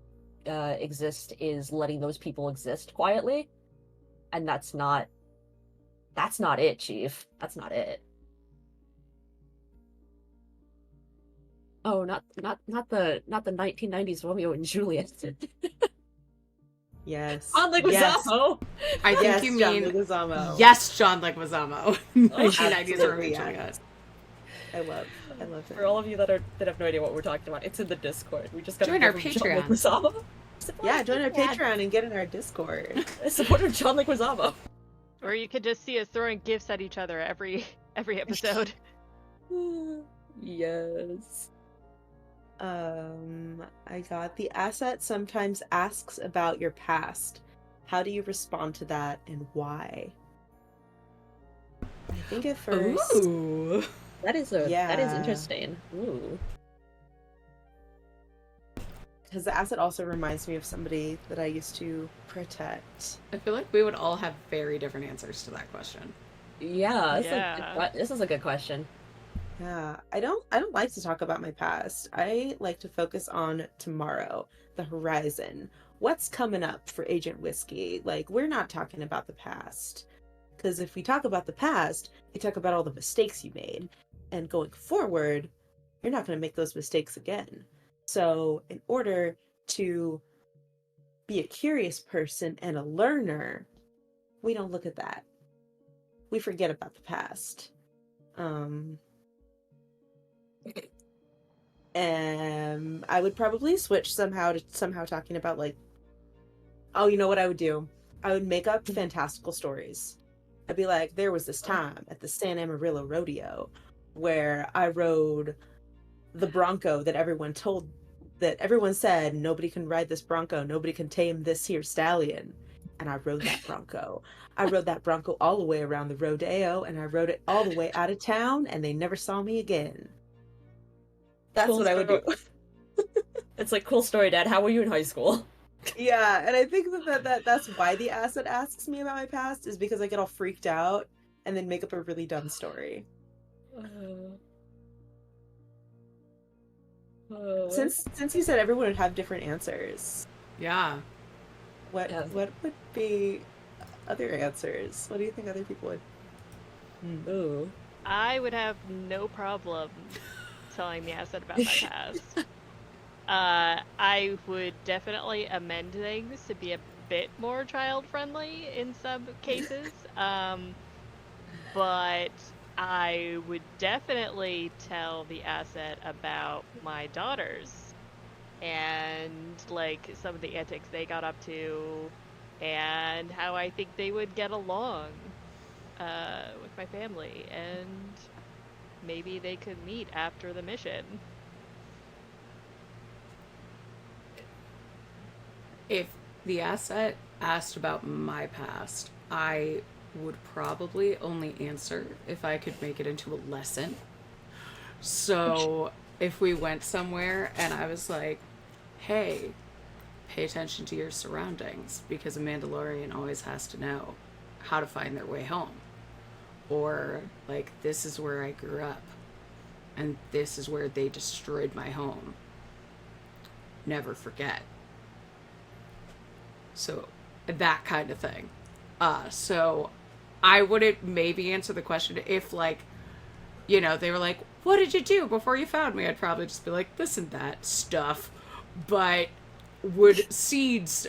Speaker 3: exist is letting those people exist quietly. And that's not it, Chief. That's not it. Oh, not the 1990s Romeo and Juliet.
Speaker 1: Yes.
Speaker 3: John Leguizamo.
Speaker 2: I think
Speaker 1: Yes,
Speaker 2: you
Speaker 1: John
Speaker 2: mean
Speaker 1: Leguizamo.
Speaker 2: yes, John Leguizamo. 1990s
Speaker 1: absolutely,
Speaker 2: originally.
Speaker 1: yeah. I love it.
Speaker 3: For all of you that have no idea what we're talking about, it's in the Discord. We just gotta
Speaker 2: Join our
Speaker 3: give him
Speaker 2: Patreon.
Speaker 3: John Leguizamo.
Speaker 1: Yeah, join our Patreon and get in our Discord.
Speaker 3: Support of John Leguizamo.
Speaker 4: Or you could just see us throwing gifts at each other every episode.
Speaker 3: Yes.
Speaker 1: I got the asset sometimes asks about your past. How do you respond to that and why? I think at first.
Speaker 2: Ooh.
Speaker 3: That is interesting. Ooh.
Speaker 1: Because the asset also reminds me of somebody that I used to protect.
Speaker 2: I feel like we would all have very different answers to that question.
Speaker 3: Yeah,
Speaker 4: Yeah.
Speaker 3: This is a good question.
Speaker 1: Yeah, I don't like to talk about my past. I like to focus on tomorrow, the horizon. What's coming up for Agent Whiskey? Like, we're not talking about the past. Because if we talk about the past, we talk about all the mistakes you made. And going forward, you're not going to make those mistakes again. So in order to be a curious person and a learner, we don't look at that. We forget about the past. I would probably switch somehow talking about like, oh, you know what I would do? I would make up fantastical stories. I'd be like, there was this time at the San Amarillo Rodeo where I rode the Bronco that everyone said nobody can ride this Bronco, nobody can tame this here stallion. And I rode that Bronco. I rode that Bronco all the way around the rodeo, and I rode it all the way out of town, and they never saw me again. That's
Speaker 3: Cool
Speaker 1: what I would do.
Speaker 3: It's like, cool story, Dad. How were you in high school?
Speaker 1: Yeah, and I think that's why the asset asks me about my past, is because I get all freaked out and then make up a really dumb story. Since you said everyone would have different answers,
Speaker 2: Yeah.
Speaker 1: what would be other answers? What do you think other people would?
Speaker 3: Ooh.
Speaker 4: I would have no problem telling the asset about my past. I would definitely amend things to be a bit more child-friendly in some cases. But I would definitely tell the asset about my daughters and like some of the antics they got up to and how I think they would get along with my family, and maybe they could meet after the mission.
Speaker 2: If the asset asked about my past, I would probably only answer if I could make it into a lesson. So if we went somewhere and I was like, hey, pay attention to your surroundings because a Mandalorian always has to know how to find their way home. Or, like, this is where I grew up and this is where they destroyed my home. Never forget. So, that kind of thing. So I wouldn't maybe answer the question if, like, they were like, what did you do before you found me? I'd probably just be like, this and that stuff. But would seeds,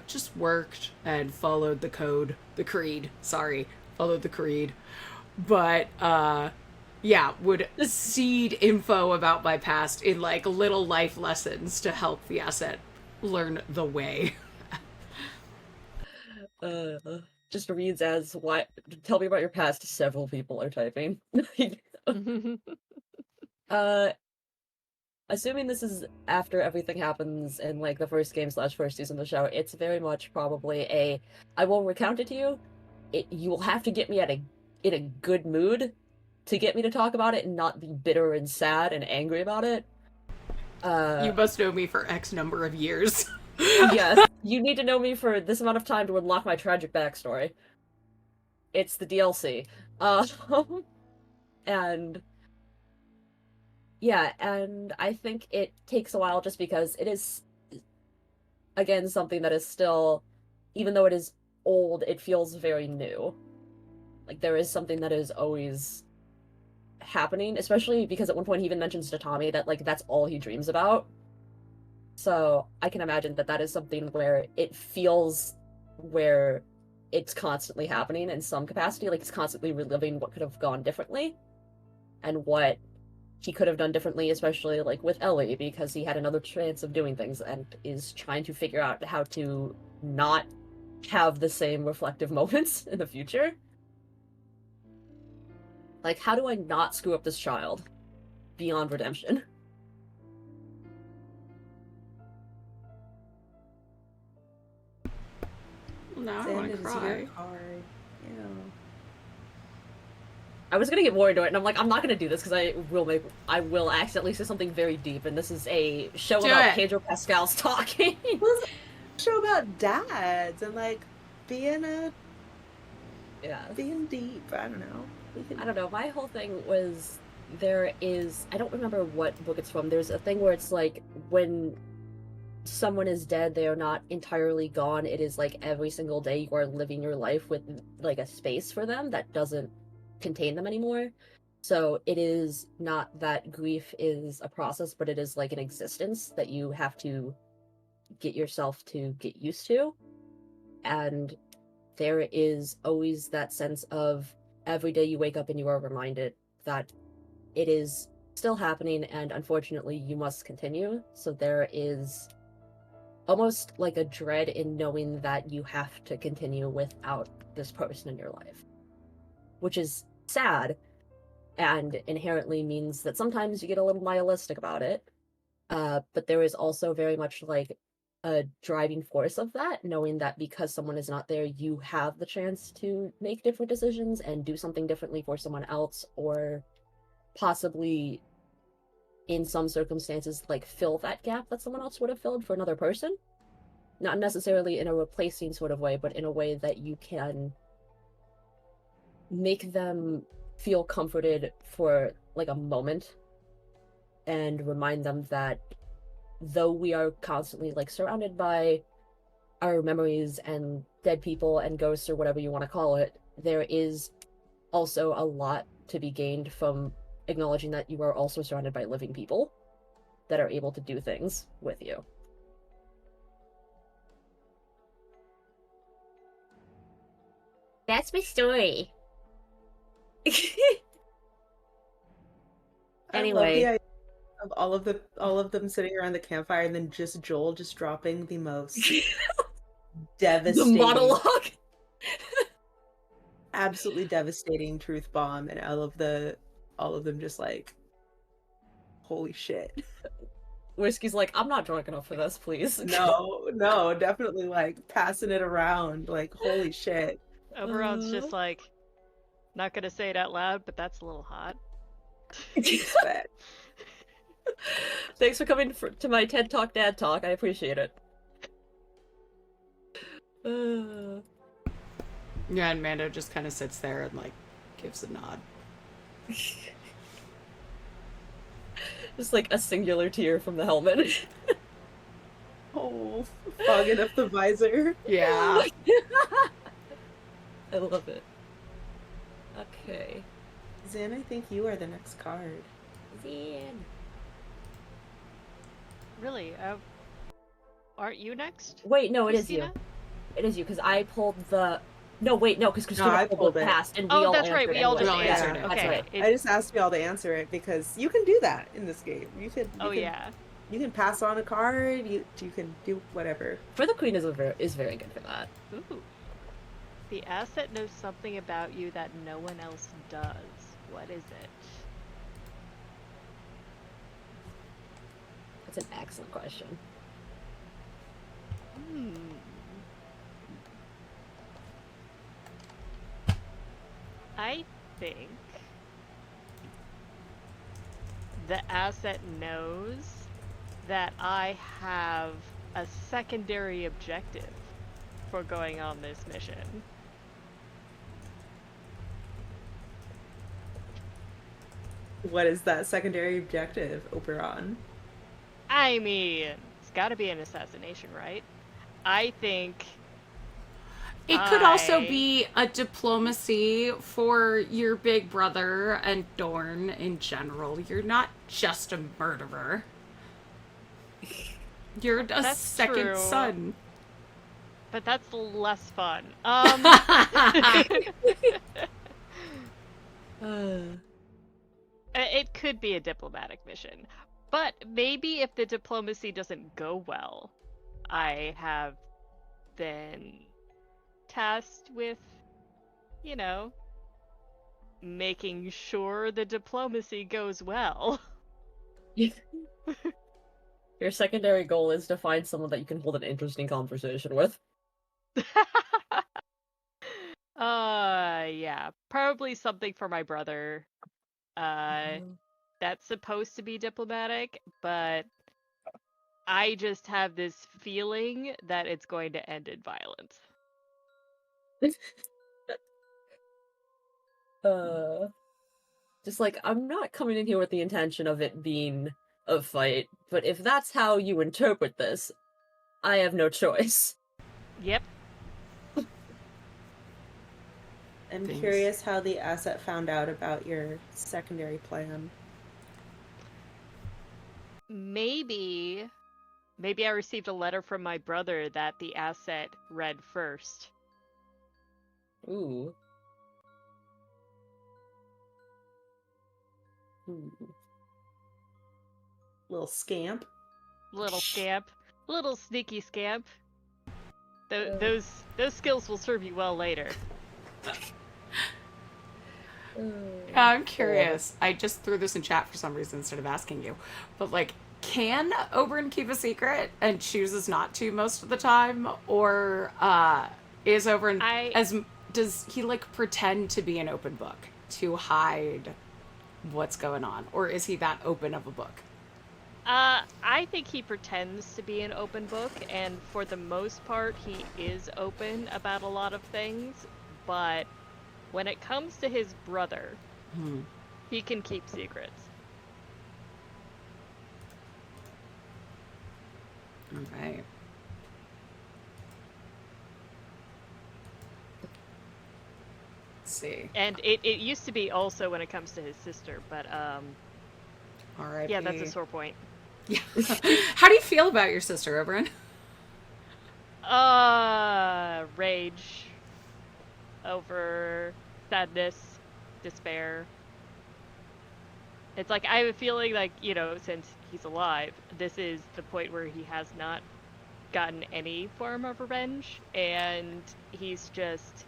Speaker 2: just worked and followed the code, the creed. Sorry, followed the creed. But, yeah, would seed info about my past in, like, little life lessons to help the asset learn the way.
Speaker 3: Just reads as, what? Tell me about your past. Several people are typing. Assuming this is after everything happens in, like, the first game / first season of the show, it's very much probably I will recount it to you. You will have to get me in a good mood to get me to talk about it and not be bitter and sad and angry about it.
Speaker 2: You must know me for X number of years.
Speaker 3: Yes, you need to know me for this amount of time to unlock my tragic backstory. It's the DLC. And yeah, and I think it takes a while just because it is, again, something that is still, even though it is old, it feels very new. Like, there is something that is always happening, especially because at one point he even mentions to Tommy that, like, that's all he dreams about. So I can imagine that is something where it feels where it's constantly happening in some capacity, like he's constantly reliving what could have gone differently and what he could have done differently, especially like with Ellie, because he had another chance of doing things and is trying to figure out how to not have the same reflective moments in the future. Like, how do I not screw up this child beyond redemption?
Speaker 2: No, I want to cry.
Speaker 3: I was gonna get more into it, and I'm like, I'm not gonna do this because I will accidentally say something very deep, and this is a show about Pedro Pascal's talking.
Speaker 1: Well, it's a show about dads and like being deep. I don't know.
Speaker 3: I don't know. My whole thing was I don't remember what book it's from. There's a thing where it's like when someone is dead, they are not entirely gone. It is like every single day you are living your life with like a space for them that doesn't contain them anymore. So it is not that grief is a process, but it is like an existence that you have to get yourself to get used to. And there is always that sense of every day you wake up and you are reminded that it is still happening and unfortunately you must continue. So there is almost like a dread in knowing that you have to continue without this person in your life, which is sad and inherently means that sometimes you get a little nihilistic about it. But there is also very much like a driving force of that, knowing that because someone is not there, you have the chance to make different decisions and do something differently for someone else, or possibly in some circumstances like fill that gap that someone else would have filled for another person. Not necessarily in a replacing sort of way, but in a way that you can make them feel comforted for like a moment and remind them that though we are constantly like surrounded by our memories and dead people and ghosts or whatever you want to call it, there is also a lot to be gained from acknowledging that you are also surrounded by living people that are able to do things with you. That's my story. Anyway,
Speaker 1: I love the idea of all of them sitting around the campfire and then just Joel just dropping the most devastating,
Speaker 3: the monologue,
Speaker 1: absolutely devastating truth bomb, and all of them just like, holy shit.
Speaker 3: Whiskey's like, I'm not drunk enough for this, please.
Speaker 1: No, definitely like passing it around. Like, holy shit.
Speaker 4: Oberon's just like, not gonna say it out loud, but that's a little hot.
Speaker 1: Respect.
Speaker 3: Thanks for coming to my TED Talk Dad Talk. I appreciate it.
Speaker 2: Yeah, and Mando just kind of sits there and like gives a nod.
Speaker 3: Just like a singular tear from the helmet.
Speaker 1: Oh, fogging up the visor.
Speaker 2: Yeah.
Speaker 3: I love it. Okay.
Speaker 1: Zan, I think you are the next card.
Speaker 3: Zan.
Speaker 4: Really? Aren't you next?
Speaker 3: Wait, no, it is you.
Speaker 4: Kristina?
Speaker 3: It is you, because I pulled the... No, wait, no, because Kristina
Speaker 1: I
Speaker 3: pulled
Speaker 1: pulled it.
Speaker 3: past, and we all
Speaker 4: Oh, that's right.
Speaker 3: answered
Speaker 4: We all just
Speaker 3: anyway.
Speaker 2: answered
Speaker 4: answered.
Speaker 2: it.
Speaker 4: Okay.
Speaker 3: That's right.
Speaker 1: I just asked y'all to answer it because you can do that in this game. You can.
Speaker 4: Yeah.
Speaker 1: You can pass on a card. You can do whatever.
Speaker 3: For the Queen is very good for that.
Speaker 4: Ooh. The asset knows something about you that no one else does. What is it?
Speaker 3: That's an excellent question.
Speaker 4: I think the asset knows that I have a secondary objective for going on this mission.
Speaker 1: What is that secondary objective, Oberon?
Speaker 4: I mean, it's gotta be an assassination, right? I think
Speaker 2: It could also be a diplomacy for your big brother and Dorn in general. You're not just a murderer. You're a
Speaker 4: That's
Speaker 2: second
Speaker 4: true.
Speaker 2: son.
Speaker 4: But that's less fun. It could be a diplomatic mission. But maybe if the diplomacy doesn't go well, I have been tasked with, you know, making sure the diplomacy goes well.
Speaker 3: Your secondary goal is to find someone that you can hold an interesting conversation with.
Speaker 4: Yeah. Probably something for my brother. That's supposed to be diplomatic, but I just have this feeling that it's going to end in violence.
Speaker 3: Just like, I'm not coming in here with the intention of it being a fight, but if that's how you interpret this, I have no choice.
Speaker 4: Yep.
Speaker 1: I'm curious how the asset found out about your secondary plan.
Speaker 4: Maybe I received a letter from my brother that the asset read first.
Speaker 3: Ooh.
Speaker 1: Little scamp.
Speaker 4: Little scamp. Little sneaky scamp. Those skills will serve you well later.
Speaker 2: I'm curious. I just threw this in chat for some reason instead of asking you. But, like, can Oberyn keep a secret and chooses not to most of the time? Or is Oberyn... Does he, like, pretend to be an open book to hide what's going on? Or is he that open of a book?
Speaker 4: I think he pretends to be an open book, and for the most part, he is open about a lot of things, but when it comes to his brother, he can keep secrets.
Speaker 2: Okay. Let's see.
Speaker 4: And it used to be also when it comes to his sister, but
Speaker 2: Alright.
Speaker 4: yeah, that's a sore point.
Speaker 2: Yeah. How do you feel about your sister, Oberyn?
Speaker 4: Rage over sadness, despair. It's like I have a feeling like, you know, since he's alive, this is the point where he has not gotten any form of revenge, and he's just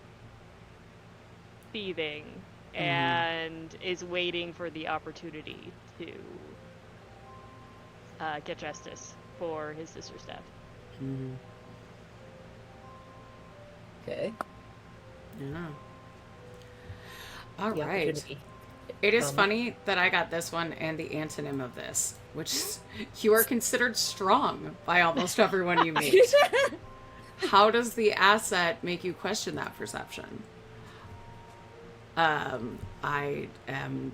Speaker 4: seething and is waiting for the opportunity to get justice for his sister's death.
Speaker 2: Mm-hmm.
Speaker 3: Okay.
Speaker 2: Yeah. All
Speaker 3: The
Speaker 2: right.
Speaker 3: opportunity.
Speaker 2: It is funny that I got this one and the antonym of this, which is you are considered strong by almost everyone you meet. How does the asset make you question that perception? I am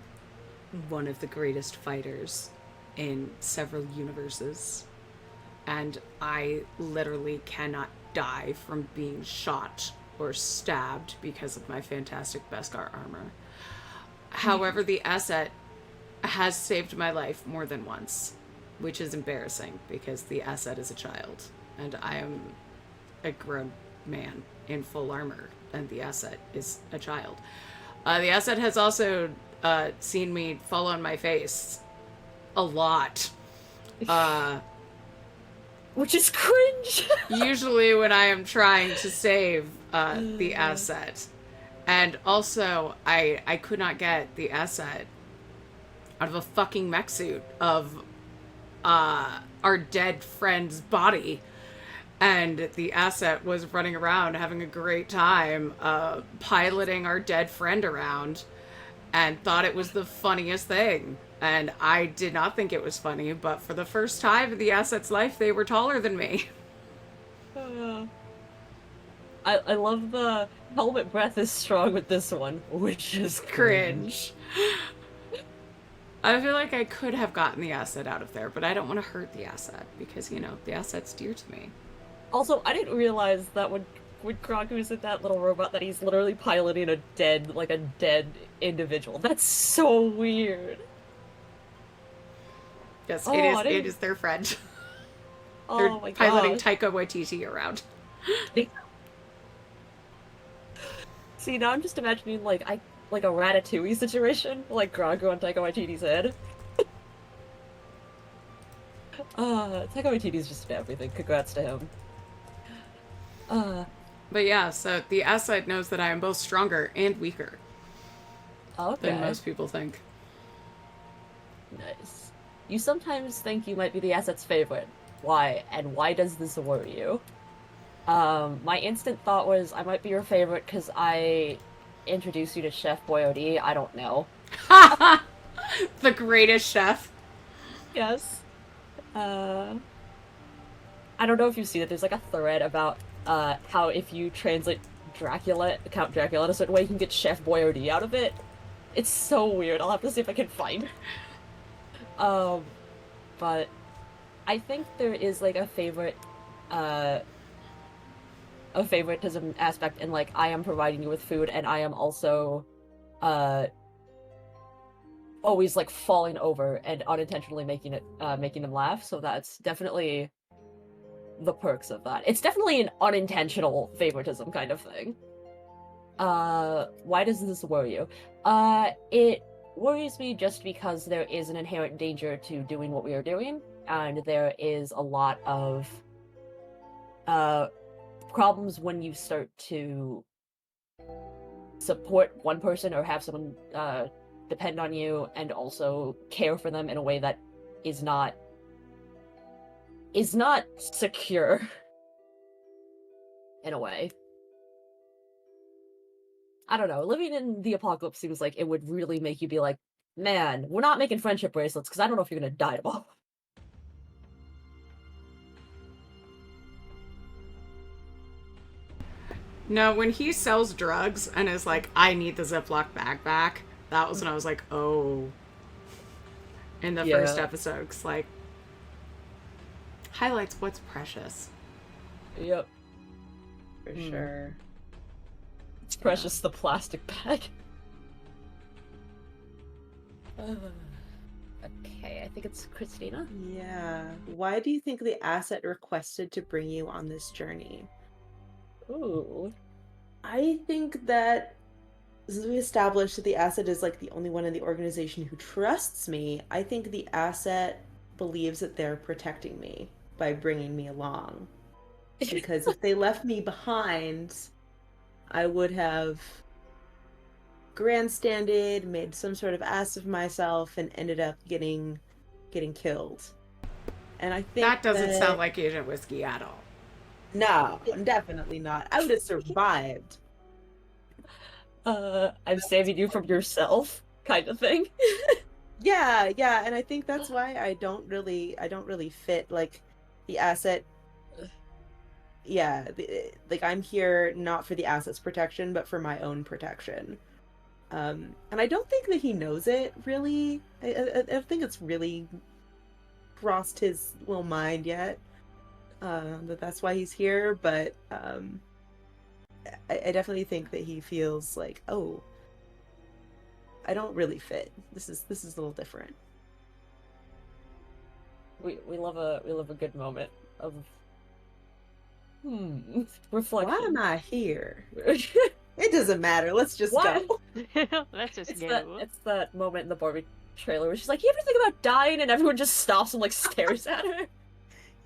Speaker 2: one of the greatest fighters in several universes, and I literally cannot die from being shot or stabbed because of my fantastic Beskar armor. However, the asset has saved my life more than once, which is embarrassing because the asset is a child, and I am a grown man in full armor, and the asset is a child. The asset has also seen me fall on my face a lot.
Speaker 3: Which is cringe.
Speaker 2: Usually when I am trying to save the asset. And also, I could not get the asset out of a fucking mech suit of our dead friend's body. And the asset was running around having a great time piloting our dead friend around and thought it was the funniest thing. And I did not think it was funny, but for the first time in the asset's life, they were taller than me.
Speaker 3: I love the helmet breath is strong with this one, which is
Speaker 2: Cringe. I feel like I could have gotten the asset out of there, but I don't want to hurt the asset because, you know, the asset's dear to me.
Speaker 3: Also, I didn't realize that when Grogu's in that little robot that he's literally piloting a dead individual. That's so weird.
Speaker 2: Yes,
Speaker 3: Oh,
Speaker 2: it is their friend.
Speaker 3: Oh
Speaker 2: They're
Speaker 3: my
Speaker 2: piloting
Speaker 3: god.
Speaker 2: Taika Waititi around.
Speaker 3: See, now I'm just imagining like a Ratatouille situation, like Grogu on Taika Waititi's head. Taika Waititi's just everything. Congrats to him.
Speaker 2: But yeah, so the asset knows that I am both stronger and weaker
Speaker 3: Okay.
Speaker 2: than most people think.
Speaker 3: Nice. You sometimes think you might be the asset's favorite. Why? And why does this worry you? My instant thought was I might be your favorite because I introduced you to Chef Boyardee. I don't know.
Speaker 2: The greatest chef.
Speaker 3: Yes. I don't know if you've seen it. There's like a thread about how if you translate Count Dracula in a certain way, you can get Chef Boyardee out of it. It's so weird. I'll have to see if I can find. But I think there is like a favoritism aspect in like I am providing you with food and I am also always like falling over and unintentionally making them laugh. So that's definitely the perks of that. It's definitely an unintentional favoritism kind of thing. Why does this worry you? It worries me just because there is an inherent danger to doing what we are doing, and there is a lot of problems when you start to support one person or have someone depend on you and also care for them in a way that is not secure in a way. I don't know. Living in the apocalypse seems like it would really make you be like, man, we're not making friendship bracelets because I don't know if you're gonna die tomorrow.
Speaker 2: No, when he sells drugs and is like, I need the Ziploc bag back, that was when I was like, oh. In the first episode, because like, highlights what's precious.
Speaker 3: Yep.
Speaker 1: For sure.
Speaker 3: It's precious, the plastic bag. Okay, I think it's Kristina.
Speaker 1: Yeah. Why do you think the asset requested to bring you on this journey?
Speaker 3: Ooh.
Speaker 1: I think that since we established that the asset is like the only one in the organization who trusts me, I think the asset believes that they're protecting me by bringing me along. Because if they left me behind, I would have grandstanded, made some sort of ass of myself, and ended up getting killed. And I think
Speaker 2: That doesn't sound like Agent Whiskey at all.
Speaker 1: No, definitely not. I would have survived.
Speaker 3: I'm saving you from yourself, kind of thing.
Speaker 1: Yeah, and I think that's why I don't really fit like the asset. Yeah, like I'm here not for the asset's protection, but for my own protection. And I don't think that he knows it really. I think it's really crossed his little mind yet. That's why he's here, but I definitely think that he feels like, oh, I don't really fit. This is a little different.
Speaker 3: We love a good moment of reflection.
Speaker 1: Why am I here? It doesn't matter. Let's just go.
Speaker 4: Let's just
Speaker 3: It's
Speaker 4: go.
Speaker 3: it's that moment in the Barbie trailer where she's like, "You ever think about dying?" and everyone just stops and like stares at her.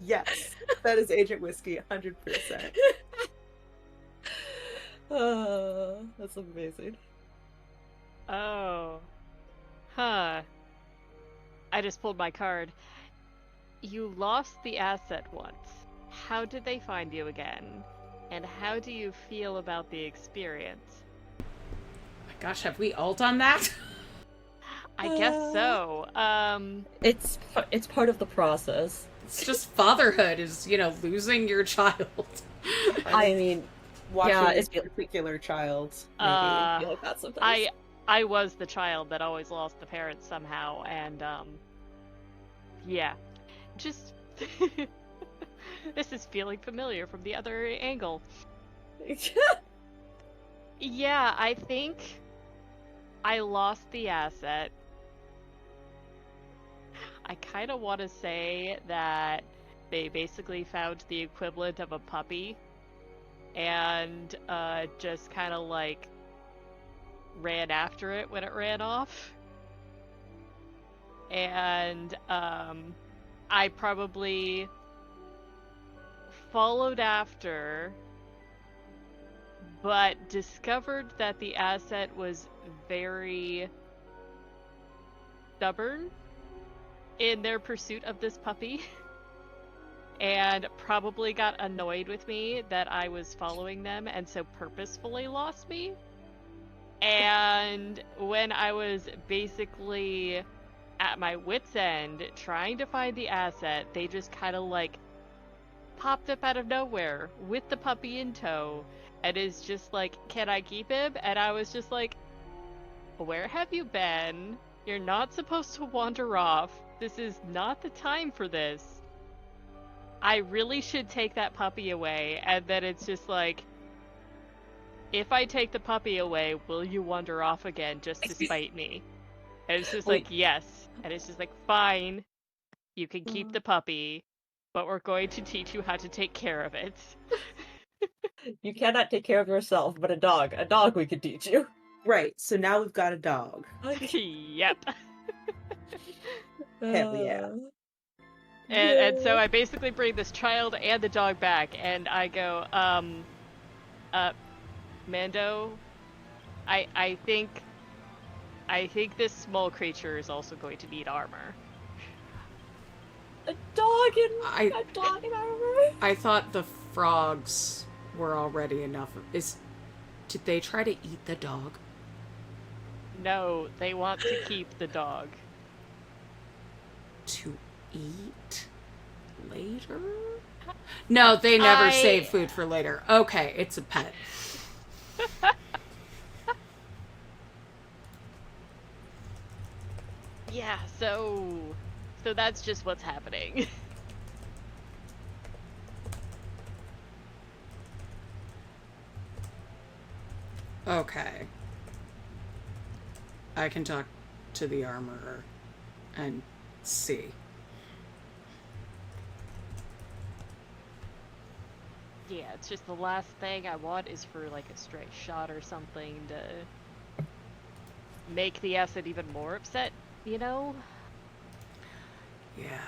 Speaker 1: Yes, that is Agent Whiskey, 100%.
Speaker 3: That's amazing.
Speaker 4: Oh. Huh. I just pulled my card. You lost the asset once. How did they find you again? And how do you feel about the experience?
Speaker 2: My gosh, have we all done that?
Speaker 4: I guess so.
Speaker 3: It's part of the process.
Speaker 2: It's just fatherhood is, losing your child.
Speaker 3: I mean,
Speaker 1: Watching
Speaker 3: yeah,
Speaker 1: this
Speaker 3: it's
Speaker 1: particular child. Maybe.
Speaker 3: I feel like that sometimes.
Speaker 4: I was the child that always lost the parents somehow, and yeah, just this is feeling familiar from the other angle. Yeah, I think I lost the asset. I kind of want to say that they basically found the equivalent of a puppy and just kind of like ran after it when it ran off. And I probably followed after, but discovered that the asset was very stubborn in their pursuit of this puppy. And probably got annoyed with me that I was following them, and so purposefully lost me. And when I was basically at my wit's end trying to find the asset, they just kind of like popped up out of nowhere with the puppy in tow and is just like, "Can I keep him?" And I was just like, "Where have you been? You're not supposed to wander off. This is not the time for this. I really should take that puppy away." And then it's just like, "If I take the puppy away, will you wander off again just to spite me?" And it's just like, "Yes." And it's just like, "Fine, you can keep the puppy, but we're going to teach you how to take care of it."
Speaker 3: You cannot take care of yourself, but a dog we could teach you.
Speaker 1: Right, so now we've got a dog.
Speaker 4: Yep.
Speaker 1: Hell yeah.
Speaker 4: And so I basically bring this child and the dog back, and I go, Mando, I think this small creature is also going to need armor.
Speaker 3: A dog in armor?
Speaker 2: I thought the frogs were already enough. Did they try to eat the dog?
Speaker 4: No, they want to keep the dog.
Speaker 2: To eat later? No, they never save food for later. Okay, it's a pet.
Speaker 4: Yeah, so that's just what's happening.
Speaker 2: Okay. I can talk to the armorer and see.
Speaker 4: Yeah, it's just the last thing I want is for like a stray shot or something to make the asset even more upset, you know?
Speaker 2: Yeah.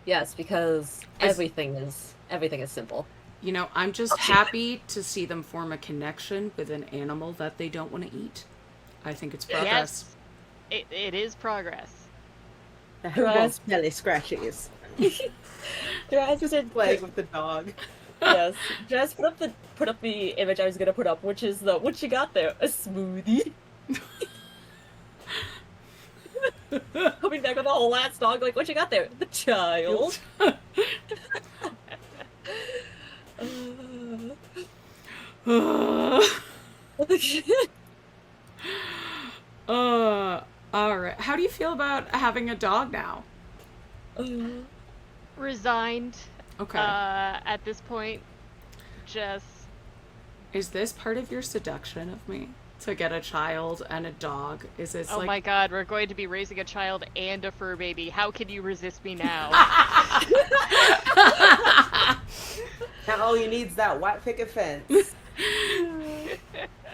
Speaker 3: Yes, because everything is simple.
Speaker 2: I'm just happy to see them form a connection with an animal that they don't want to eat. I think it's progress.
Speaker 4: Yes, it is progress.
Speaker 1: Who wants belly scratchies?
Speaker 3: Jess just
Speaker 1: Playing with the dog.
Speaker 3: yes. Jess, put up the image I was gonna put up, which is the what you got there? A smoothie. Coming back with a whole ass dog, like what you got there? The child.
Speaker 2: All right. How do you feel about having a dog now?
Speaker 4: Resigned.
Speaker 2: Okay.
Speaker 4: At this point, just
Speaker 2: Is this part of your seduction of me? To get a child and a dog? Is this
Speaker 4: oh
Speaker 2: like...
Speaker 4: my god, we're going to be raising a child and a fur baby. How can you resist me now?
Speaker 1: Now all you need is that white picket fence.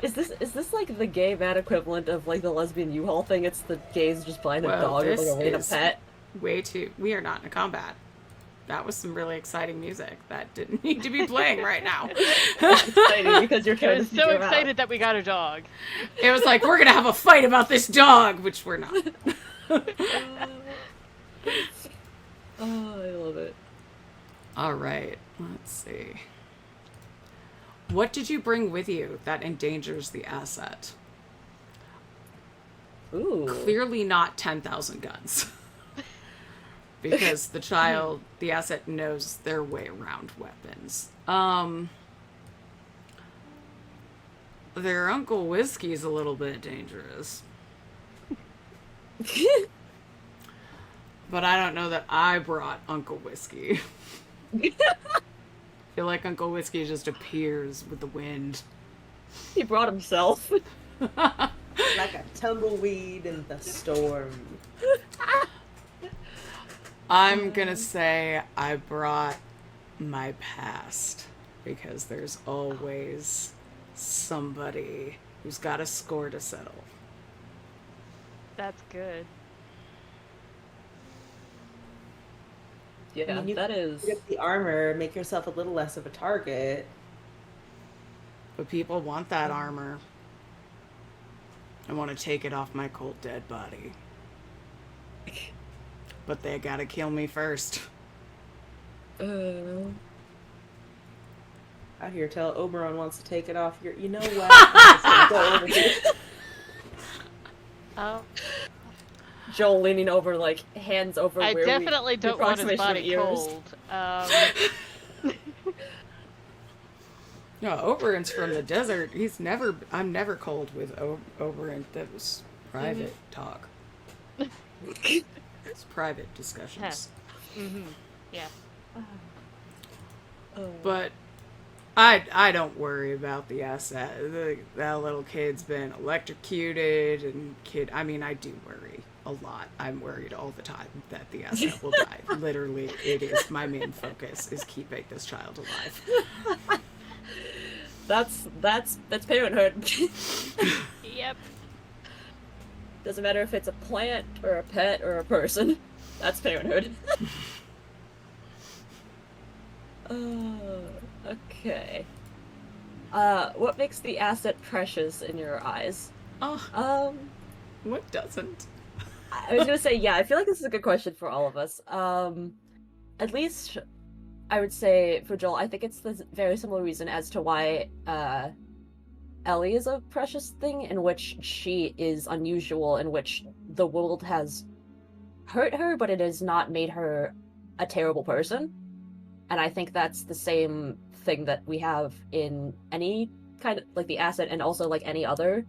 Speaker 3: Is this like the gay man equivalent of like the lesbian U-Haul thing? It's the gays just buying a dog with like a random pet.
Speaker 2: Way too... We are not in a combat. That was some really exciting music that didn't need to be playing right now.
Speaker 3: Excited because you're
Speaker 4: I
Speaker 3: trying
Speaker 4: was
Speaker 3: to
Speaker 4: so
Speaker 3: figure
Speaker 4: excited
Speaker 3: out.
Speaker 4: that we got a dog.
Speaker 2: It was like, we're gonna have a fight about this dog, which we're not.
Speaker 3: Oh, I love it.
Speaker 2: All right, let's see. What did you bring with you that endangers the asset?
Speaker 3: Ooh.
Speaker 2: Clearly not 10,000 guns. Because the asset knows their way around weapons. Their Uncle Whiskey's a little bit dangerous. But I don't know that I brought Uncle Whiskey. I feel like Uncle Whiskey just appears with the wind.
Speaker 3: He brought himself.
Speaker 1: Like a tumbleweed in the storm.
Speaker 2: I'm gonna say I brought my past, because there's always somebody who's got a score to settle.
Speaker 4: That's good.
Speaker 3: Yeah,
Speaker 1: I mean, you
Speaker 3: that is.
Speaker 1: Get the armor, make yourself a little less of a target.
Speaker 2: But people want that armor. I want to take it off my cold dead body. But they gotta kill me first.
Speaker 1: Out here, tell Oberyn wants to take it off your... You know what? I'm just gonna go over here.
Speaker 4: Oh,
Speaker 3: Joel leaning over, like, hands over
Speaker 4: I
Speaker 3: where
Speaker 4: definitely don't want his body cold.
Speaker 2: No, Oberyn's from the desert. I'm never cold with Oberyn. That was private talk. It's private discussions.
Speaker 4: Mm-hmm. Yeah.
Speaker 2: But I don't worry about the asset. That little kid's been electrocuted and I do worry a lot. I'm worried all the time that the asset will die. Literally, it is my main focus is keeping this child alive.
Speaker 3: That's parenthood.
Speaker 4: Yep.
Speaker 3: Doesn't matter if it's a plant or a pet or a person. That's parenthood. Okay. What makes the asset precious in your eyes?
Speaker 2: What doesn't?
Speaker 3: I was gonna say, yeah, I feel like this is a good question for all of us. At least I would say for Joel, I think it's the very similar reason as to why Ellie is a precious thing, in which she is unusual, in which the world has hurt her, but it has not made her a terrible person. And I think that's the same thing that we have in any kind of, like, the asset, and also, like, any other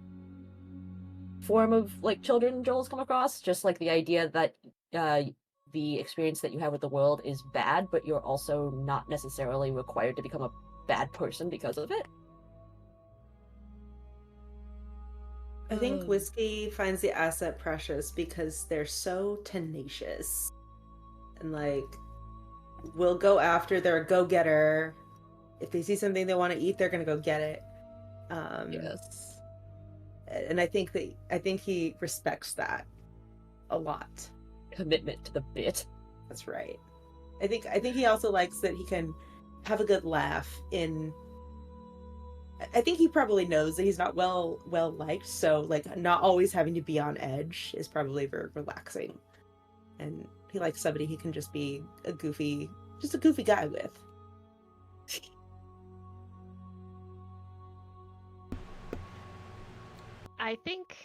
Speaker 3: form of, like, children Joel's come across. Just, like, the idea that the experience that you have with the world is bad, but you're also not necessarily required to become a bad person because of it.
Speaker 1: I think Whiskey finds the asset precious because they're so tenacious. And, like, will go after, they're a go-getter. If they see something they want to eat, they're going to go get it.
Speaker 3: Yes.
Speaker 1: And I think he respects that a lot.
Speaker 3: Commitment to the bit.
Speaker 1: That's right. I think he also likes that he can have a good laugh in... I think he probably knows that he's not well liked, so, like, not always having to be on edge is probably very relaxing. And He likes somebody he can just be a goofy guy with.
Speaker 4: I think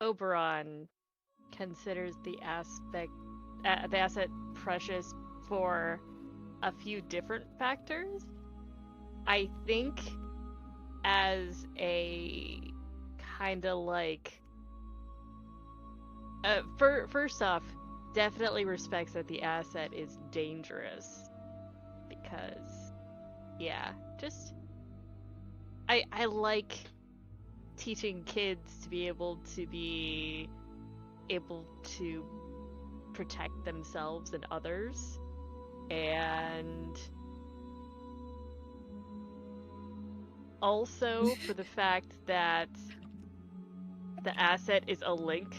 Speaker 4: Oberon considers the asset precious for a few different factors. I think as a kind of like first off, definitely respects that the asset is dangerous, because just I like teaching kids to be able to protect themselves and others, and also for the fact that the asset is a link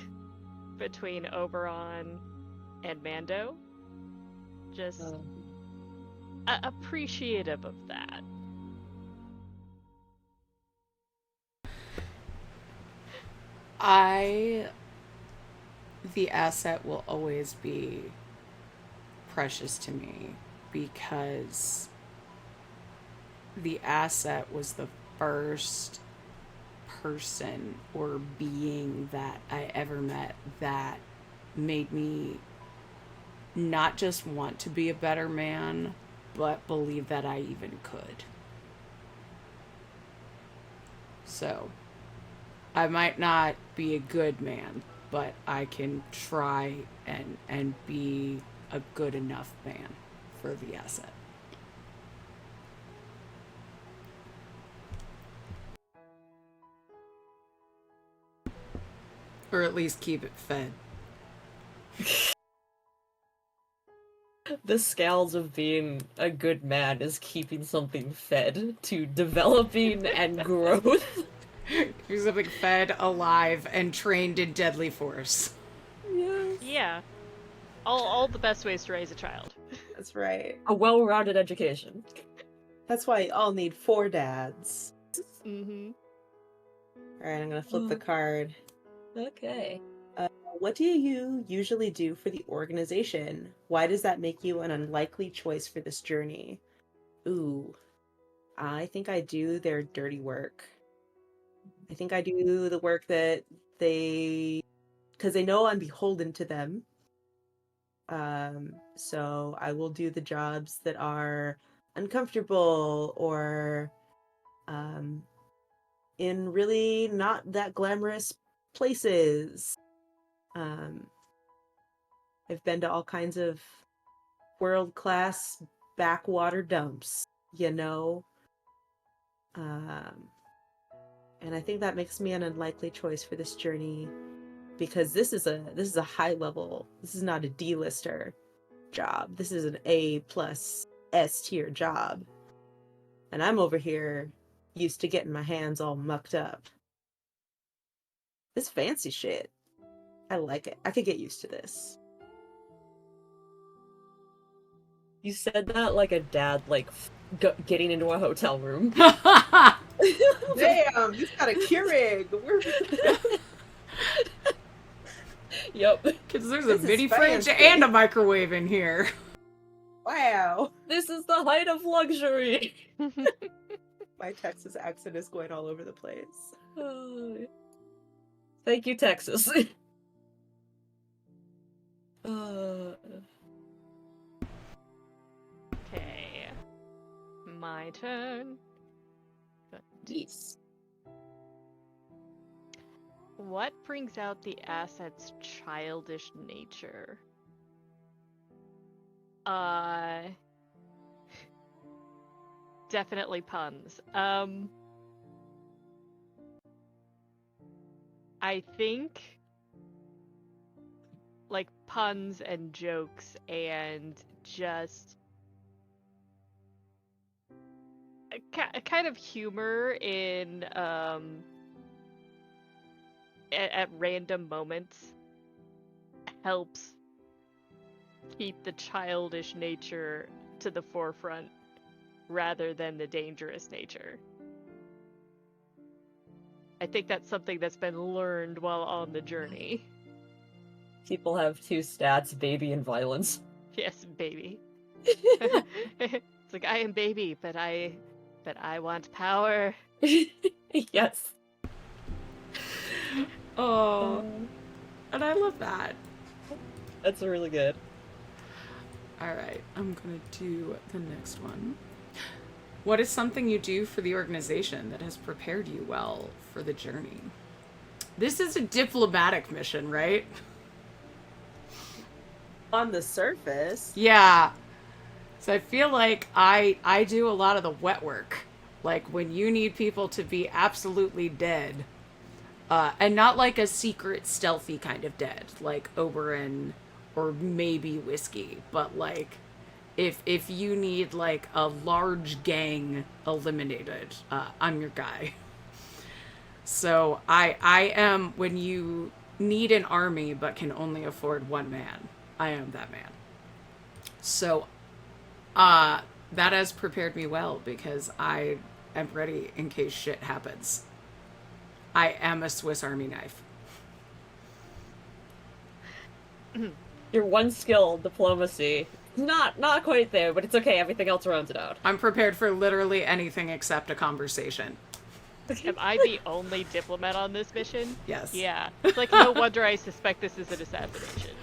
Speaker 4: between Oberon and Mando. Just appreciative of that.
Speaker 2: The asset will always be precious to me because the asset was the first person or being that I ever met that made me not just want to be a better man, but believe that I even could. So, I might not be a good man, but I can try and be a good enough man for the asset. Or at least keep it fed.
Speaker 3: The scales of being a good man is keeping something fed to developing and growth.
Speaker 2: Keep something fed, alive, and trained in deadly force.
Speaker 3: Yes.
Speaker 4: Yeah. All the best ways to raise a child.
Speaker 1: That's right.
Speaker 3: A well-rounded education.
Speaker 1: That's why you all need 4 dads.
Speaker 4: Mm-hmm.
Speaker 1: Alright, I'm gonna flip the card.
Speaker 3: Okay.
Speaker 1: What do you usually do for the organization? Why does that make you an unlikely choice for this journey? Ooh, I think I do their dirty work. I think I do the work that because they know I'm beholden to them. So I will do the jobs that are uncomfortable or in really not that glamorous places. I've been to all kinds of world-class backwater dumps, you know? And I think that makes me an unlikely choice for this journey, because this is a high level. This is not a D-lister job. This is an A plus S tier job. And I'm over here used to getting my hands all mucked up. This fancy shit. I like it. I could get used to this.
Speaker 3: You said that like a dad, like, getting into a hotel room.
Speaker 1: Damn, you've got a Keurig.
Speaker 3: Yep.
Speaker 2: Because there's a
Speaker 1: This is
Speaker 2: mini fridge
Speaker 1: fancy.
Speaker 2: and a microwave in here.
Speaker 1: Wow.
Speaker 3: This is the height of luxury.
Speaker 1: My Texas accent is going all over the place.
Speaker 3: Thank you, Texas.
Speaker 4: Okay. My turn.
Speaker 3: Yes.
Speaker 4: What brings out the asset's childish nature? Definitely puns. I think like puns and jokes and just a kind of humor in at random moments helps keep the childish nature to the forefront rather than the dangerous nature. I think that's something that's been learned while on the journey.
Speaker 3: People have two stats, baby and violence.
Speaker 4: Yes, baby. It's like I am baby, but I want power.
Speaker 3: Yes.
Speaker 2: Oh, and I love that.
Speaker 3: That's really good.
Speaker 2: All right, I'm gonna do the next one. What is something you do for the organization that has prepared you well for the journey? This is a diplomatic mission, right?
Speaker 1: On the surface.
Speaker 2: Yeah. So I feel like I do a lot of the wet work. Like when you need people to be absolutely dead. And not like a secret, stealthy kind of dead, like Oberyn or maybe Whiskey, but like if you need like a large gang eliminated, I'm your guy. So I am, when you need an army but can only afford one man, I am that man. So that has prepared me well because I am ready in case shit happens. I am a Swiss Army knife.
Speaker 3: Your one skill, diplomacy. Not quite there, but it's okay. Everything else rounds it out.
Speaker 2: I'm prepared for literally anything except a conversation.
Speaker 4: Am I the only diplomat on this mission?
Speaker 2: Yes.
Speaker 4: Yeah. It's like, no wonder I suspect this is an assassination.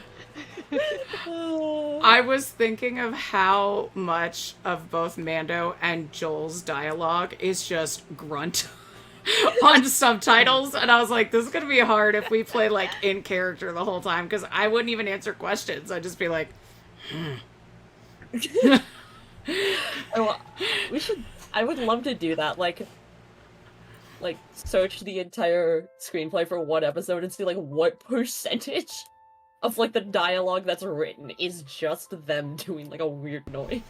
Speaker 2: I was thinking of how much of both Mando and Joel's dialogue is just grunt on subtitles, and I was like, this is gonna be hard if we play like in character the whole time, because I wouldn't even answer questions. I'd just be like,
Speaker 3: I would love to do that, like search the entire screenplay for one episode and see like what percentage of like the dialogue that's written is just them doing like a weird noise.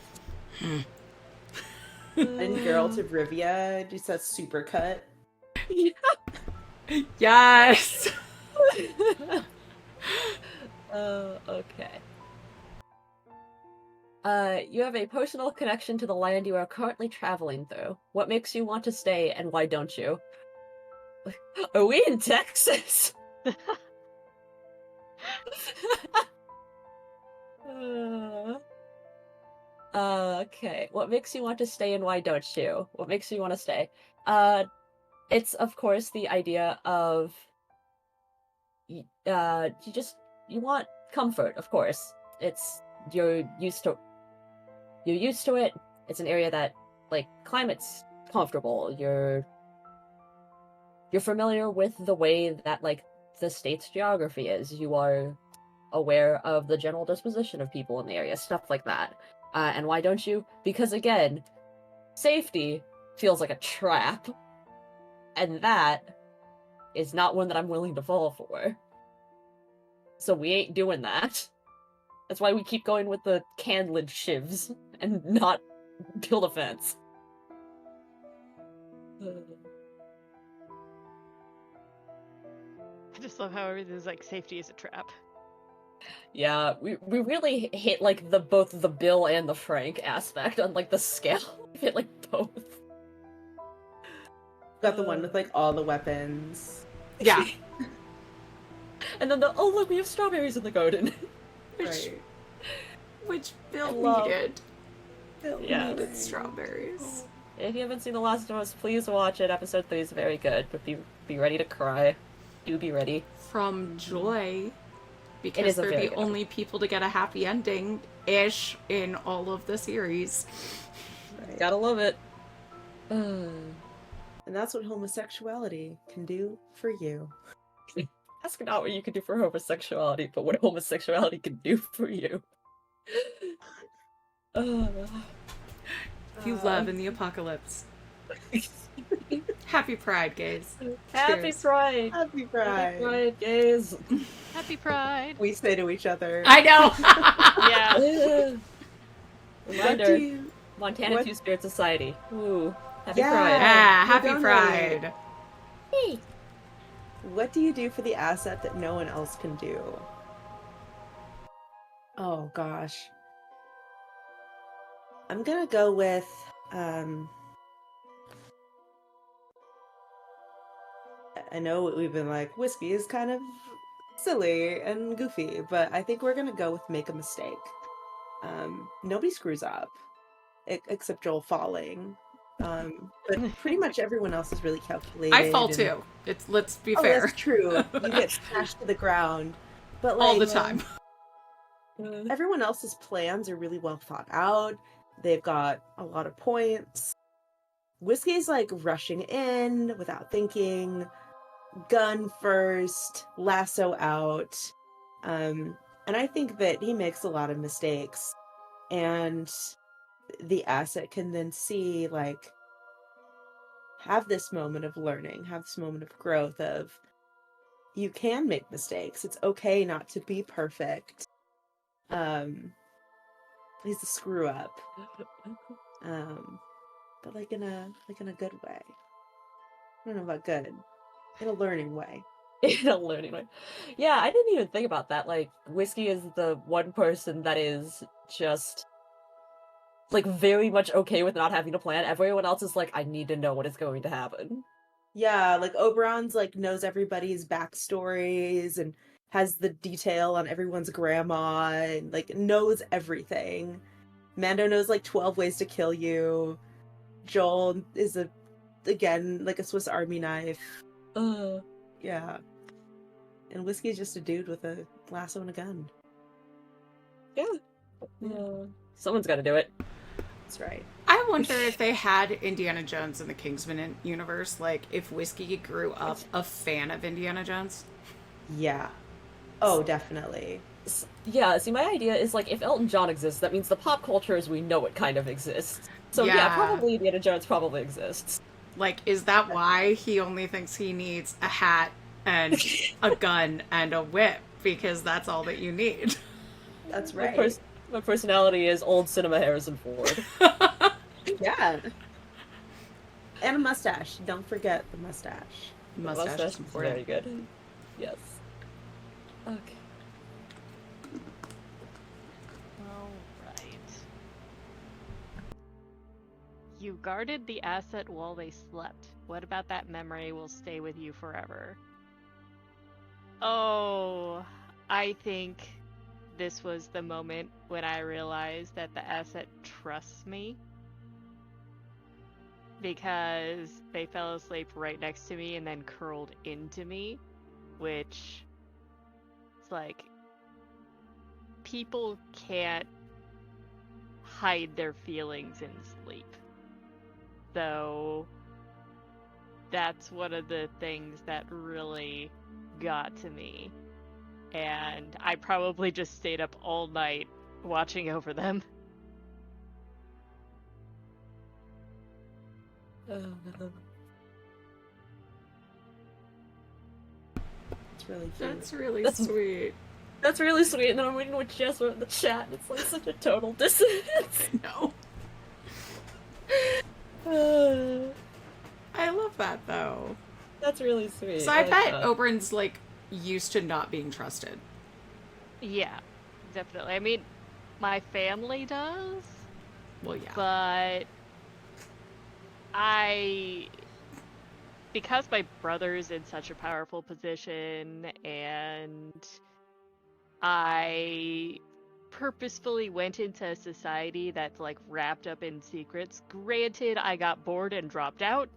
Speaker 1: And Girl to Rivia, just that super cut.
Speaker 3: Yeah.
Speaker 2: yes.
Speaker 3: Okay. You have a personal connection to the land you are currently traveling through. What makes you want to stay, and why don't you? Are we in Texas? Okay. What makes you want to stay, and why don't you? What makes you want to stay? It's of course the idea of you want comfort, of course. You're used to it. It's an area that like climate's comfortable. You're familiar with the way that like the state's geography is. You are aware of the general disposition of people in the area, stuff like that. And why don't you? Because again, safety feels like a trap. And that is not one that I'm willing to fall for. So we ain't doing that. That's why we keep going with the candled shivs and not build a fence.
Speaker 4: I just love how everything's like safety is a trap.
Speaker 3: Yeah, we really hit like both the Bill and the Frank aspect on like the scale. We hit like both.
Speaker 1: Got the one with like all the weapons.
Speaker 2: Yeah.
Speaker 3: And then oh look, we have strawberries in the garden.
Speaker 2: Which Bill
Speaker 3: love-
Speaker 2: needed.
Speaker 1: Bill
Speaker 2: Needed strawberries.
Speaker 3: If you haven't seen The Last of Us, please watch it. Episode 3 is very good, but be ready to cry. Do be ready.
Speaker 2: From Joy,
Speaker 3: It
Speaker 2: because
Speaker 3: is a
Speaker 2: they're
Speaker 3: very
Speaker 2: the
Speaker 3: good
Speaker 2: only people to get a happy ending-ish in all of the series.
Speaker 1: Right.
Speaker 3: Gotta love it.
Speaker 1: And that's what homosexuality can do for you.
Speaker 3: Ask not what you can do for homosexuality, but what homosexuality can do for you.
Speaker 2: You love in the apocalypse. Happy Pride, gays.
Speaker 3: Happy
Speaker 2: Cheers.
Speaker 3: Pride!
Speaker 1: Happy
Speaker 3: Happy
Speaker 1: Pride.
Speaker 3: Pride, gays!
Speaker 4: Happy Pride.
Speaker 1: We say to each other.
Speaker 2: I know.
Speaker 4: Yeah.
Speaker 3: Reminder, Montana Two-Spirit Society. Ooh, happy
Speaker 1: Yeah.
Speaker 3: Pride.
Speaker 2: Ah,
Speaker 1: We're
Speaker 2: happy
Speaker 1: done
Speaker 2: Pride.
Speaker 1: What do you do for the asset that no one else can do? Oh gosh. I'm gonna go with I know we've been like whiskey is kind of silly and goofy, but I think we're gonna go with make a mistake. Nobody screws up, except Joel falling. But pretty much everyone else is really calculated.
Speaker 2: I fall
Speaker 1: and-
Speaker 2: too. Let's be
Speaker 1: Oh,
Speaker 2: fair.
Speaker 1: that's true. You get smashed to the ground. But
Speaker 2: All the
Speaker 1: like
Speaker 2: time.
Speaker 1: everyone else's plans are really well thought out. They've got a lot of points. Whiskey's like rushing in without thinking, gun first, lasso out. And I think that he makes a lot of mistakes. And the asset can then see, like, have this moment of learning, have this moment of growth of you can make mistakes. It's okay not to be perfect. He's a screw up. But like in a good way. I don't know about good. In a learning way.
Speaker 3: In a learning way. Yeah, I didn't even think about that. Like, Whiskey is the one person that is just like very much okay with not having a plan. Everyone else is like, I need to know what is going to happen.
Speaker 1: Yeah, like Oberon's like knows everybody's backstories and has the detail on everyone's grandma and like knows everything. Mando knows like 12 ways to kill you. Joel is again like a Swiss Army knife. Yeah. And Whiskey's just a dude with a lasso and a gun.
Speaker 3: Yeah. Someone's got to do it.
Speaker 1: That's right.
Speaker 2: I wonder if they had Indiana Jones in the Kingsman universe, like if Whiskey grew up a fan of Indiana Jones.
Speaker 1: Yeah. Oh, definitely.
Speaker 3: Yeah, see, my idea is like if Elton John exists, that means the pop culture as we know it kind of exists. So yeah, probably Indiana Jones probably exists.
Speaker 2: Like, is that why he only thinks he needs a hat and a gun and a whip? Because that's all that you need.
Speaker 1: That's right.
Speaker 3: My personality is old cinema Harrison Ford.
Speaker 1: Yeah. And a mustache. Don't forget the mustache.
Speaker 2: Mustache is important.
Speaker 3: Very good. Yes. Okay.
Speaker 4: Alright. You guarded the asset while they slept. What about that memory will stay with you forever? Oh, I think this was the moment when I realized that the asset trusts me. Because they fell asleep right next to me and then curled into me, which it's like people can't hide their feelings in sleep. So that's one of the things that really got to me. And I probably just stayed up all night watching over them.
Speaker 1: It's really cute.
Speaker 2: That's really
Speaker 3: That's-
Speaker 2: sweet.
Speaker 3: That's really sweet, and then I'm reading what Jess wrote in the chat, and it's like such a total dissonance.
Speaker 2: No. I love that, though.
Speaker 3: That's really sweet.
Speaker 2: So I
Speaker 3: like
Speaker 2: bet
Speaker 3: that.
Speaker 2: Oberyn's, like, used to not being trusted.
Speaker 4: Yeah, definitely. I mean, my family does,
Speaker 2: Well, yeah.
Speaker 4: but because my brother's in such a powerful position and I purposefully went into a society that's like wrapped up in secrets. Granted, I got bored and dropped out,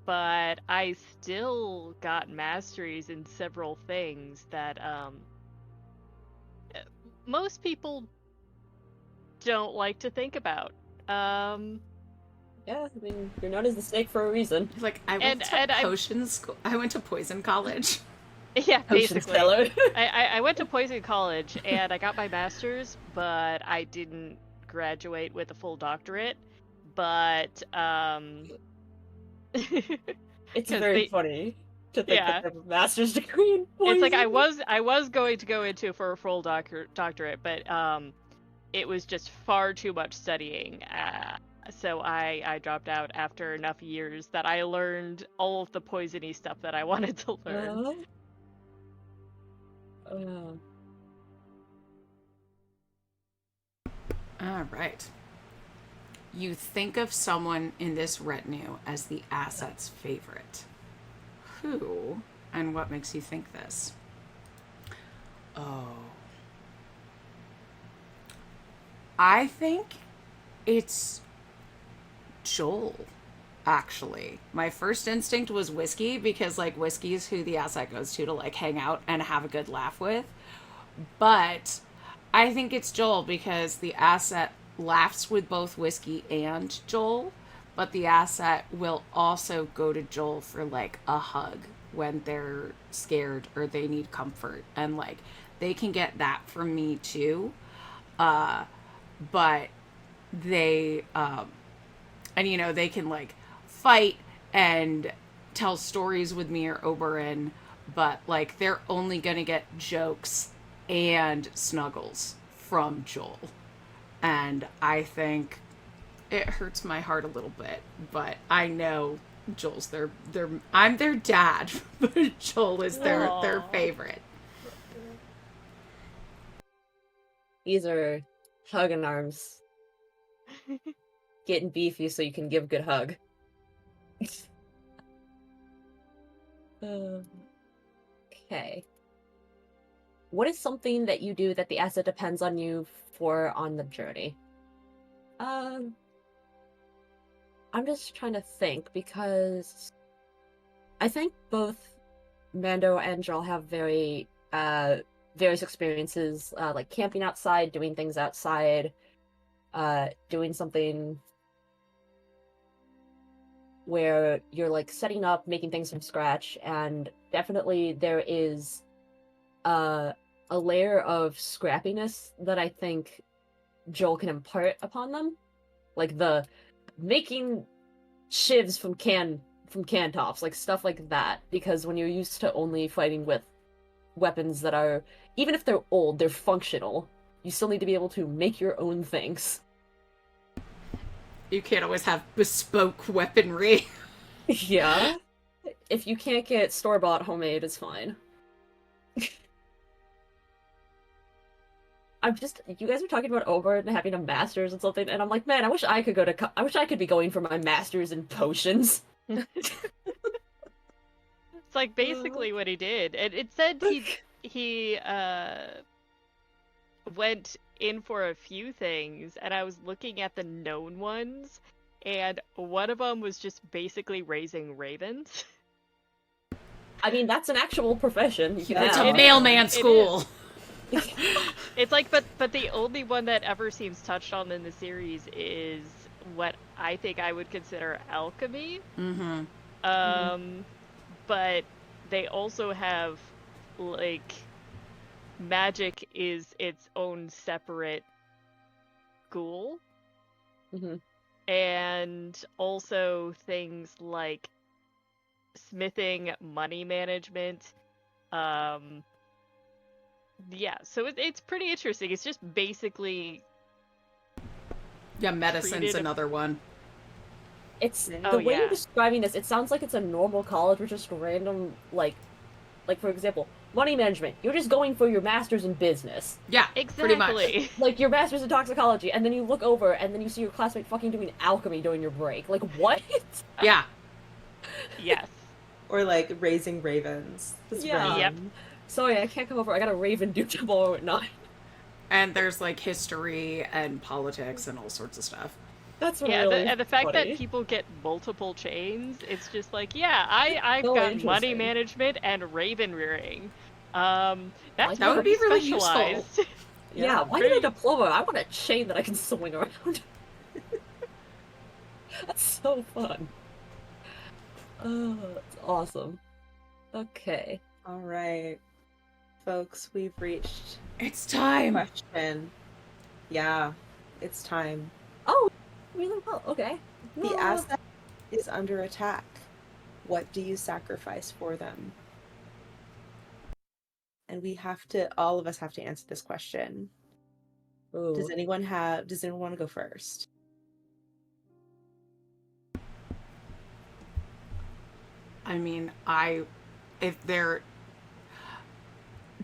Speaker 4: but I still got masteries in several things that most people don't like to think about.
Speaker 3: Yeah, I mean, you're known as the snake for a reason.
Speaker 2: Like, I went to potion school. I went to poison college.
Speaker 4: Yeah,
Speaker 3: Potions
Speaker 4: basically.
Speaker 3: fellow.
Speaker 4: I went to poison college and I got my master's, but I didn't graduate with a full doctorate. But
Speaker 3: It's
Speaker 4: 'cause
Speaker 3: very
Speaker 4: they-
Speaker 3: funny to think
Speaker 4: Yeah.
Speaker 3: that they have a master's degree in poison.
Speaker 4: it's like I was going to go into for a full doctorate, but it was just far too much studying. So I dropped out after enough years that I learned all of the poisony stuff that I wanted to learn.
Speaker 2: All right. You think of someone in this retinue as the asset's favorite. Who and what makes you think this? Oh. I think it's Joel, actually. My first instinct was whiskey because, like, whiskey is who the asset goes to like, hang out and have a good laugh with. But I think it's Joel because the asset laughs with both whiskey and Joel, but the asset will also go to Joel for, like, a hug when they're scared or they need comfort. And, like, they can get that from me too. But they, and you know, they can, like, fight and tell stories with me or Oberyn, but, like, they're only gonna get jokes and snuggles from Joel. And I think it hurts my heart a little bit, but I know Joel's their I'm their dad, but Joel is their favorite.
Speaker 3: These are hugging arms. Getting beefy so you can give a good hug. Okay. What is something that you do that the asset depends on you for on the journey? I'm just trying to think because I think both Mando and Joel have very various experiences, like camping outside, doing things outside, doing something where you're like setting up, making things from scratch, and definitely there is a layer of scrappiness that I think Joel can impart upon them, like the making shivs from can tops, like stuff like that. Because when you're used to only fighting with weapons that are, even if they're old, they're functional. You still need to be able to make your own things.
Speaker 2: You can't always have bespoke weaponry.
Speaker 3: Yeah. If you can't get store-bought homemade, it's fine. You guys were talking about Oberyn having a master's and something, and I'm like, man, I wish I could be going for my master's in potions.
Speaker 4: It's like basically what he did. And it said he went in for a few things, and I was looking at the known ones, and one of them was just basically raising ravens.
Speaker 3: I mean, that's an actual profession.
Speaker 2: It's a mailman school.
Speaker 4: It's like, but the only one that ever seems touched on in the series is what I think I would consider alchemy.
Speaker 2: Mm-hmm.
Speaker 4: But they also have, like, magic is its own separate school.
Speaker 3: Mm-hmm.
Speaker 4: And also things like smithing, money management. Yeah, so it's pretty interesting. It's just basically...
Speaker 2: Yeah, medicine's another one.
Speaker 3: It's the way you're describing this, it sounds like it's a normal college with just random, like for example, money management. You're just going for your master's in business.
Speaker 2: Yeah,
Speaker 4: exactly.
Speaker 2: Pretty much.
Speaker 3: Like your master's in toxicology, and then you look over and then you see your classmate fucking doing alchemy during your break. Like, what?
Speaker 2: Yeah.
Speaker 4: Yes.
Speaker 1: Or like raising ravens.
Speaker 3: Yeah.
Speaker 4: Yep.
Speaker 3: Sorry, I can't come over. I got a raven due tomorrow at 9.
Speaker 2: And there's, like, history and politics and all sorts of stuff.
Speaker 3: That's
Speaker 4: really and the fact
Speaker 3: funny.
Speaker 4: that people get multiple chains, it's just like, yeah, I've got money management and raven rearing. That
Speaker 2: would be really useful.
Speaker 3: Yeah, why need a diploma? I want a chain that I can swing around. That's so fun. Oh, that's awesome. Okay.
Speaker 1: All right, folks, we've reached.
Speaker 2: It's time.
Speaker 1: Question. Yeah, it's time.
Speaker 3: Oh, really well. Okay.
Speaker 1: The asset is under attack. What do you sacrifice for them? And all of us have to answer this question.
Speaker 3: Ooh.
Speaker 1: Does anyone want to go first?
Speaker 2: I mean,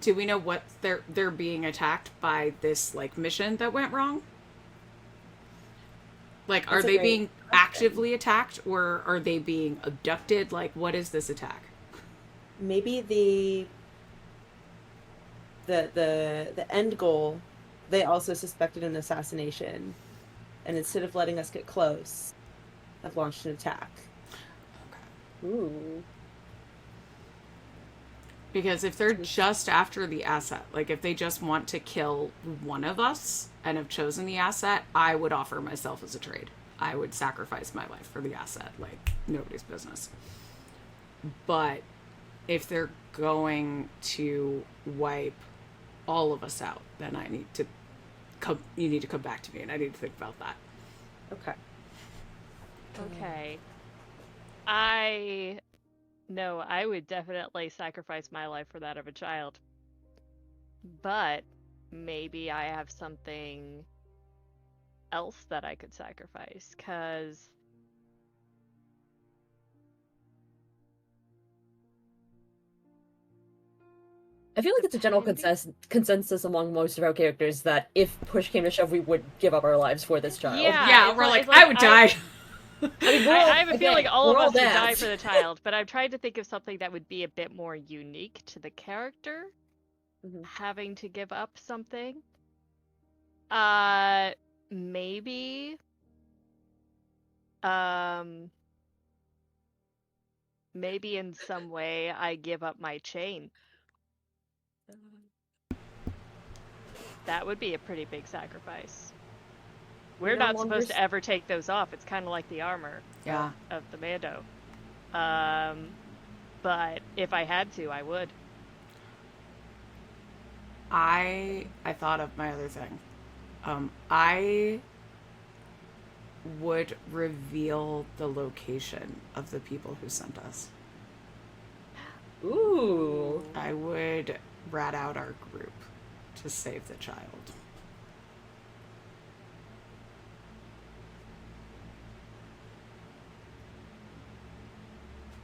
Speaker 2: do we know what they're being attacked by this, like, mission that went wrong? Like, are they being actively attacked, or are they being abducted? Like, what is this attack?
Speaker 1: Maybe the end goal, they also suspected an assassination, and instead of letting us get close, have launched an attack.
Speaker 3: Ooh.
Speaker 2: Because if they're just after the asset, like if they just want to kill one of us and have chosen the asset, I would offer myself as a trade. I would sacrifice my life for the asset, like nobody's business. But if they're going to wipe all of us out, then I need to come. You need to come back to me, and I need to think about that.
Speaker 1: Okay.
Speaker 4: Okay. No, I would definitely sacrifice my life for that of a child. But maybe I have something else that I could sacrifice, because
Speaker 3: I feel like it's a general consensus among most of our characters that if push came to shove, we would give up our lives for this child.
Speaker 4: Yeah,
Speaker 2: we're like,
Speaker 4: it's
Speaker 2: I would die.
Speaker 3: I mean,
Speaker 4: I have a feeling all of us would die
Speaker 3: dads.
Speaker 4: for the child, but I'm trying to think of something that would be a bit more unique to the character, having to give up something. Maybe. Maybe in some way I give up my chain. That would be a pretty big sacrifice. We're not supposed to ever take those off. It's kind of like the armor of the Mando. But if I had to, I would.
Speaker 2: I thought of my other thing. I would reveal the location of the people who sent us.
Speaker 3: Ooh.
Speaker 2: I would rat out our group to save the child.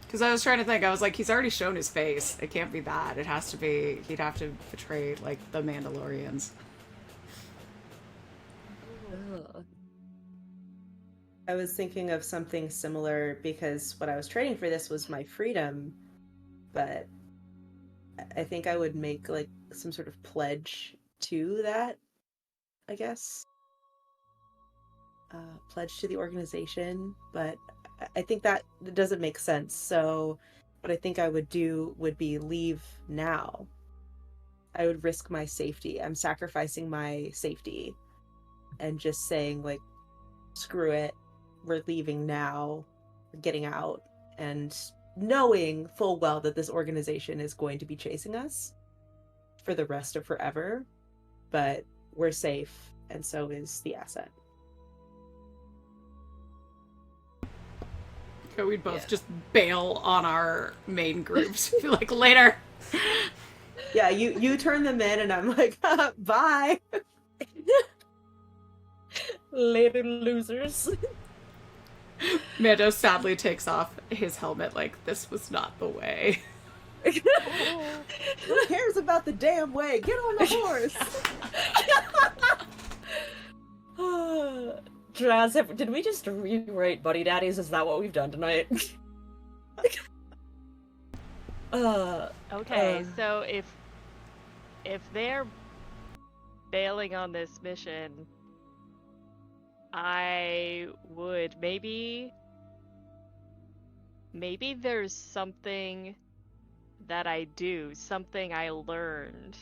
Speaker 2: Because I was trying to think, I was like, he's already shown his face. It can't be that. It has to be, he'd have to betray, like, the Mandalorians.
Speaker 1: I was thinking of something similar because what I was trading for this was my freedom, but I think I would make like some sort of pledge to that, I guess. Pledge to the organization, but I think that doesn't make sense. So what I think I would do would be leave now. I would risk my safety. I'm sacrificing my safety and just saying like, screw it. We're leaving now. We're getting out. And knowing full well that this organization is going to be chasing us for the rest of forever. But we're safe, and so is the asset.
Speaker 2: So we'd both just bail on our main groups. Be like, later.
Speaker 1: Yeah, you turn them in, and I'm like, bye.
Speaker 3: Later, losers.
Speaker 2: Mando sadly takes off his helmet like, this was not the way.
Speaker 1: Who cares about the damn way? Get on the horse.
Speaker 3: Draz, did we just rewrite Buddy Daddies? Is that what we've done tonight?
Speaker 4: Okay, so if they're bailing on this mission, I would maybe there's something that I do, something I learned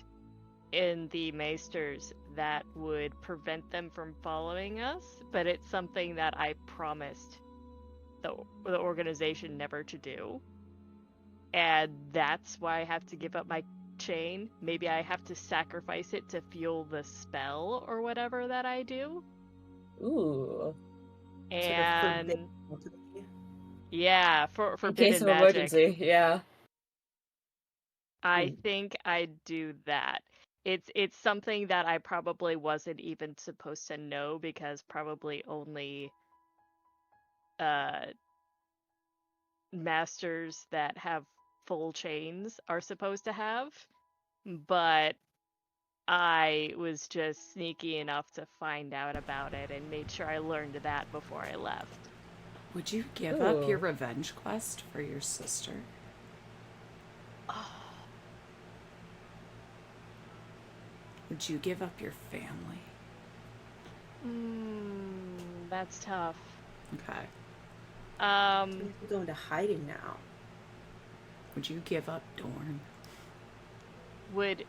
Speaker 4: in the Maesters that would prevent them from following us, but it's something that I promised the organization never to do. And that's why I have to give up my chain. Maybe I have to sacrifice it to fuel the spell or whatever that I do.
Speaker 3: Ooh.
Speaker 4: And
Speaker 1: sort of
Speaker 4: yeah, for
Speaker 3: in case of
Speaker 4: magic.
Speaker 3: Emergency, yeah.
Speaker 4: I think I'd do that. It's something that I probably wasn't even supposed to know, because probably only masters that have full chains are supposed to have, but I was just sneaky enough to find out about it and made sure I learned that before I left.
Speaker 2: Would you give up your revenge quest for your sister? Would you give up your family?
Speaker 4: That's tough.
Speaker 2: Okay.
Speaker 1: We have to go into hiding now.
Speaker 2: Would you give up Dorn?
Speaker 4: Would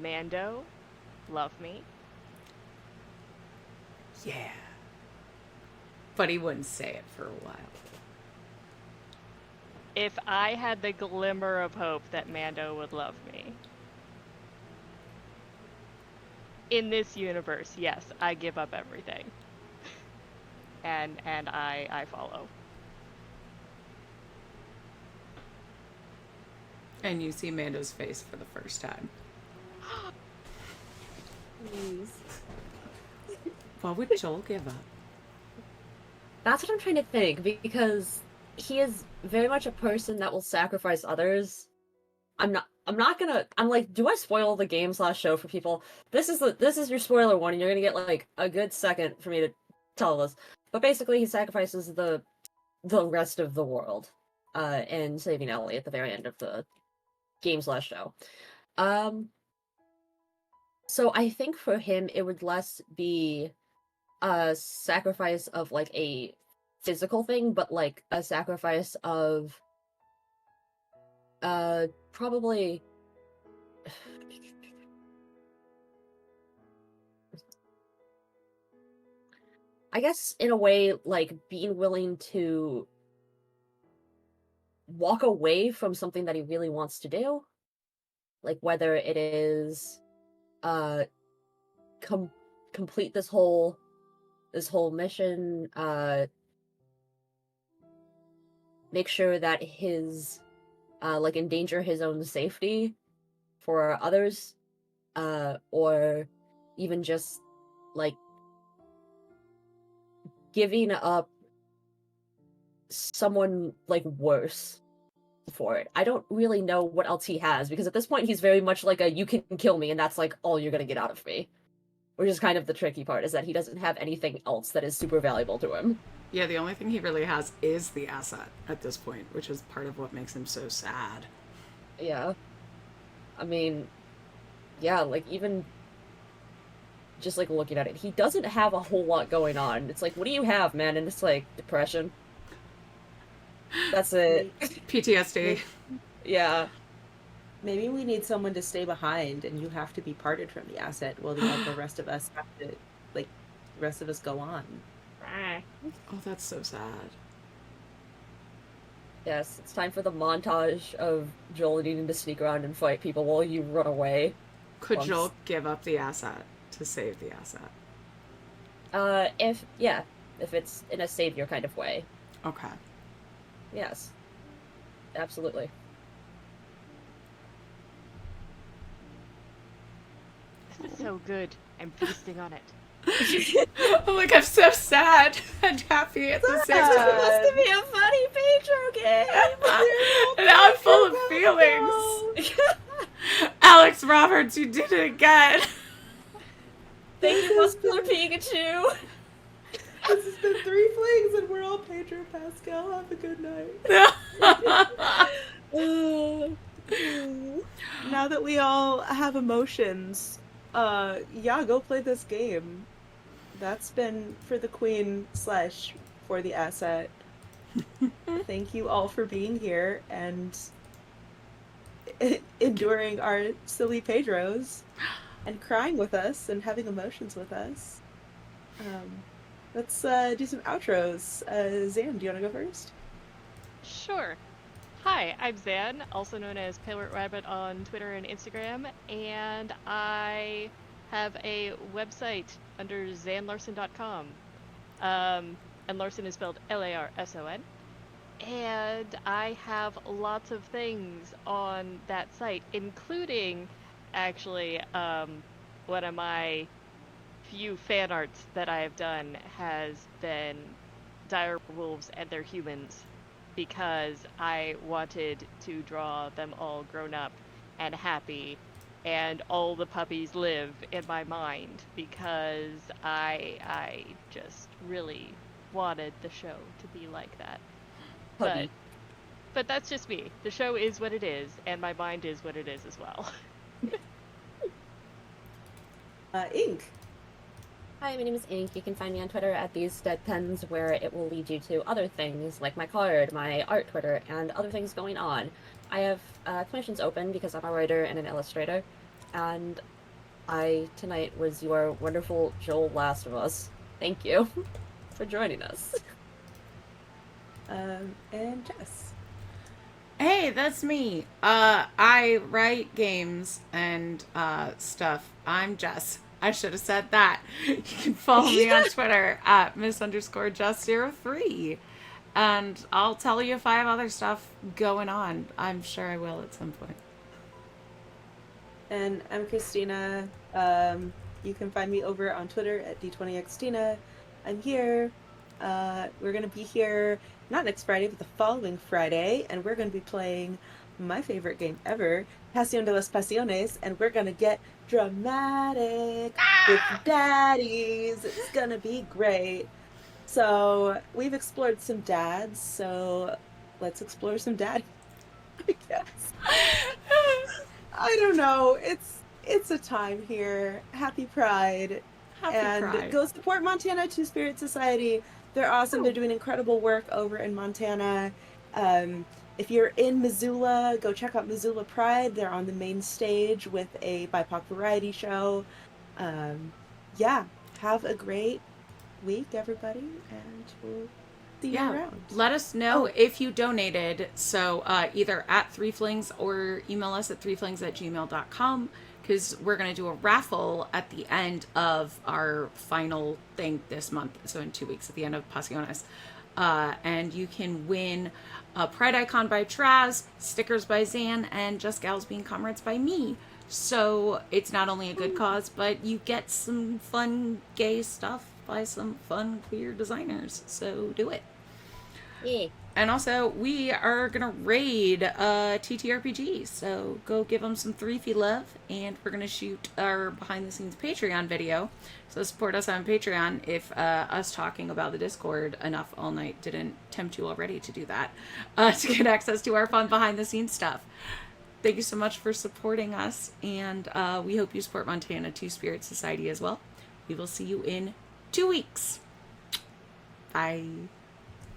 Speaker 4: Mando love me?
Speaker 2: Yeah. But he wouldn't say it for a while.
Speaker 4: If I had the glimmer of hope that Mando would love me. In this universe, yes, I give up everything. And I follow.
Speaker 2: And you see Mando's face for the first time.
Speaker 3: Please.
Speaker 2: What would Joel give up?
Speaker 3: That's what I'm trying to think, because he is very much a person that will sacrifice others. I'm like, do I spoil the game/show for people? This is your spoiler warning. You're gonna get like a good second for me to tell this. But basically he sacrifices the rest of the world, in saving Ellie at the very end of the game/show. So I think for him it would less be a sacrifice of like a physical thing, but like a sacrifice of probably I guess in a way like being willing to walk away from something that he really wants to do, like whether it is complete this whole mission, make sure that his like endanger his own safety for others, or even just like giving up someone like worse for it. I don't really know what else he has, because at this point he's very much like a you can kill me and that's like all you're gonna get out of me. Which is kind of the tricky part, is that he doesn't have anything else that is super valuable to him.
Speaker 2: Yeah, the only thing he really has is the asset at this point, which is part of what makes him so sad.
Speaker 3: Yeah. I mean, yeah, like even just like looking at it, he doesn't have a whole lot going on. It's like, what do you have, man? And it's like depression. That's it.
Speaker 2: PTSD.
Speaker 3: Yeah.
Speaker 1: Maybe we need someone to stay behind, and you have to be parted from the asset while the rest of us have to, like, the rest of us go on.
Speaker 2: Oh, that's so sad.
Speaker 3: Yes, it's time for the montage of Joel needing to sneak around and fight people while you run away.
Speaker 2: Could Joel give up the asset to save the asset?
Speaker 3: If it's in a savior kind of way.
Speaker 2: Okay.
Speaker 3: Yes. Absolutely.
Speaker 4: This is so good. I'm feasting on it.
Speaker 2: I'm like, I'm so sad and happy at the same
Speaker 3: It's
Speaker 2: time.
Speaker 3: supposed to be a funny Pedro game!
Speaker 2: And now I'm full of feelings. Alex Roberts, you did it again.
Speaker 3: Thank you, Muscular Pikachu!
Speaker 1: This has been Threeflings, and we're all Pedro Pascal. Have a good night. Now that we all have emotions, go play this game. That's been for the Queen / for the asset. Thank you all for being here and enduring our silly Pedros and crying with us and having emotions with us. Let's do some outros. Zan, do you want to go first?
Speaker 4: Sure. Hi, I'm Zan, also known as Pale Rabbit on Twitter and Instagram, and I have a website under zanlarson.com. And Larson is spelled Larson. And I have lots of things on that site, including actually one of my few fan arts that I have done has been dire wolves and their humans, because I wanted to draw them all grown up and happy, and all the puppies live in my mind, because I just really wanted the show to be like that.
Speaker 3: Puppy.
Speaker 4: But that's just me. The show is what it is, and my mind is what it is as well.
Speaker 1: Ink.
Speaker 3: Hi, my name is Ink. You can find me on Twitter at These Dead Pens, where it will lead you to other things like my card, my art Twitter, and other things going on. I have commissions open because I'm a writer and an illustrator, and I tonight was your wonderful Joel Last of Us. Thank you for joining us.
Speaker 1: And Jess.
Speaker 2: Hey, that's me. I write games and stuff. I'm Jess. I should have said that. You can follow me on Twitter at miss_Jess03. And I'll tell you if I have other stuff going on. I'm sure I will at some point.
Speaker 1: And I'm Kristina. You can find me over on Twitter at D20xtina. I'm here. We're going to be here not next Friday, but the following Friday, and we're going to be playing my favorite game ever, Pasión de las Pasiones, and we're going to get dramatic with daddies. It's going to be great. So we've explored some dads, so let's explore some daddies, I guess. I don't know. It's a time here. Happy Pride.
Speaker 2: Happy Pride.
Speaker 1: Go support Montana Two-Spirit Society. They're awesome. They're doing incredible work over in Montana. If you're in Missoula, go check out Missoula Pride. They're on the main stage with a BIPOC variety show. Yeah, have a great week, everybody, and we'll see you around.
Speaker 2: Let us know if you donated. So either at Threeflings or email us at threeflings@gmail.com, because we're going to do a raffle at the end of our final thing this month. So in 2 weeks, at the end of Pasiones. And you can win a Pride Icon by Traz, stickers by Zan, and Just Gals Being Comrades by me. So it's not only a good cause, but you get some fun gay stuff by some fun queer designers. So do it.
Speaker 3: Yeah.
Speaker 2: And also, we are going to raid TTRPG, so go give them some Threefy love, and we're going to shoot our behind-the-scenes Patreon video, so support us on Patreon if us talking about the Discord enough all night didn't tempt you already to do that, to get access to our fun behind-the-scenes stuff. Thank you so much for supporting us, and we hope you support Montana Two-Spirit Society as well. We will see you in 2 weeks. Bye.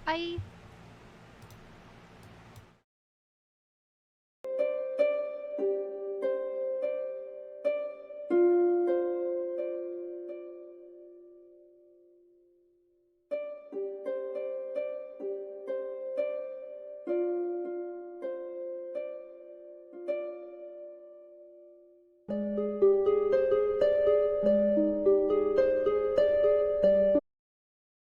Speaker 4: Bye.